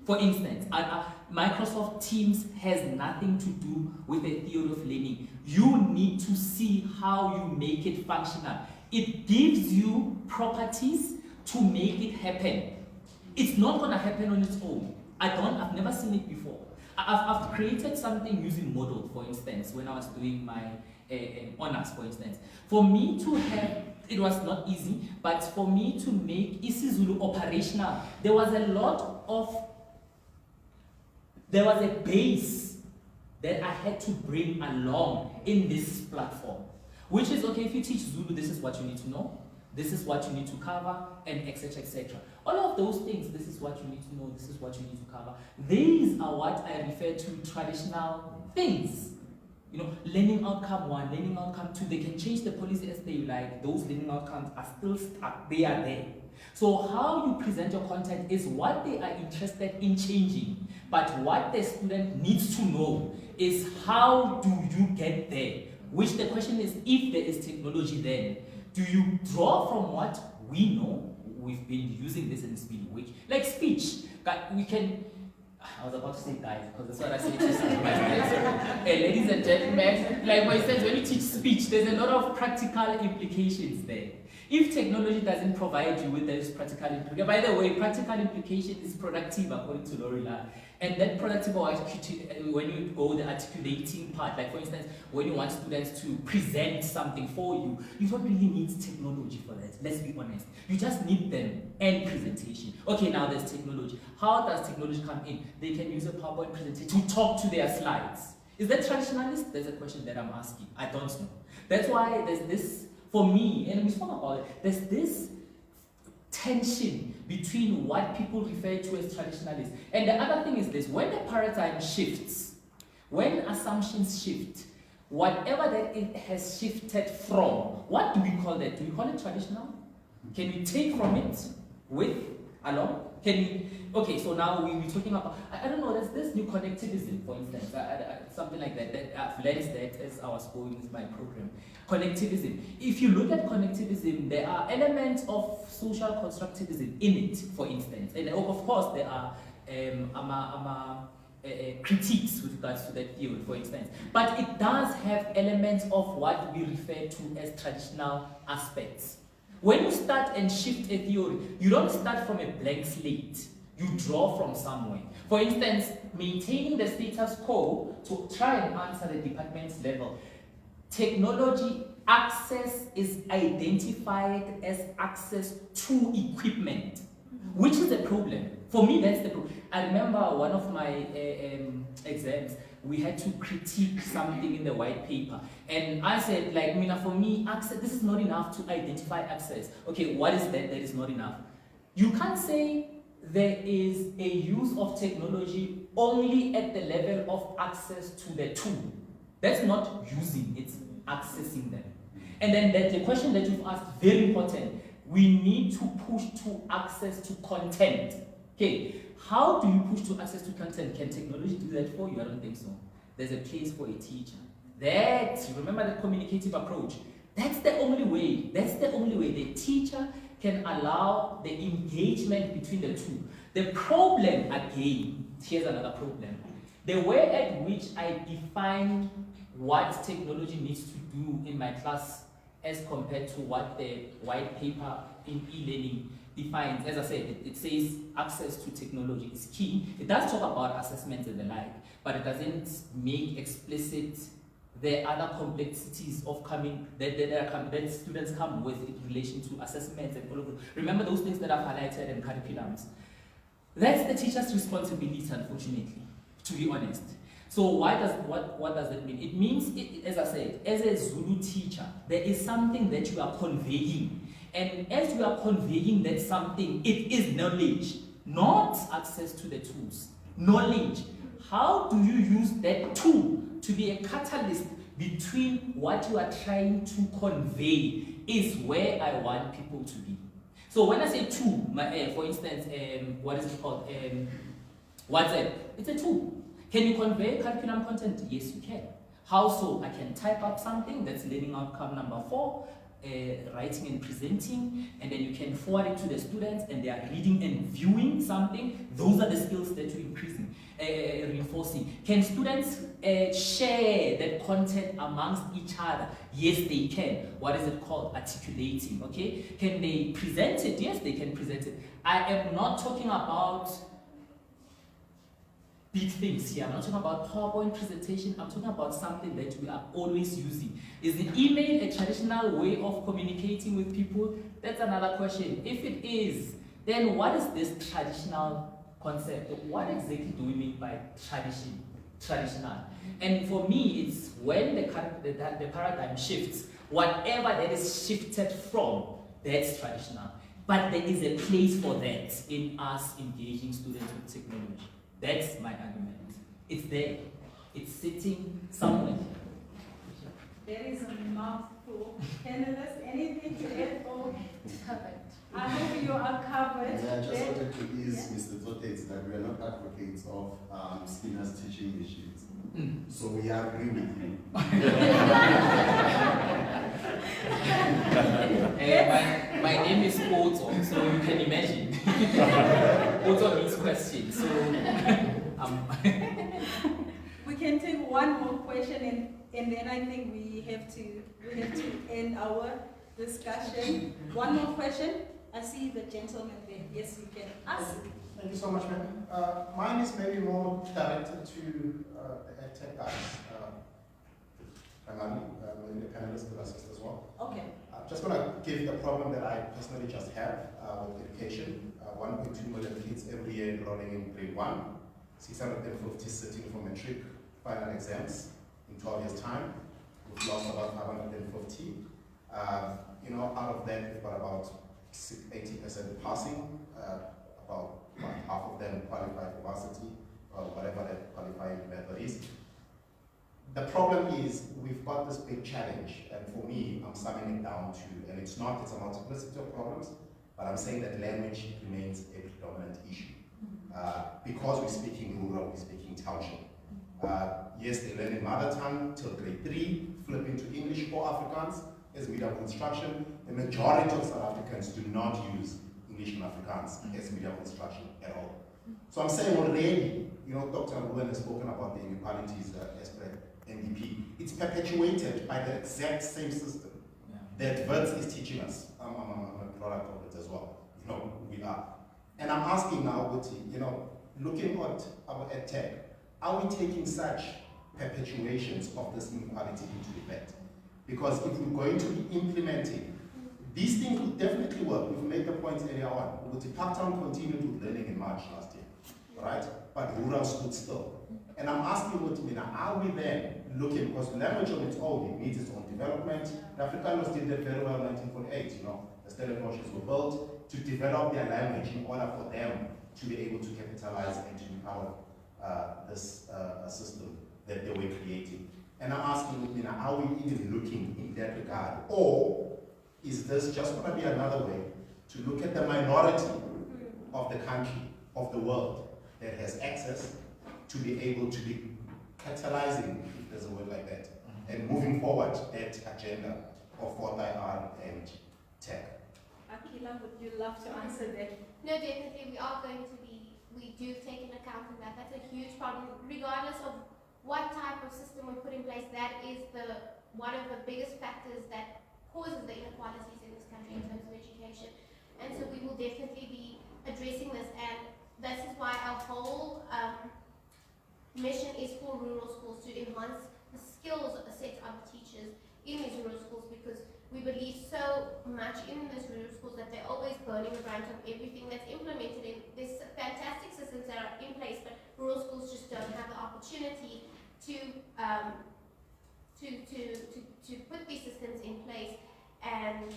For instance, Microsoft Teams has nothing to do with a theory of learning. You need to see how you make it functional. It gives you properties to make it happen. It's not going to happen on its own. I've never seen it before. I've created something using Moodle, for instance, when I was doing my honors, for instance. For me to have, it was not easy, but for me to make isiZulu operational, there was a base that I had to bring along in this platform, which is, okay, if you teach Zulu, this is what you need to know, this is what you need to cover, and etc., etc. All of those things, this is what you need to know, this is what you need to cover. These are what I refer to traditional things. You know, learning outcome 1, learning outcome 2, they can change the policy as they like. Those learning outcomes are still stuck, they are there. So how you present your content is what they are interested in changing. But what the student needs to know is how do you get there? Which the question is, if there is technology then, do you draw from what we know? We've been using this and it's been weak. Like speech, we can, I was about to say guys, because that's what I say to students. Ladies and gentlemen, like for instance, when you teach speech, there's a lot of practical implications there. If technology doesn't provide you with those practical implications, by the way, practical implication is productive according to Lorilla. And that productive, when you go the articulating part, like for instance, when you want students to present something for you, you don't really need technology for that, let's be honest. You just need them and presentation. Okay, now there's technology. How does technology come in? They can use a PowerPoint presentation to talk to their slides. Is that traditionalist? There's a question that I'm asking. I don't know. That's why there's this, for me, and we spoke about it, there's this tension between what people refer to as traditionalists. And the other thing is this, when the paradigm shifts, when assumptions shift, whatever that it has shifted from, what do we call that? Do we call it traditional? Can we take from it with along? Can we, okay, so now we're talking about, I don't know, there's this new connectivism, for instance, something like that, that I've learned that as I was going with my program. Connectivism. If you look at connectivism, there are elements of social constructivism in it, for instance. And of course, there are critiques with regards to that theory, for instance. But it does have elements of what we refer to as traditional aspects. When you start and shift a theory, you don't start from a blank slate. You draw from somewhere. For instance, maintaining the status quo to try and answer the department's level. Technology access is identified as access to equipment, which is a problem. For me, that's the problem. I remember one of my exams, we had to critique something in the white paper. And I said, like, Mina, for me, access, this is not enough to identify access. Okay, what is that is not enough? You can't say there is a use of technology only at the level of access to the tool. That's not using, it's accessing them. And then the question that you've asked, very important. We need to push to access to content. Okay, how do you push to access to content? Can technology do that for you? I don't think so. There's a place for a teacher. Remember the communicative approach. That's the only way. That's the only way. The teacher can allow the engagement between the two. The problem, again, here's another problem. The way at which I define what technology needs to do in my class as compared to what the white paper in e-learning defines. As I said, it says access to technology is key. It does talk about assessments and the like, but it doesn't make explicit the other complexities of coming that students come with in relation to assessments and all of those. Remember those things that I've highlighted in curriculums. That's the teacher's responsibility, unfortunately, to be honest. So what does that mean? It means, as I said, as a Zulu teacher, there is something that you are conveying. And as we are conveying that something, it is knowledge, not access to the tools. Knowledge. How do you use that tool to be a catalyst between what you are trying to convey is where I want people to be. So when I say tool, for instance, what is it called? WhatsApp. It's a tool. Can you convey curriculum content? Yes, you can. How so? I can type up something, that's learning outcome number 4, writing and presenting, and then you can forward it to the students and they are reading and viewing something. Those are the skills that you're increasing, reinforcing. Can students share that content amongst each other? Yes, they can. What is it called? Articulating, okay? Can they present it? Yes, they can present it. I am not talking about big things here. I'm not talking about PowerPoint presentation. I'm talking about something that we are always using. Is the email a traditional way of communicating with people? That's another question. If it is, then what is this traditional concept? What exactly do we mean by traditional? And for me, it's when the paradigm shifts, whatever that is shifted from, that's traditional. But there is a place for that in us engaging students with technology. That's my argument. It's there. It's sitting somewhere. There is a mouthful. Panelists, anything to add or covered? I hope you are covered. Yeah, I just wanted to ease Mr. Totets that we are not advocates of Skinner's teaching machines. So we agree with you. My name is Otto, so you can imagine. Otto means question, so we can take one more question and then I think we have to end our discussion. One more question. I see the gentleman there. Yes, you can ask. Thank you so much, ma'am. Mine is maybe more directed to the EdTech guys. Primarily, maybe the panelists could assist as well. Okay. I'm just going to give the problem that I personally just have with education. 1.2 million kids every year enrolling in grade 1, 650 sitting for matric final exams in 12 years' time. We've lost about 550. Out of them, we've got about 80% passing. About half of them qualify for varsity or whatever the qualifying method is. The problem is we've got this big challenge, and for me, I'm summing it down to, and it's a multiplicity of problems, but I'm saying that language remains a predominant issue. Because we're speaking rural, we're speaking township. Yes, they learn in mother tongue till grade 3, flip into English or Afrikaans as medium of instruction. The majority of South Africans do not use English and Afrikaans as medium of instruction at all. So I'm saying already, Dr. Ruben has spoken about the inequalities as per MDP. It's perpetuated by the exact same system that Wits is teaching us. I'm a product of it as well. We are. And I'm asking now, Uti, looking at our EdTech, are we taking such perpetuations of this inequality into effect? Because if we're going to be implementing, these things will definitely work. We've made the points earlier on. Uti, Parktown continued with learning in March last year, right? But rural stood still. And I'm asking Uti, are we then looking, because language on its own, it needs its own development. The Afrikaners did that very well in 1948, the Stellenbosch were built to develop their language in order for them to be able to capitalize and to empower this system that they were creating. And I'm asking, are we even looking in that regard? Or is this just going to be another way to look at the minority of the country, of the world, that has access to be able to be catalyzing, if there's a word like that, and moving forward that agenda of 4IR and tech? Akila, would you love to answer that? No, definitely. We do take into account that. That's a huge problem. Regardless of what type of system we put in place, that is one of the biggest factors that causes the inequalities in this country in terms of education. And so we will definitely be addressing this, and this is why our whole mission is for rural schools, to enhance the skills set of teachers in these rural schools, because we believe so much in these rural schools that they're always burning the brunt of everything that's implemented in. There's fantastic systems that are in place, but rural schools just don't have the opportunity to put these systems in place. And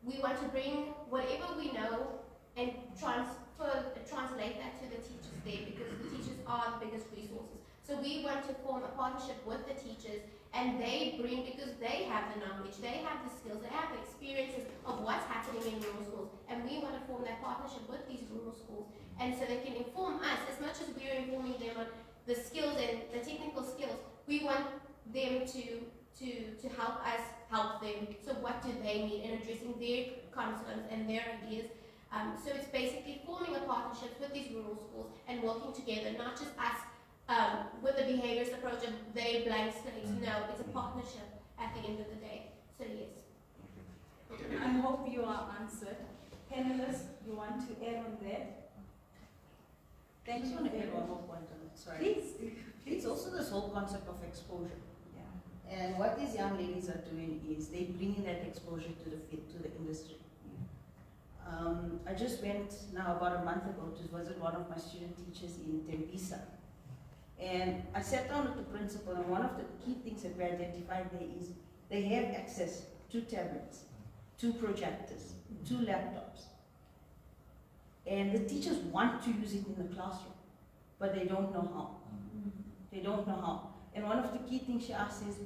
we want to bring whatever we know and translate that to the teachers there, because the teachers are the biggest resources. So we want to form a partnership with the teachers, and they bring, because they have the knowledge, they have the skills, they have the experiences of what's happening in rural schools, and we want to form that partnership with these rural schools, and so they can inform us as much as we're informing them on the skills and the technical skills. We want them to help us help them. So what do they need in addressing their concerns and their ideas? So it's basically forming a partnership with these rural schools and working together, not just us with the behaviors approach of they blank slates. No, it's a partnership at the end of the day. So yes. I hope you are answered. Panelists, you want to add on that? I just want to add one more point on it. Sorry. Please. It's also this whole concept of exposure. Yeah. And what these young ladies are doing is they bringing that exposure to the industry. I just went now about a month ago to visit one of my student teachers in Tembisa. And I sat down with the principal, and one of the key things that we identified there is they have access to tablets, to projectors, to laptops. And the teachers want to use it in the classroom, but they don't know how. They don't know how. And one of the key things she asks is,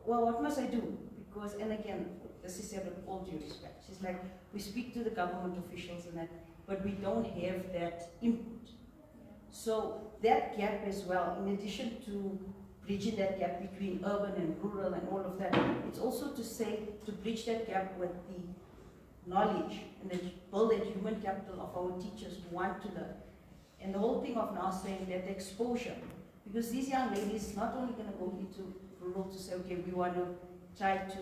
well, what must I do? Because, and again, this is said with all due respect. She's like, we speak to the government officials and that, but we don't have that input. So that gap as well, in addition to bridging that gap between urban and rural and all of that, it's also to say, to bridge that gap with the knowledge and build that human capital of our teachers who want to learn. And the whole thing of now saying that the exposure, because these young ladies not only going to go into rural to say, okay, we want to try to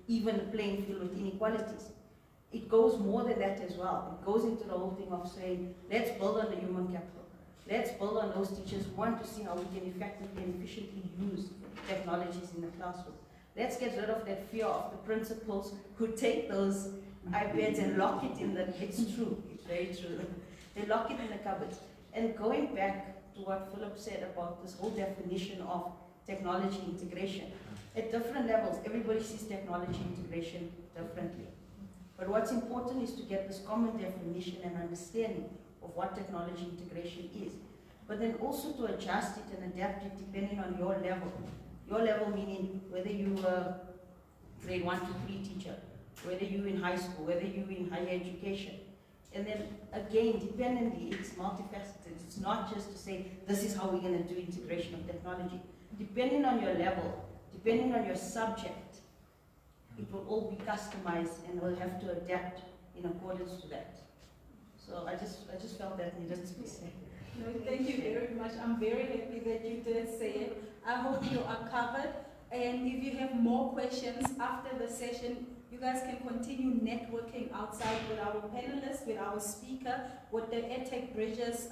even the playing field with inequalities. It goes more than that as well. It goes into the whole thing of saying, let's build on the human capital. Let's build on those teachers who want to see how we can effectively and efficiently use technologies in the classroom. Let's get rid of that fear of the principals who take those iPads and lock it in the, it's true, it's very true. They lock it in the cupboards. And going back to what Philip said about this whole definition of technology integration, at different levels, everybody sees technology integration differently. But what's important is to get this common definition and understanding of what technology integration is. But then also to adjust it and adapt it depending on your level. Your level meaning whether you are grade 1 to 3 teacher, whether you're in high school, whether you're in higher education. And then again, dependently, it's multifaceted. It's not just to say, this is how we're going to do integration of technology. Depending on your level, depending on your subject, it will all be customized and we'll have to adapt in accordance to that. So I just felt that needed to be said. No, thank you very much. I'm very happy that you did say it. I hope you are covered. And if you have more questions after the session, you guys can continue networking outside with our panelists, with our speaker, with the EDTECH Bridges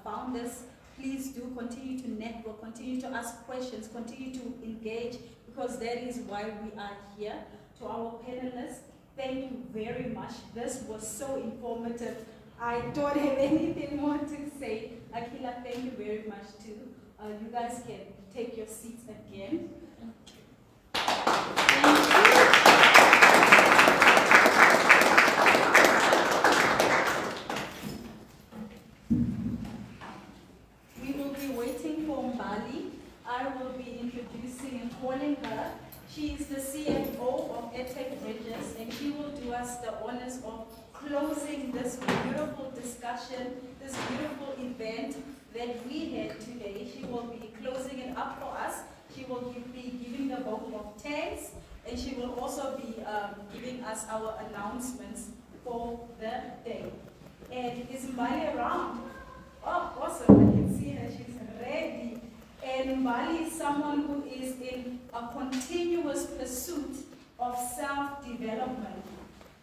founders. Please do continue to network, continue to ask questions, continue to engage, because that is why we are here. To our panelists, thank you very much. This was so informative. I don't have anything more to say. Akila, thank you very much too. You guys can take your seats again. We will be waiting for Mbali. I will be introducing and calling her. She is the CFO of EDTECH Bridges, and she will do us the honors of closing this beautiful discussion, this beautiful event that we had today. She will be closing it up for us. She will be giving the vote of thanks, and she will also be giving us our announcements for the day. And is Mbali around? Oh, awesome. I can see her. She's ready. And Mbali is someone who is in a continuous pursuit of self-development.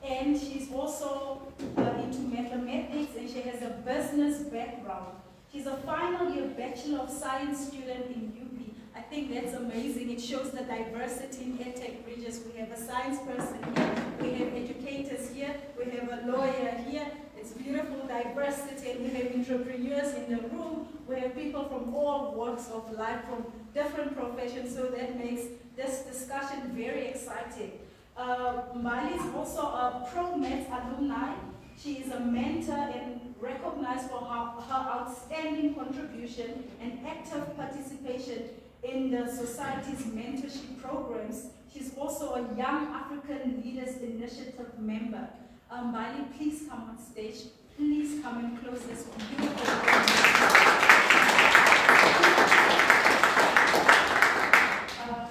And she's also into mathematics, and she has a business background. She's a final year Bachelor of Science student in UP. I think that's amazing. It shows the diversity in EDTECH Bridges. We have a science person here, we have educators here, we have a lawyer here. It's beautiful diversity, and we have entrepreneurs in the room. We have people from all walks of life, from different professions, so that makes this discussion very exciting. Mbali is also a ProMet alumni. She is a mentor and recognized for her outstanding contribution and active participation in the society's mentorship programs. She's also a Young African Leaders Initiative member. Mbali, please come on stage. Please come and close this beautiful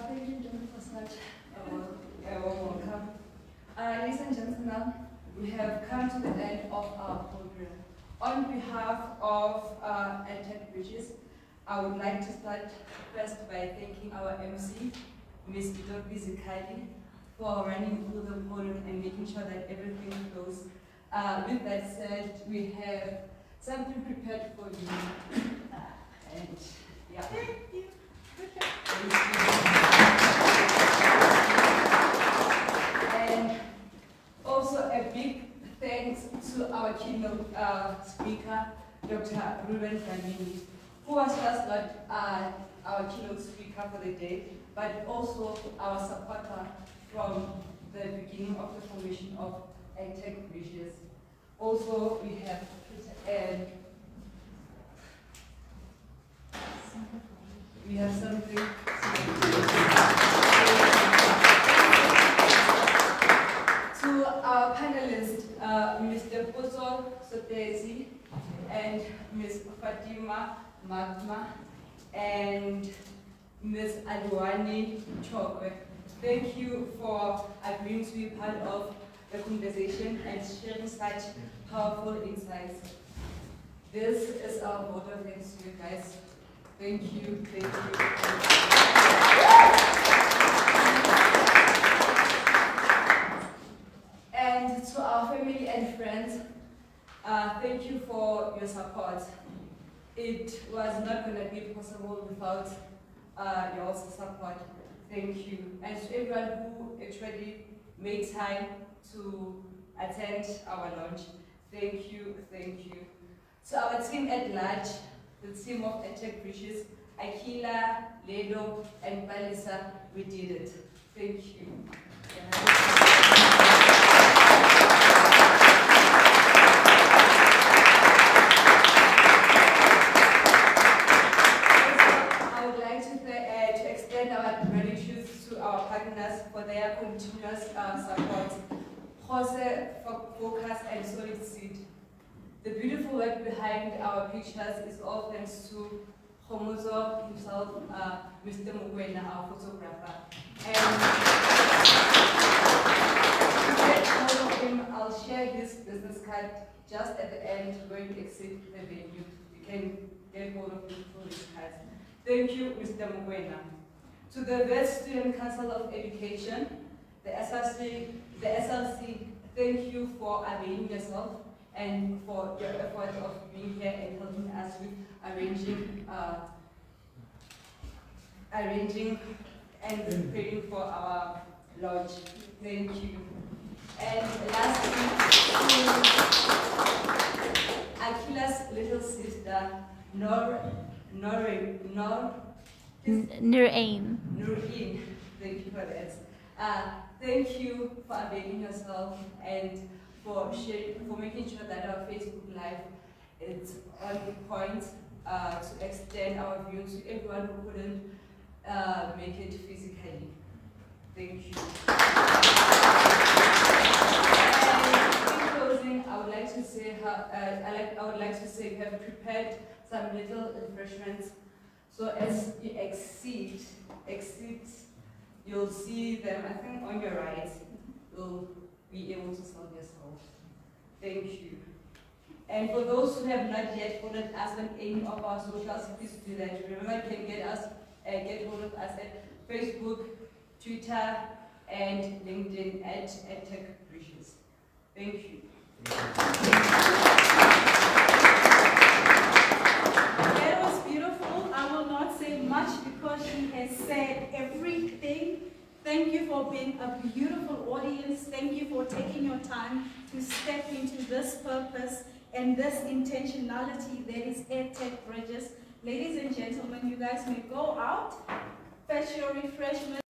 Thank you, John, for such a warm welcome. Ladies and gentlemen, we have come to the end of our program. On behalf of EDTECH Bridges, I would like to start first by thanking our MC, Ms. Kgomotso, for running through the podium and making sure that everything flows. With that said, we have something prepared for you. And yeah. Thank you. And also a big thanks to our keynote speaker, Dr. Ruben Dlamini, who was just not our keynote speaker for the day, but also our supporter from the beginning of the formation of EDTECH Bridges. Also, we have something. To our panelists, Mr. Puzo Sotesi and Ms. Fatima Magma and Ms. Adwani Chokwe. Thank you for agreeing to be part of the conversation and sharing such powerful insights. This is our vote of thanks to you guys. Thank you, thank you. And to our family and friends, thank you for your support. It was not going to be possible without your support. Thank you. And to everyone who actually made time to attend our launch, thank you, thank you. To our team at large, the team of EDTECH Bridges, Akila, Ledo, and Balisa, we did it. Thank you. I would like to extend our gratitude to our partners for their continuous support. Kgose for Focus and Solid Seed. The beautiful work behind our pictures is all thanks to Kgomotso himself, Mr. Mokoena, our photographer. And to get hold of him, I'll share his business card just at the end when you exit the venue. You can get hold of him through his cards. Thank you, Mr. Mokoena. To the West Student Council of Education, the SLC, thank you for availing yourself and for your effort of being here and helping us with arranging and preparing for our launch. Thank you. And lastly, Akila's little sister, Nurain. Nurain. Thank you for that. Thank you for availing yourself and for making sure that our Facebook Live is on point to extend our view to everyone who couldn't make it physically. Thank you. And in closing, I would like to say we have prepared some little refreshments. So as you exit, you'll see them, I think on your right, you'll be able to sell yourself. Thank you. And for those who have not yet followed us on any of our socials, please do that. Remember, you can get hold of us at Facebook, Twitter, and LinkedIn at EDTECH Bridges. Thank you. That was beautiful. I will not say much because she has said everything. Thank you for being a beautiful audience. Thank you for taking your time to step into this purpose and this intentionality that is EDTECH Bridges. Ladies and gentlemen, you guys may go out, fetch your refreshments.